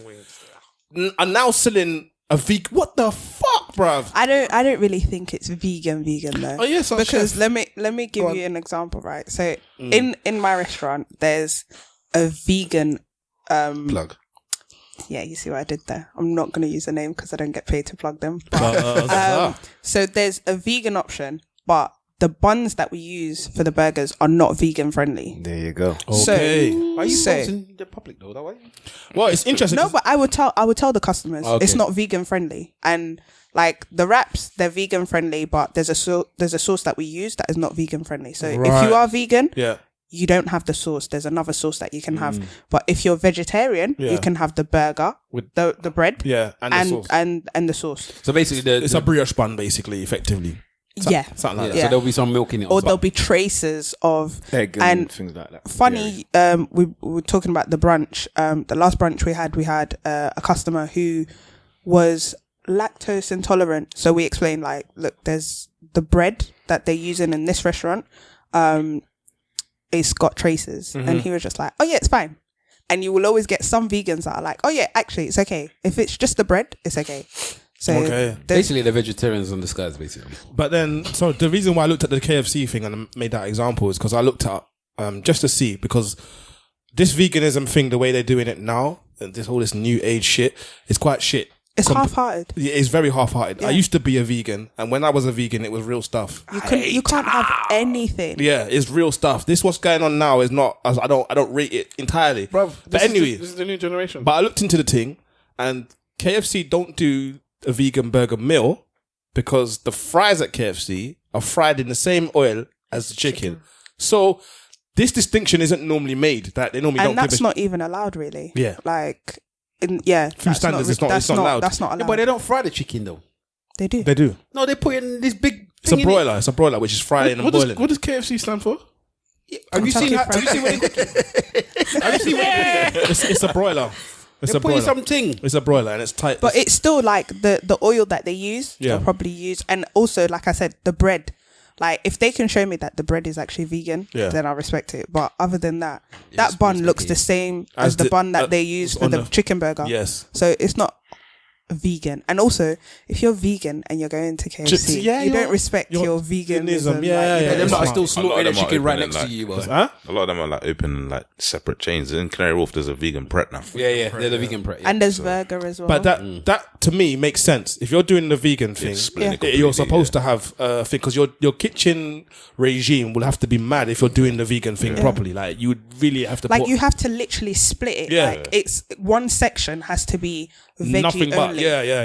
are now selling a vegan. What the fuck, bruv? I don't really think it's vegan though. Oh yes, because chef. let me give you an example, right? So in my restaurant, there's a vegan plug. Yeah, you see what I did there. I'm not going to use a name because I don't get paid to plug them. But, so there's a vegan option, but the buns that we use for the burgers are not vegan friendly. There you go. Okay. Are you in the public though? That way? Well, it's interesting. No, but I would tell the customers it's not vegan friendly, and like the wraps, they're vegan friendly, but there's a sauce that we use that is not vegan friendly. So if you are vegan, you don't have the sauce. There's another sauce that you can have. But if you're vegetarian, you can have the burger with the bread, and the sauce. So basically, it's a brioche bun, basically, effectively. Something like that. So there'll be some milk in it, or there'll be traces of egg and things like that. Funny, we were talking about the brunch. The last brunch we had a customer who was lactose intolerant. So we explained, like, look, there's the bread that they're using in this restaurant. It's got traces, and he was just like, "Oh yeah, it's fine." And you will always get some vegans that are like, "Oh yeah, actually, it's okay. If it's just the bread, it's okay." So basically, the vegetarians on the skies, basically. But then, so the reason why I looked at the KFC thing and made that example is because I looked at just to see, because this veganism thing, the way they're doing it now, and this new age shit, is quite shit. It's half-hearted. It's very half-hearted. I used to be a vegan, and when I was a vegan, it was real stuff. You can't have anything. Yeah, it's real stuff. This what's going on now is not. I don't rate it entirely, Bruv, but anyway, this is the new generation. But I looked into the thing, and KFC don't do a vegan burger meal because the fries at KFC are fried in the same oil as the chicken. So this distinction isn't normally made. That they normally don't. And that's not even allowed, really. Yeah, like. Food standards, it's not allowed. That's not allowed. Yeah, but they don't fry the chicken though. They do. They do. No, they put in this big. It's a broiler. It's a broiler which is fried and boiling. What does KFC stand for? Have you seen what they cook? Have you seen what they cook? It's a broiler. It's a broiler. Something. It's a broiler and it's tight. But it's still like the oil that they use. Yeah. They'll probably use, and also, like I said, the bread. Like, if they can show me that the bread is actually vegan, then I'll respect it. But other than that, that bun looks the same as the bun that they use for the chicken burger. Yes. So it's not vegan. And also, if you're vegan and you're going to KFC, you don't respect your veganism. They're not still slaughtering the chicken right next to you. A lot of them are like open like separate chains. In Canary Wharf, there's a vegan Pret now. Yeah, they're the vegan Pret. And there's burger as well. But that to me makes sense. If you're doing the vegan thing, you're supposed to have a thing, because your kitchen regime will have to be mad if you're doing the vegan thing properly. Like, you would really have to you have to literally split it. Yeah. Like, it's one section has to be veggie nothing but only.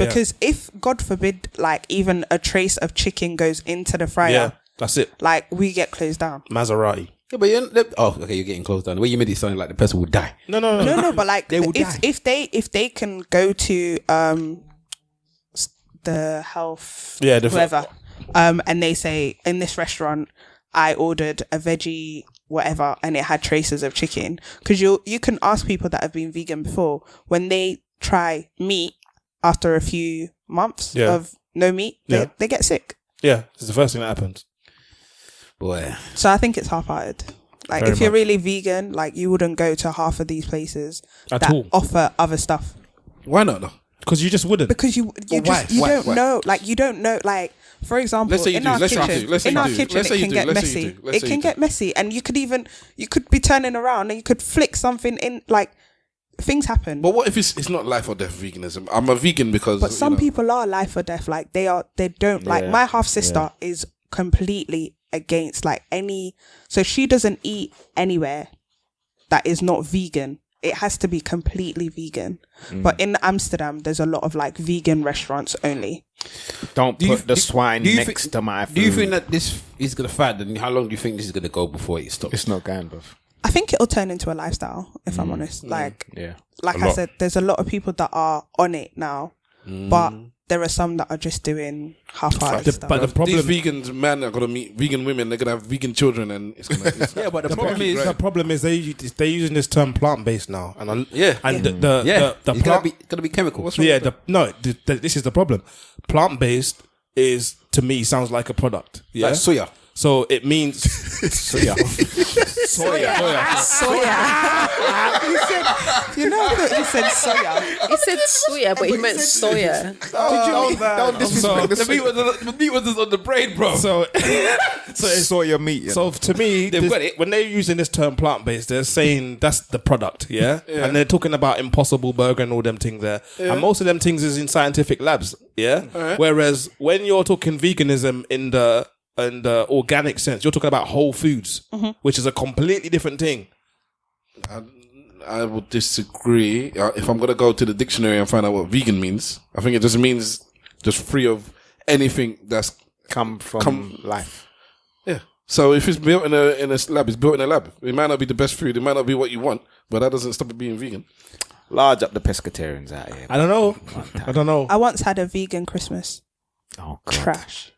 Because if, God forbid, like, even a trace of chicken goes into the fryer, that's it. Like, we get closed down. Maserati. Yeah, but you're getting closed down. The way you made it sound like the person would die. No. But like, they will die. If they can go to the health whoever, and they say, in this restaurant I ordered a veggie whatever and it had traces of chicken, because you can ask people that have been vegan before, when they try meat after a few months of no meat, they get sick. Yeah, it's the first thing that happens. Boy. So I think it's half-hearted. Like, if you're really vegan, like, you wouldn't go to half of these places that offer other stuff. Why not? No. Because you just wouldn't. Because you Why? don't know. Like, you don't know. Like, for example, Let's say you in do. our Let's say you kitchen, do. Let's say you do. it Let's say you can do. get Let's say you messy. do. Let's It say can you get messy, and you could be turning around and you could flick something in. Like, things happen. But what if it's not life or death veganism? I'm a vegan because. But some people are life or death. Like, they don't. Like, my half sister is completely against like any. So she doesn't eat anywhere that is not vegan. It has to be completely vegan. But in Amsterdam, there's a lot of like vegan restaurants only. Don't put the swine next to my food. Do you think that this is going to fad? And how long do you think this is going to go before it stops? It's not going, bruv. I think it'll turn into a lifestyle, if I'm honest. Like, like I said, there's a lot of people that are on it now, but there are some that are just doing half-hearted stuff. But the problem, these vegans, man, are gonna meet vegan women. They're gonna have vegan children, and it's gonna. Yeah, but the problem is they're using this term plant-based now, and It's gonna be chemical. this is the problem. Plant-based is, to me, sounds like a product. Yeah, Like soya. So it means soya. You know that he said soya. He said soya, but he meant soya. Don't disrespect The meat was on the brain, bro. So it's soya meat. You know? So to me, got it. when they're using this term plant-based, they're saying that's the product, and they're talking about Impossible Burger and all them things there, and most of them things is in scientific labs, Right. Whereas when you're talking veganism in the organic sense, you're talking about whole foods, which is a completely different thing. I would disagree. If I'm gonna go to the dictionary and find out what vegan means, I think it just means just free of anything that's Come from life. Yeah. So if it's built in a lab, it's built in a lab. It might not be the best food. It might not be what you want, but that doesn't stop it being vegan. Large up the pescatarians out here. I don't know. I once had a vegan Christmas. Oh, God. Trash.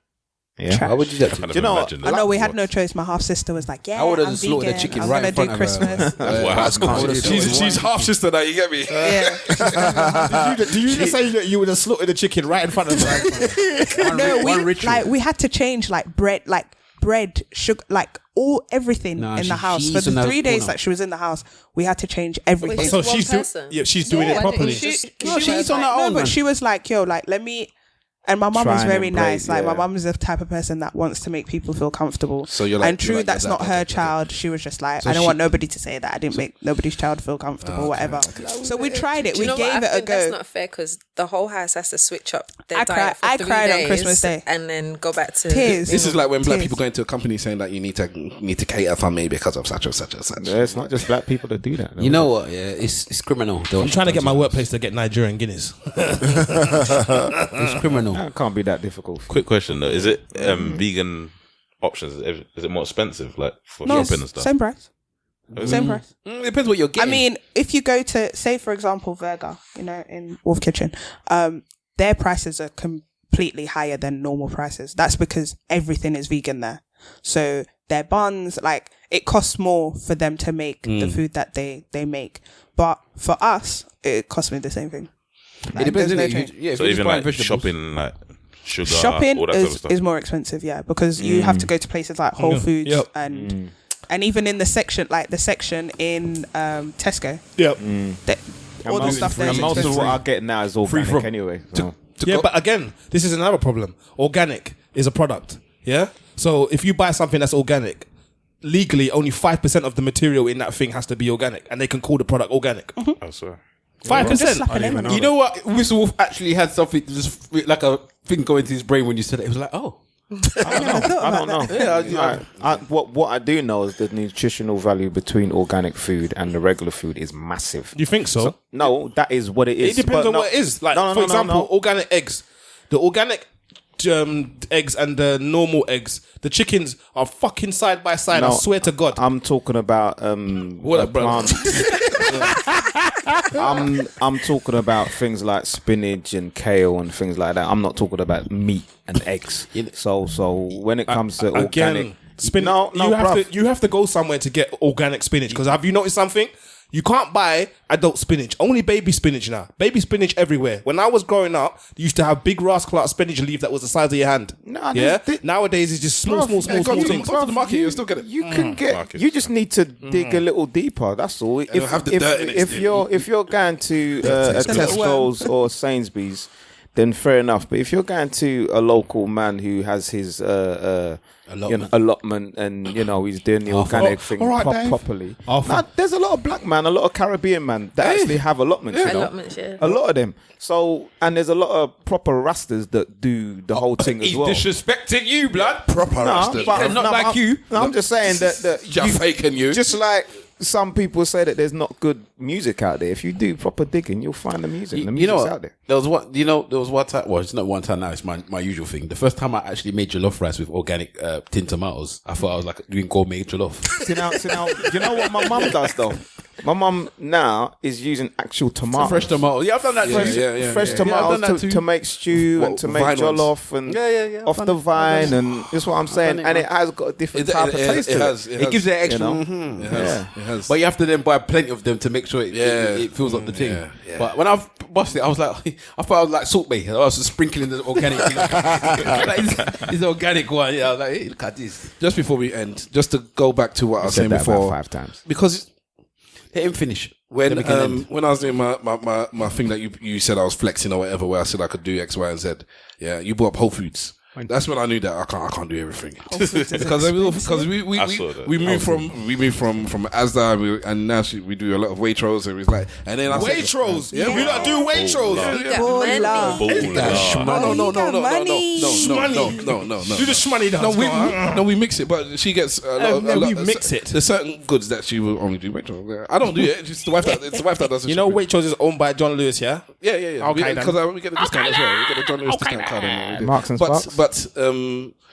Yeah. Trash. How would you do that? Kind of you know what? imagine I that. know we had no choice. My half sister was like, "Yeah, I would've I'm just slaughtered vegan. the chicken I'm right gonna in do front of her. Christmas." She's half sister now. You get me? Yeah. Do you just say that you would have slaughtered the chicken right in front of her? No, we had to change like bread, sugar, like everything in the house for the 3 days that she was in the house. We had to change everything. Wait, So one she's person? she's doing it properly. She's on her own. But she was like, "Yo, like let me." And my mum Try is and very embrace, nice. Like yeah. my mum is the type of person that wants to make people feel comfortable. So you're like, and true, you're like, that's yeah, not that- her okay. child. She was just like, So I don't she- want nobody to say that. I didn't make nobody's child feel comfortable, whatever. So we tried it. Do We you know gave what? I it a think that's go. not fair because the whole house has to switch up their I diet for I 3 cried on days Christmas Day. and then go back to Tears. This is like when black Tears. people go into a company saying that you need to cater for me because of such and such and such. Yeah, it's not just black people that do that. You know what? Yeah, it's criminal. I'm trying to get my workplace to get Nigerian Guinness. It's criminal. That can't be that difficult. Quick question though: is it vegan options? Is it more expensive, like for No, shopping and stuff? same price. Same price. Depends what you're I getting. mean, if you go to, say, for example, Verga, in Wolf Kitchen, their prices are completely higher than normal prices. That's because everything is vegan there. So their buns, like, it costs more for them to make the food that they make. But for us, it costs me the same thing. it depends. there's no Innit? change. If So you're just even buying like vegetables- shopping, like sugar, Shopping all that sort of stuff. is more expensive, yeah, because you have to go to places like Whole Foods Yep. and even in the section in Tesco, Yep. all the stuff there And is most of expensive. what I get now is organic from- anyway. So. Yeah, but again, this is another problem. Organic is a product. Yeah. So if you buy something that's organic, legally only 5% of the material in that thing has to be organic, and they can call the product organic. I swear. 5%. Slap a lemon. You know what? Mr. Wolf actually had something just like a thing going to his brain when you said it. It was like, oh, I don't know. What I do know is the nutritional value between organic food and the regular food is massive. You think so? No, that is what it is. It depends But on no- what it is. Like, No, for example, organic eggs. The organic eggs and the normal eggs, the chickens are fucking side by side. I No, swear to God. I'm talking about What up, bro? plant. I'm talking about things like spinach and kale and things like that. I'm not talking about meat and eggs. So when it comes to organic, spinach. no, you bruv. have to go somewhere to get organic spinach. Because have you noticed something? You can't buy adult spinach. Only baby spinach now. Baby spinach everywhere. When I was growing up, you used to have big rascal spinach leaf that was the size of your hand. No, yeah. Nowadays it's just small things. Go to the market, you'll still get it. You can get. You just need to dig a little deeper. That's all. If you're going to a Tesco's or Sainsbury's, then fair enough. But if you're going to a local man who has his allotment and he's doing the organic thing properly, there's a lot of black man, a lot of Caribbean man that actually have allotments. A lot of them. So, and there's a lot of proper rastas that do the whole thing as well. He's disrespecting you, blood. Proper rastas, not like you. No, I'm just saying that you're faking you. Just like some people say that there's not good music out there. If you do proper digging, you'll find the music. The music's out there. There was one time. Well, it's not one time now. It's my usual thing. The first time I actually made jollof rice with organic tin tomatoes, I thought I was like doing gourmet jollof. See now, you know what my mum does though? My mum now is using actual tomatoes. Fresh tomatoes. Yeah, I've done that too. Fresh tomatoes to make stew and to make jollof and off the vine, and that's what I'm saying. And it has got a different type of taste to it. It gives it extra. It has. But you have to then buy plenty of them to make sure it fills up the thing. Yeah. But when I've bust it, I was like, I thought I was like Salt Bay. I was just sprinkling the organic thing. It's organic one. Yeah, I was like, hey, look at this. Just before we end, just to go back to what I was saying before, 5 times because. Let him finish. When I was doing my thing that you said I was flexing or whatever, where I said I could do X, Y, and Z. Yeah, you brought up Whole Foods. That's when I knew that I can't do everything because we moved from Asda and now we do a lot of Waitrose and it's like and then I Waitrose we don't do Waitrose. No. Do the shmoney dance. No, we mix it, but she gets a lot. We mix it. There's certain goods that she will only do Waitrose. I don't do it. It's the wife that does it. You know, Waitrose is owned by John Lewis, yeah. Yeah. Okay, because we get a discount as well. We get a John Lewis discount card. Marks and Sparks. But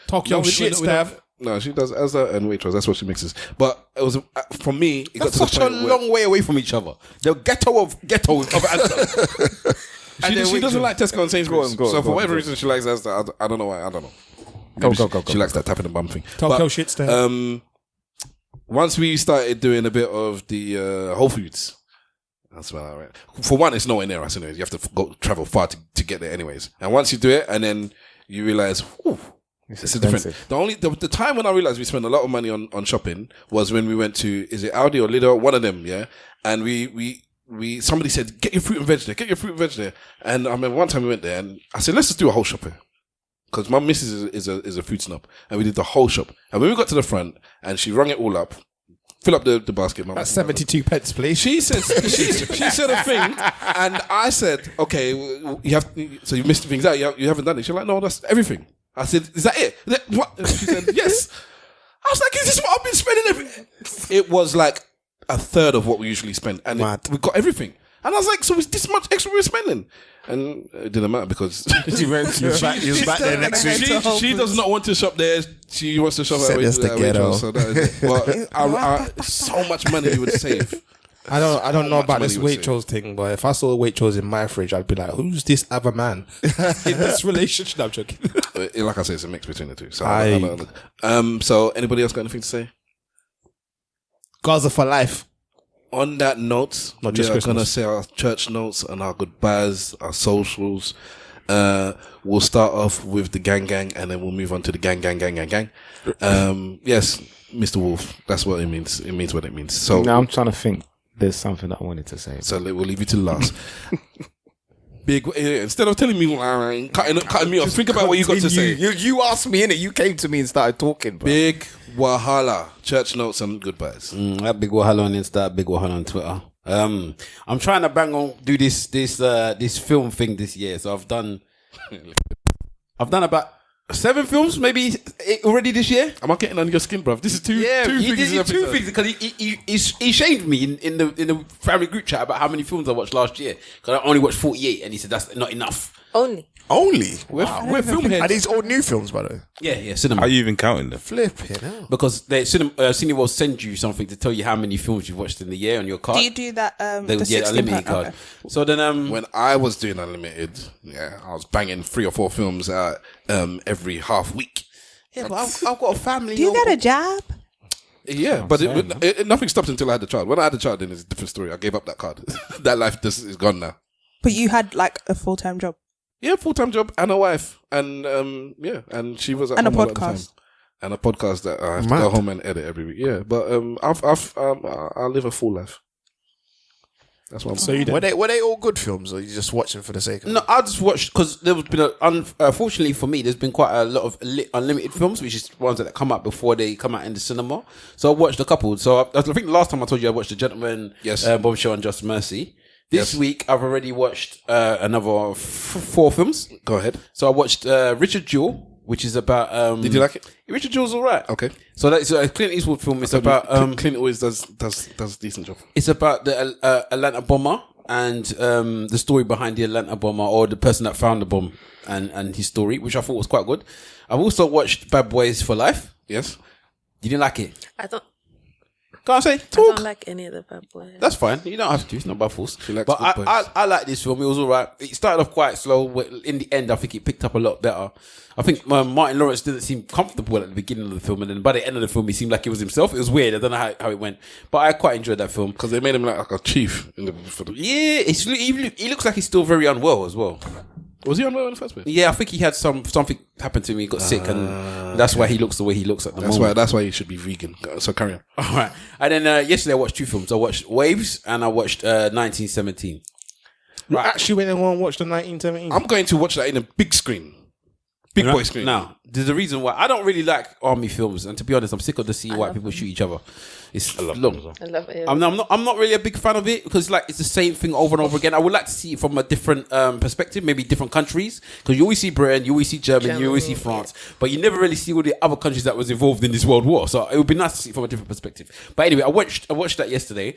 talk your shit, Stav. No, she does Asda and Waitrose. That's what she mixes. But it was for me. It got to such a long way away from each other. The ghetto of Asda. She doesn't like Tesco and Sainsbury's. So for whatever reason, she likes Asda. I don't know why. I don't know. Go. She likes that tapping the bum thing. Talk your shit, Stav. Once we started doing a bit of the Whole Foods. That's about all right. For one, it's nowhere near us. Anyways, you have to travel far to get there. Anyways, and once you do it, and then you realize, it's different. The time when I realized we spent a lot of money on shopping was when we went to, is it Aldi or Lidl? One of them, yeah. And we somebody said, get your fruit and veg there. And I remember one time we went there and I said, let's just do a whole shopping. Because my missus is a food snob. And we did the whole shop. And when we got to the front and she rung it all up, fill up the basket. That's 72 pence, please. She said a thing, and I said, "Okay, so you missed things out. You haven't done it." She's like, "No, that's everything." I said, "Is that it?" What? She said, "Yes." I was like, "Is this what I've been spending?" It was like a third of what we usually spend, and we got everything. And I was like, "So is this much extra we're spending?" And it didn't matter because he was back there next week. She does not want to shop there. She wants to shop at Waitrose. So that is it. But so much money you would save. I don't know about this Waitrose thing, but if I saw a Waitrose in my fridge, I'd be like, "Who's this other man in this relationship?" I'm joking. Like I said, it's a mix between the two. So, so anybody else got anything to say? Gaza for life. On that note, we are going to say our church notes and our goodbyes, our socials. We'll start off with the gang and then we'll move on to the gang. Yes, Mr. Wolf, that's what it means. It means what it means. So now I'm trying to think. There's something that I wanted to say. So we'll leave you to last. Big, instead of telling me, cutting me off, think about what you got to say. You asked me, innit? You came to me and started talking, bro. Big Wahala. Church notes and goodbyes. That Big Wahala on Insta, Big Wahala on Twitter. I'm trying to bang on, do this film thing this year. So I've done about 7 films, maybe already this year. Am I getting on your skin, bruv? This is two things because he shamed me in the family group chat about how many films I watched last year. Because I only watched 48, and he said that's not enough. Only? We're film heads. Are these all new films, by the way? Yeah, cinema. Are you even counting them? Flipping out. Because Cinema will send you something to tell you how many films you've watched in the year on your card. Do you do that? The unlimited card. Okay. So then, when I was doing unlimited, I was banging 3 or 4 films out every half week. Yeah, but I've got a family. Do you got a job? Yeah, but nothing stopped until I had the child. When I had the child, then it's a different story. I gave up that card. That life just is gone now. But you had like a full-time job. Yeah, full-time job and a wife, and and she was at and a home all the time. podcast. And a podcast that I have to go home and edit every week. Yeah, but I live a full life. That's what I'm saying. Were they all good films, or you just watching for the sake of it? No, I just watched because there was been unfortunately for me, there's been quite a lot of unlimited films, which is ones that come out before they come out in the cinema. So I watched a couple. So I think the last time I told you I watched The Gentleman, Bombshell, and Just Mercy. This week I've already watched another 4 films. Go ahead. So I watched Richard Jewell, which is about. Did you like it? Richard Jewell's alright. Okay. So that's a Clint Eastwood film. It's about Clint always does a decent job. It's about the Atlanta bomber and the story behind the Atlanta bomber, or the person that found the bomb, and his story, which I thought was quite good. I've also watched Bad Boys for Life. Yes. You didn't like it? I don't. Can't say. Talk. I don't like any of the Bad Boys. That's fine. You don't have to. It's not by force. But I like this film. It was alright. It started off quite slow. But in the end, I think it picked up a lot better. I think Martin Lawrence didn't seem comfortable at the beginning of the film, and then by the end of the film, he seemed like he was himself. It was weird. I don't know how it went, but I quite enjoyed that film because they made him like a chief in the. Yeah, he looks like he's still very unwell as well. Was he unwell in the first place? Yeah, I think he had something happened to him. He got sick, and that's why he looks the way he looks at the moment. That's why he should be vegan. So carry on. All right. And then yesterday I watched 2 films. I watched Waves and I watched 1917. You actually went and watched the 1917? I'm going to watch that in a big screen. Big boy screen. Now, there's a reason why I don't really like army films, and to be honest, I'm sick of seeing white people shoot each other. It's long. I love it. I'm not really a big fan of it because it's the same thing over and over again. I would like to see it from a different perspective, maybe different countries, because you always see Britain, you always see Germany, you always see France, but you never really see all the other countries that was involved in this world war. So it would be nice to see it from a different perspective. But anyway, I watched that yesterday.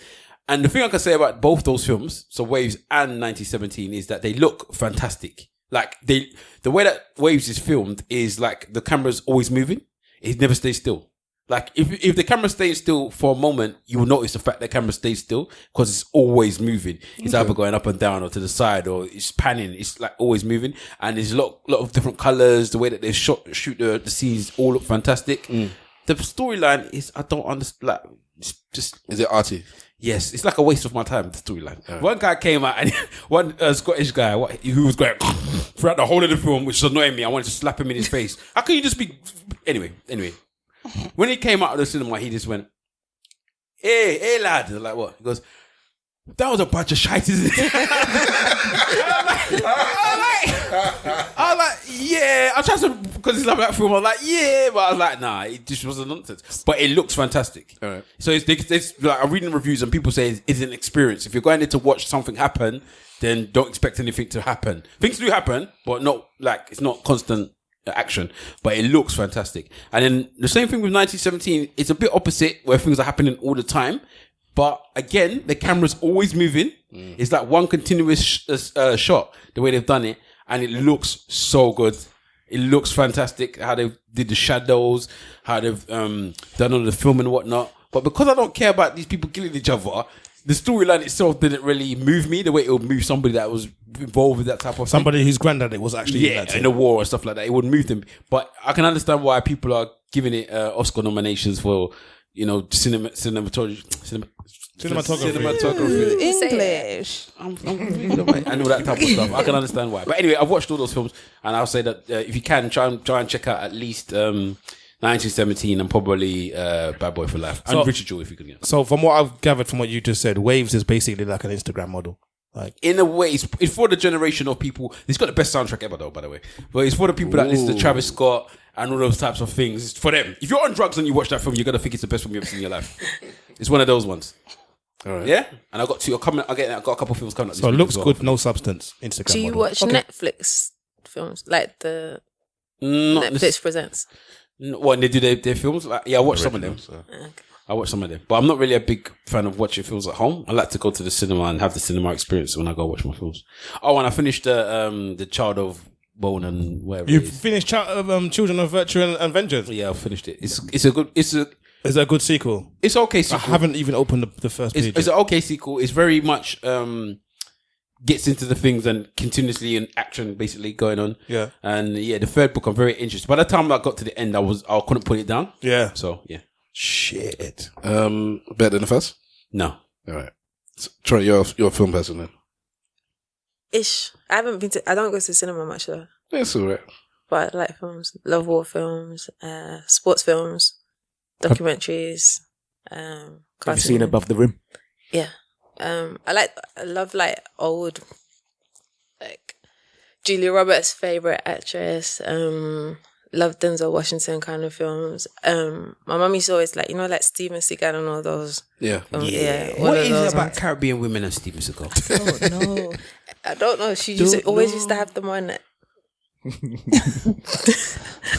And the thing I can say about both those films, so Waves and 1917, is that they look fantastic. Like the way that Waves is filmed is like the camera's always moving. It never stays still. Like if the camera stays still for a moment, you will notice the fact that the camera stays still because it's always moving. It's either going up and down or to the side or it's panning. It's like always moving, and there's a lot of different colors. The way that they shoot the scenes all look fantastic. The storyline is I don't understand. Like it's just is it arty? Yes, it's like a waste of my time, the storyline. One guy came out and one Scottish guy who was going throughout the whole of the film, which is annoying me. I wanted to slap him in his face. How can you just be... Anyway. When he came out of the cinema, he just went, hey lad. Like what? He goes, that was a bunch of shite, isn't it? I was like, yeah. I tried to, because it's like that film, I was like, yeah. But I was like, nah, it just was a nonsense. But it looks fantastic. All right. So it's like, I'm reading reviews and people say it's an experience. If you're going there to watch something happen, then don't expect anything to happen. Things do happen, but not like, it's not constant action. But it looks fantastic. And then the same thing with 1917, it's a bit opposite where things are happening all the time. But again, the camera's always moving. It's like one continuous shot, the way they've done it. And it looks so good. It looks fantastic how they did the shadows, how they've done all the film and whatnot. But because I don't care about these people killing each other, the storyline itself didn't really move me the way it would move somebody that was involved with that type of somebody whose granddad was actually in the war or stuff like that. It would move them. But I can understand why people are giving it Oscar nominations for, cinematography. English. And all that type of stuff. I can understand why. But anyway, I've watched all those films, and I'll say that if you can, try and check out at least 1917 and probably Bad Boy for Life and Richard Jewell if you can get. So from what I've gathered from what you just said, Waves is basically like an Instagram model. Like in a way, it's for the generation of people. It's got the best soundtrack ever, though, by the way. But it's for the people that listen to Travis Scott and all those types of things. It's for them. If you're on drugs and you watch that film, you're gonna think it's the best film you've ever seen in your life. It's one of those ones. All right. Yeah, and I got a couple of films coming up. So it looks good, no substance. Instagram. Do you model. watch Netflix films like the Netflix presents? When they do their films, I watch some of them. Okay. I watch some of them, but I'm not really a big fan of watching films at home. I like to go to the cinema and have the cinema experience when I go watch my films. Oh, and I finished the Child of Bone and whatever. You finished Children of Virtue and Vengeance? Yeah, I finished it. It's a good. Is it a good sequel? It's okay sequel. I haven't even opened the first page. It's an okay sequel. It's very much gets into the things and continuously in action basically going on. Yeah. And the third book I'm very interested. By the time I got to the end, I couldn't put it down. Yeah. So yeah. Shit. Better than the first? No. All right. So, Troy, you're a film person then? Ish. I don't go to the cinema much though. It's all right. But I like films. Love war films, sports films, documentaries. Have you seen Above the Rim? Yeah. I love like old, like Julia Roberts' favorite actress. Love Denzel Washington kind of films. My mum used to always like, like Steven Seagal and all those. Yeah. What is it about Caribbean women and Steven Seagal? No. I don't know. She always used to have them on.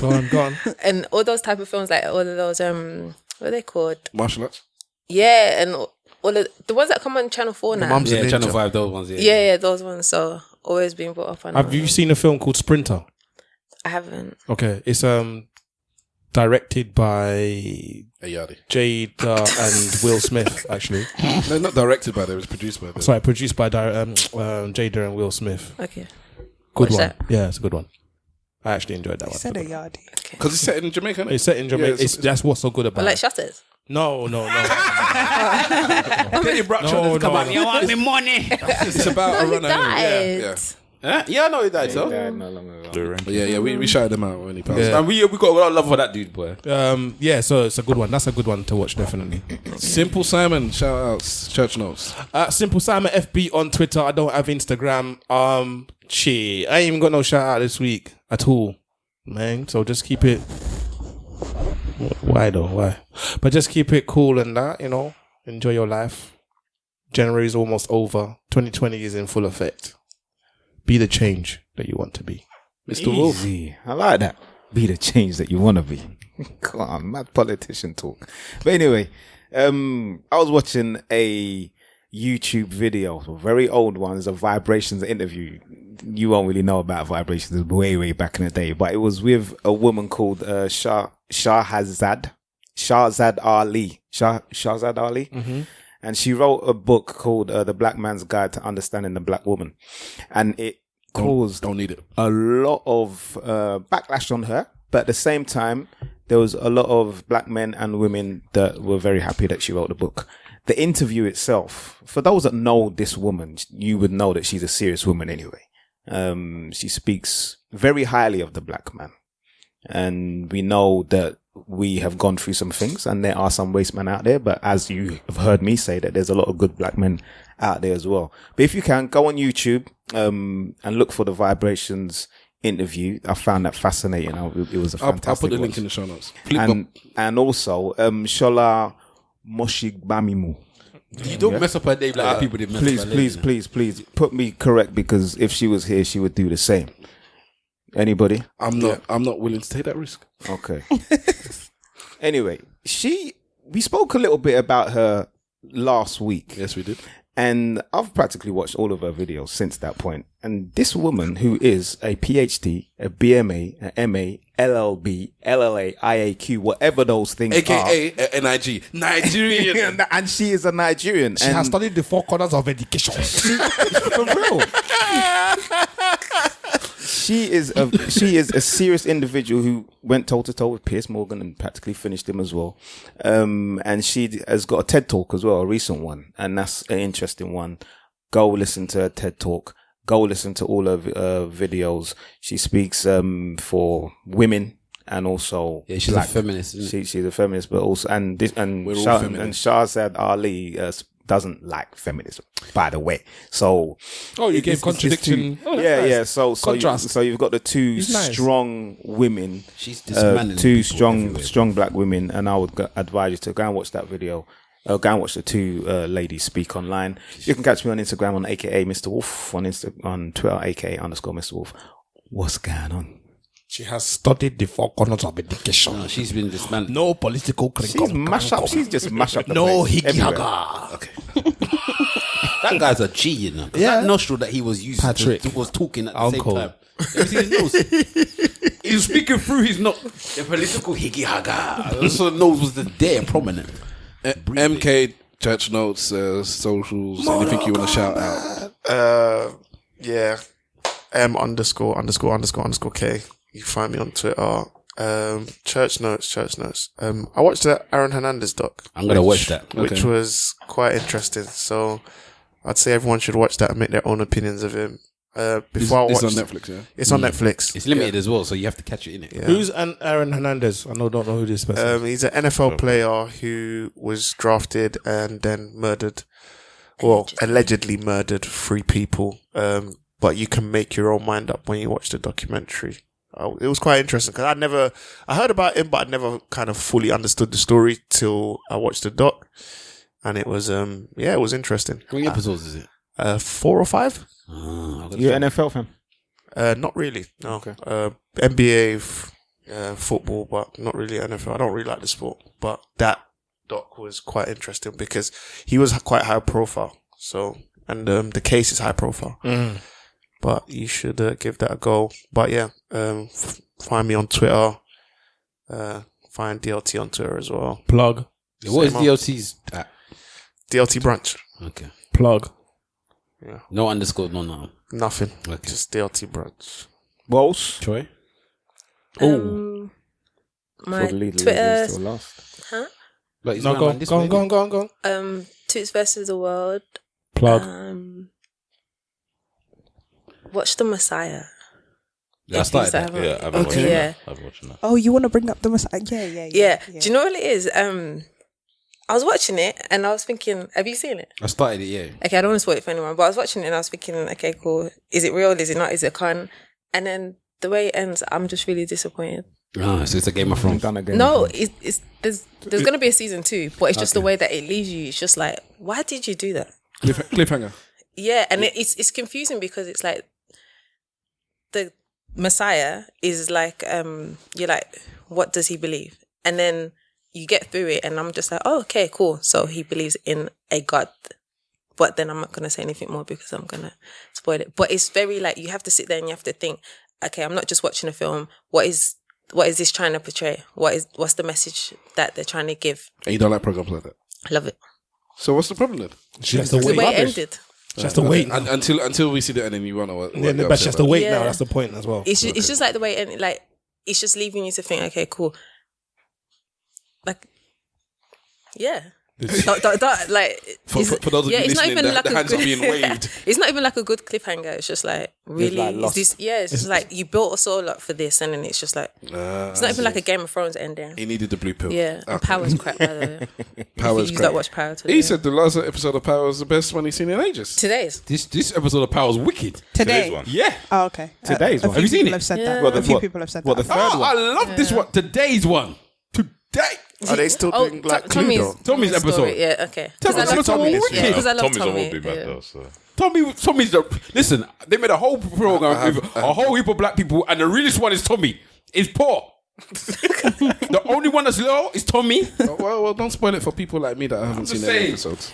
Go on. And all those type of films, like all of those, what are they called? Martial arts? Yeah, and all of the ones that come on Channel 4 now. Yeah, Channel 5, those ones. Yeah, those ones. So always being brought up on. Have you seen a film called Sprinter? I haven't. Okay, it's directed by Jada and Will Smith, actually. No, not directed by them. It was produced by them. Sorry, produced by Jada and Will Smith. Okay. Good Watch one. that. Yeah, it's a good one. I actually enjoyed that one. Said a yardie. Because it's set in Jamaica, isn't it? It's set in Jamaica. Yeah, that's what's so good about But like it. Shutters. No. You want me money? It's about a He runner. died. Yeah. Huh? Yeah, I know he died, so. But yeah, we shouted them out when he passed. And we got a lot of love for that dude, boy. Yeah, so it's a good one. That's a good one to watch, definitely. Simple Simon, shout outs, church notes. Simple Simon FB on Twitter. I don't have Instagram. Shit, I ain't even got no shout out this week at all, man. So just keep it. Why though? Why? But just keep it cool and that, enjoy your life. January is almost over. 2020 is in full effect. Be the change that you want to be. Mr. Wolf. I like that. Be the change that you want to be. Come on, mad politician talk. But anyway, I was watching a YouTube video, a very old one. It's a Vibrations interview. You won't really know about Vibrations. It's way back in the day. But it was with a woman called Shahzad Ali. Shahzad Ali. Mm-hmm. And she wrote a book called The Black Man's Guide to Understanding the Black Woman. And it caused don't need it. a lot of backlash on her. But at the same time, there was a lot of black men and women that were very happy that she wrote the book. The interview itself, for those that know this woman, you would know that she's a serious woman anyway. She speaks very highly of the black man. And we know that we have gone through some things and there are some waste men out there, but as you have heard me say, that there's a lot of good black men out there as well. But if you can, go on YouTube and look for the Vibrations interview. I found that fascinating. It was a fantastic I'll put the watch. link in the show notes. And also Shola Moshigbamimu. You don't mess up her name like people did mess up her name. Please put me correct, because if she was here she would do the same. Anybody? I'm not willing to take that risk. Okay. Anyway, we spoke a little bit about her last week. Yes, we did. And I've practically watched all of her videos since that point. And this woman, who is a PhD, a BMA, a MA, LLB, LLA, IAQ, whatever those things AKA NIG. Nigerian. and she is a Nigerian. She has studied the four corners of education. For real. She is a serious individual who went toe to toe with Piers Morgan and practically finished him as well. And she has got a TED Talk as well, a recent one, and that's an interesting one. Go listen to her TED Talk. Go listen to all her videos. She speaks for women and also she's a feminist. Isn't she's a feminist, but also and Shahzad Ali doesn't like feminism, by the way. So you gave contradiction. So you've got the two strong women. She's dismantling two strong black women, and I would advise you to go and watch that video. Go and watch the two ladies speak online. You can catch me on Instagram on AKA Mr. Wolf, on Twitter AKA _Mr. Wolf. What's going on? She has studied the four corners of education. No, she's been dismantled. No political curriculum. She's just mashed up the no place higgy everywhere. haga. Okay. That guy's a G, you know. Yeah. That nostril that he was using was talking at the same time. You see his nose? He's speaking through his nose. The political higgy haga. So the nose was there, prominent. MK, church notes, socials, anything you want to shout out? Yeah. M_____K. You can find me on Twitter. Church notes. I watched the Aaron Hernandez doc. I'm gonna watch that, which was quite interesting. So I'd say everyone should watch that and make their own opinions of him. Before I watch, it's on Netflix. Yeah, it's on Netflix. It's limited as well, so you have to catch it in it. Yeah. Who's Aaron Hernandez? I don't know who this person is. He's an NFL player who was drafted and then murdered, allegedly murdered 3 people. But you can make your own mind up when you watch the documentary. It was quite interesting because I heard about him, but I never kind of fully understood the story till I watched the doc, and it was it was interesting. How many episodes is it? 4 or 5. You're an NFL fan? Not really. No. Okay. NBA, football, but not really NFL. I don't really like the sport, but that doc was quite interesting because he was quite high profile. So, and the case is high profile. But you should give that a go. But yeah, find me on Twitter. Find DLT on Twitter as well. Plug. What is DLT's at? DLT Brunch. Okay. Plug. Yeah. No underscore, no. Nothing. Okay. Just DLT Brunch. Balls. Troy? My Twitter. Huh? Like, No, go on. Toots versus the World. Plug. Watch The Messiah. Yeah, I started that. Yeah, I've been watching that. I've been watching that. Oh, you want to bring up the Messiah? Yeah. Do you know what it is? I was watching it and I was thinking, have you seen it? I started it, yeah. Okay, I don't want to spoil it for anyone, but I was watching it and I was thinking, okay, cool. Is it real? Is it not? Is it a con? And then the way it ends, I'm just really disappointed. So it's a Game of Thrones. No, there's going to be a season 2, but it's just the way that it leaves you. It's just like, why did you do that? Cliffhanger. Yeah, and it's confusing because it's like the Messiah is like, you're like, what does he believe? And then you get through it and I'm just like, oh, okay, cool. So he believes in a God. But then I'm not going to say anything more because I'm going to spoil it. But it's very like, you have to sit there and you have to think, okay, I'm not just watching a film. What is this trying to portray? What's the message that they're trying to give? And you don't like programs like that? I love it. So what's the problem then? She has to wait. The way it ended. She has to wait. Until we see the end and you want to. Yeah, but she has to wait now. That's the point as well. It's just like the way it ended. Like, it's just leaving you to think, okay, cool. Like, yeah. Like for those of you it's listening, not even like the hands are being waved. It's not even like a good cliffhanger. It's just like, really, like it's just like you built us all up for this, and then it's just like it's not even like a Game of Thrones ending. He needed the blue pill. Yeah, and Power's crap, by the way. Power's crap. Watch Power today. He said the last episode of Power was the best one he's seen in ages. Today's This episode of Power is wicked. Today's one. Yeah. Oh, okay. Today's one. Have you seen it? Have said Yeah. that. Well, A few people have said that. The third Oh, one. I love this one. Today's one. Today. Are they still doing like Cluedo? Tommy's episode. story. Yeah, okay. Tommy's Because I love episode Tommy. was Yeah, wicked. because I love Tommy's Tommy. won't be mad Yeah. though. So. Tommy's the... Listen, they made a whole program with a whole heap of black people and the realest one is Tommy. Is poor. The only one that's low is Tommy. Well, don't spoil it for people like me that haven't seen any episodes.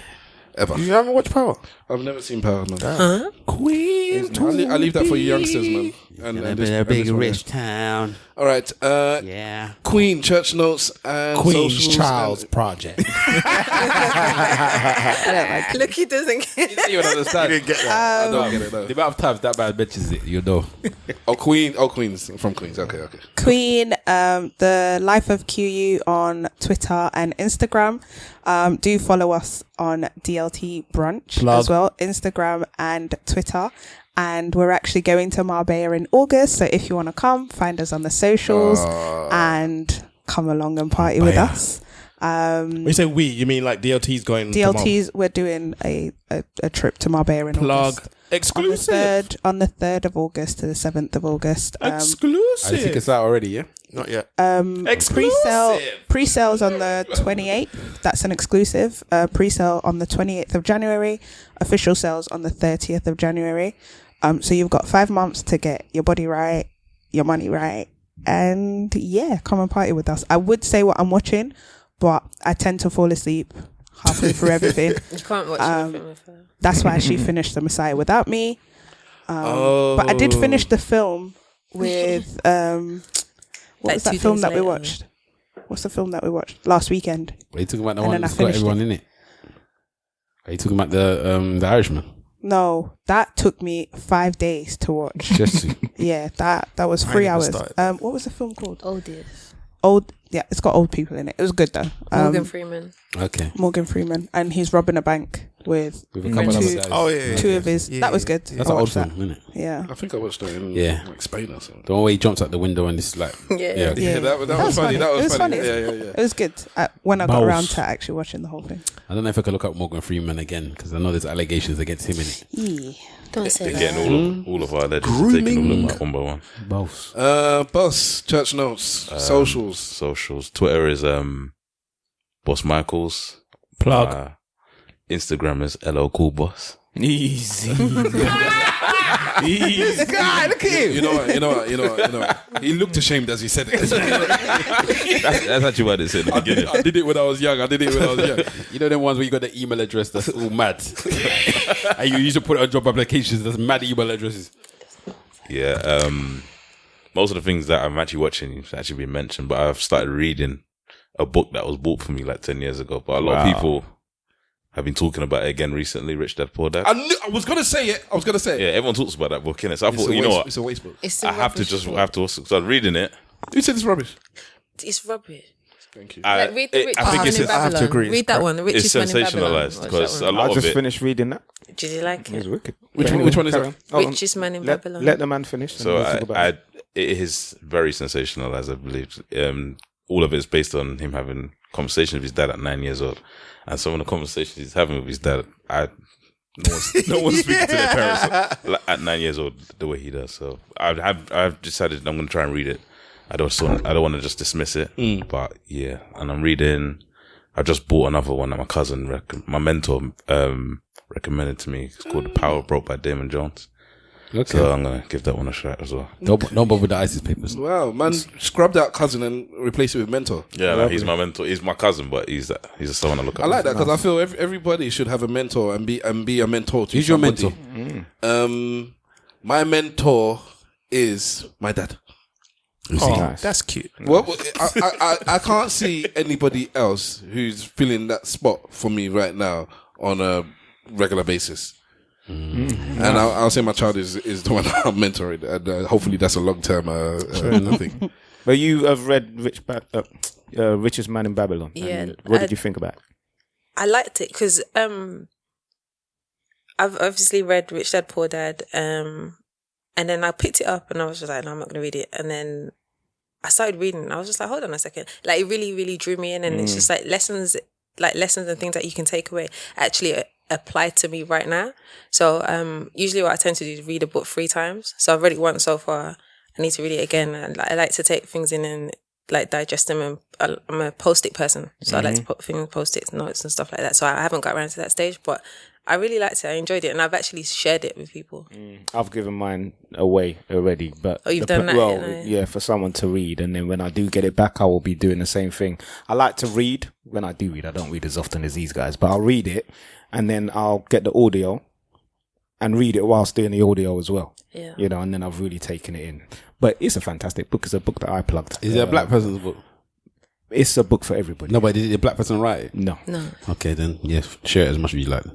Ever. You haven't watched Power? I've never seen Power, man. Huh? Queen. I leave that for you youngsters, man. And this one, yeah. town. All right. Yeah. Queen, church notes, and Queen's socials Child's and- Project. Look, he doesn't get it. You don't understand. You didn't get that. I don't get it though. The amount of times that man mentions it, you know. Queens from Queens. Okay. Queen, the Life of QU on Twitter and Instagram. Do follow us on DLT Brunch as well, Instagram and Twitter. And we're actually going to Marbella in August. So if you want to come, find us on the socials and come along and party with us. When you say we, you mean like DLT's going DLT's, we're doing a trip to Marbella in August. Exclusive. On the 3rd of August to the 7th of August. Exclusive. I think it's out already, yeah? Not yet. Pre-sales on the 28th. That's an exclusive. Pre-sale on the 28th of January. Official sales on the 30th of January. So you've got 5 months to get your body right, your money right, and yeah, come and party with us. I would say what I'm watching, but I tend to fall asleep halfway through everything. You can't watch anything with her. That's why she finished The Messiah without me. But I did finish the film with what Like was that 2 film days that we later. watched? What's the film that we watched last weekend? Are you talking about the And one then I that's got finished everyone in it? Are you talking about the Irishman? No, that took me 5 days to watch. Jesse. Yeah, that was 3 hours. What was the film called? Yeah, it's got old people in it. It was good though. Morgan Freeman. Okay. Morgan Freeman, and he's robbing a bank with a couple of other guys. Oh yeah. two of his. That was good. That's I an old watched film, that. isn't it? Yeah. I think I watched that in like Spain or something. The one where he jumps out the window and it's like, Yeah. That was funny. That was funny. Yeah. It was good. When I got around to actually watching the whole thing. I don't know if I could look up Morgan Freeman again because I know there's allegations against him in it. Yeah. Don't say They're that. getting all of our legends, taking all of them out one by one. Both. Boss, church notes, Socials. Twitter is Boss Michaels. Plug. Instagram is LO Cool Boss. Easy. This guy, look at him. You know what? He looked ashamed as he said it. That's actually what I said at the beginning. I did it when I was young. You know them ones where you got the email address that's all mad, and you used to put it on job applications. That's mad email addresses. Yeah. Most of the things that I'm actually watching have actually been mentioned, but I've started reading a book that was bought for me like 10 years ago. But a lot of people have been talking about it again recently. Rich Dad Poor Dad. I was gonna say it. Yeah, everyone talks about that book, innit? So I thought, you know what? It's a waste book. I have to also start reading it. Who said it's rubbish? It's rubbish. Thank you. Read the Richest I think Man it's in Babylon. I have to agree. Read that one. The It's Richest Man in Babylon. sensationalized Watch because that a one. lot I of just it. finished reading that. Did you like It was it? wicked. Which one is that? Richest Man in Babylon. Let the man finish. So and we'll talk about it. it is very sensationalized, I believe. All of it is based on him having conversations with his dad at 9 years old, and some of the conversations he's having with his dad, no one's speaking to their parents at 9 years old the way he does. So I've decided I'm going to try and read it. I don't want to just dismiss it, but yeah. And I'm reading. I just bought another one that my cousin, my mentor, recommended to me. It's called The Power of Broke by Damon Jones. Okay. So I'm gonna give that one a shot as well. Don't bother with the ISIS papers. Wow, man, scrub that cousin and replace it with mentor. Yeah, like, he's my mentor. He's my cousin, but he's someone I look up. I like that because I feel everybody should have a mentor and be a mentor to Who's your somebody. mentor? My mentor is my dad. Nice. That's cute. Well, I can't see anybody else who's filling that spot for me right now on a regular basis. And I'll say my child is the one I'm mentoring, and hopefully that's a long term thing. But you have read Richest Man in Babylon. Yeah. What did you think about it? I liked it because I've obviously read Rich Dad Poor Dad, and then I picked it up and I was just like, no, I'm not going to read it. And then I started reading and I was just like, hold on a second. Like, it really, really drew me in, and it's just like lessons and things that you can take away actually apply to me right now. So usually what I tend to do is read a book 3 times. So I've read it once so far. I need to read it again. And I like to take things in and like digest them, and I'm a post-it person, so I like to put things, post-it notes and stuff like that. So I haven't got around to that stage, but I really liked it. I enjoyed it, and I've actually shared it with people. I've given mine away already, but you've done that? Well, yeah, for someone to read, and then when I do get it back, I will be doing the same thing. I like to read. When I do read, I don't read as often as these guys, but I'll read it, and then I'll get the audio and read it whilst doing the audio as well. Yeah, you know, and then I've really taken it in. But it's a fantastic book. It's a book that I plugged. Is it a black person's book? It's a book for everybody. No, but did a black person write it? No. Okay, then yeah, share it as much as you like. What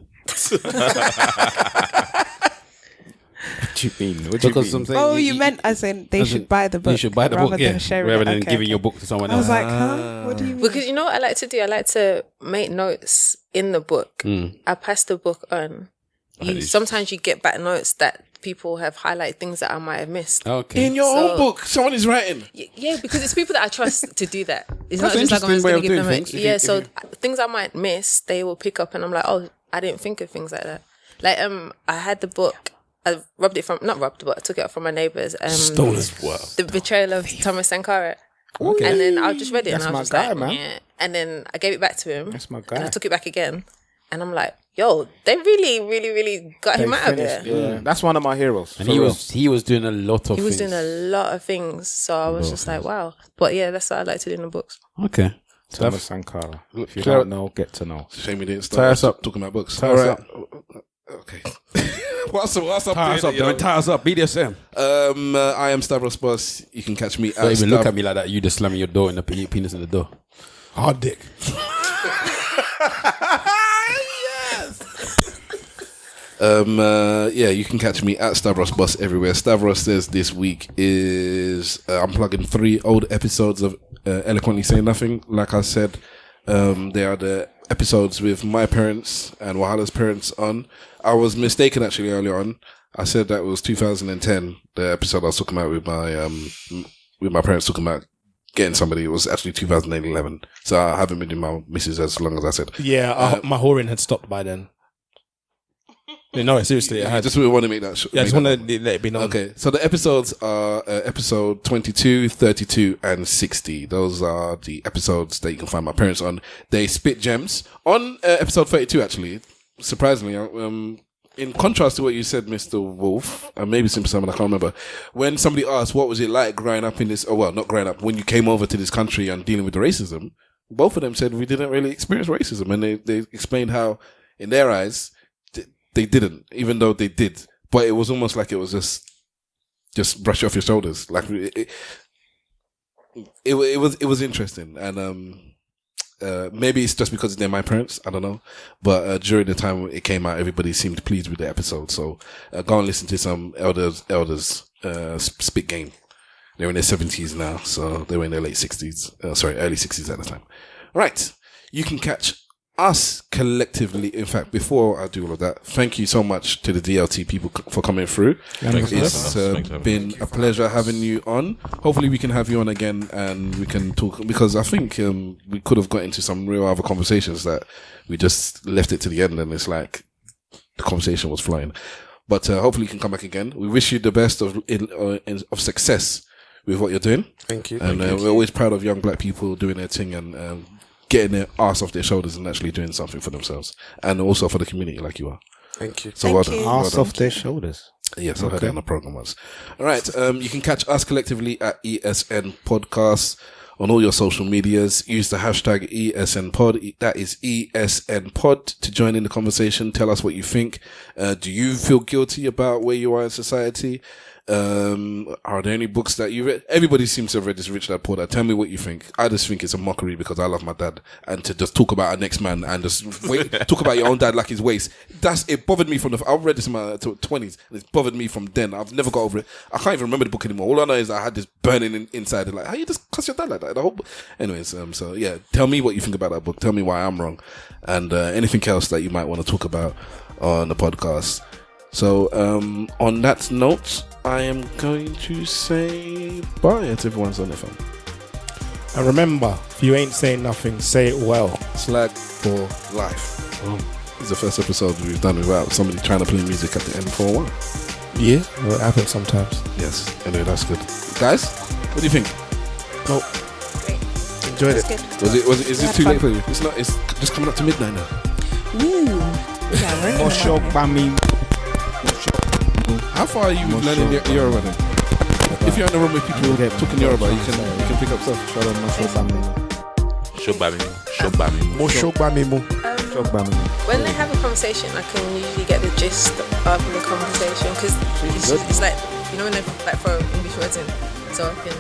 do you mean? What do you mean? Oh, you meant as in they should buy the book. You should buy the rather book, yeah, than share rather it. than Okay, giving okay. your book to someone I else. was like, huh? What do you mean? because you know what I like to do? I like to make notes in the book. I pass the book on. Sometimes you get back notes that people have highlighted things that I might have missed. Okay. In your own book, someone is writing. Yeah, because it's people that I trust to do that. It's That's not just like I'm an just going to interesting give way them of doing things. things I might miss, they will pick up, and I'm like, oh, I didn't think of things like that. Like I had the book. I took it up from my neighbours. Stolen. Wow. The Betrayal of Thomas Sankara. Okay. And then I just read it, That's and I my was just guy, like, man. yeah. And then I gave it back to him. That's my guy. And I took it back again, and I'm like, yo, they really, really, really got him out of it. Yeah. That's one of my heroes. And for he real. was doing a lot of He was things. doing a lot of things, so I was just like, wow. But yeah, that's what I like to do in the books. Okay. Thomas Sankara. If you Clear- don't know, get to know. Shame we didn't Tie start us up. talking about books. Tie us All up. Okay. What's up? Tie us up, you know? tie us up. BDSM. I am Stavros Boss. You can catch me Don't at even look at me like that. You just slamming your door and the penis in the door. Hard dick. You can catch me at Stavros Boss everywhere. Stavros says this week is I'm plugging 3 old episodes of Eloquently Say Nothing. Like I said, they are the episodes with my parents and Wahala's parents on. I was mistaken actually earlier on. I said that was 2010. The episode I was talking about with my parents talking about getting somebody. It was actually 2011. So I haven't been with my missus as long as I said. Yeah, my whoring had stopped by then. No, seriously, I just want to make that. I just want to let it be known. Okay, so the episodes are episode 22, 32, and 60. Those are the episodes that you can find my parents on. They spit gems on episode 32. Actually, surprisingly, in contrast to what you said, Mr. Wolf, and maybe Simple Simon, I can't remember. When somebody asked what was it like growing up in this, not growing up, when you came over to this country and dealing with the racism, both of them said we didn't really experience racism, and they explained how, in their eyes, they didn't, even though they did. But it was almost like it was just brush off your shoulders. Like it was interesting, and maybe it's just because they're my parents. I don't know. But during the time it came out, everybody seemed pleased with the episode. So go and listen to some elders spit game. They're in their 70s now, so they were in their late 60s. Early 60s at the time. All right, you can catch us collectively. In fact, before I do all of that, thank you so much to the DLT people for coming through. It's been a pleasure having you on. Hopefully we can have you on again and we can talk, because I think we could have got into some real other conversations that we just left it to the end, and it's like the conversation was flying. But hopefully you can come back again. We wish you the best of success with what you're doing. Thank you. And we're always proud of young black people doing their thing and getting their ass off their shoulders and actually doing something for themselves, and also for the community, like you are. Thank you. So well done. Ass off their shoulders. Yes, I heard that on the program once. All right, you can catch us collectively at ESN Podcast on all your social medias. Use the hashtag ESNPod. That is ESNPod to join in the conversation. Tell us what you think. Do you feel guilty about where you are in society? Are there any books that you read? Everybody seems to have read this Rich Dad Poor Dad. Tell me what you think. I just think it's a mockery because I love my dad, and to just talk about our next man and just talk about your own dad like his waist. It bothered me from I read this in my 20s, and it's bothered me from then. I've never got over it. I can't even remember the book anymore. All I know is I had this burning inside. Like, how you just cuss your dad like that? Anyways, so yeah, tell me what you think about that book. Tell me why I'm wrong, and anything else that you might want to talk about on the podcast. So on that note, I am going to say bye to everyone's on their phone. And remember, if you ain't saying nothing, say it well. Slag for life. This is the first episode we've done without somebody trying to play music at the end for a while. Yeah, well, it happens sometimes. Yes, anyway, that's good. Guys, what do you think? Nope. Great. Enjoyed it. Is it too late for you? It's not. It's just coming up to midnight now. How far are you with learning Yoruba then? If you're in the room with people talking Yoruba, you can pick up stuff. When they have a conversation, I can usually get the gist of the conversation, because it's like, when they like throw English words in, so I can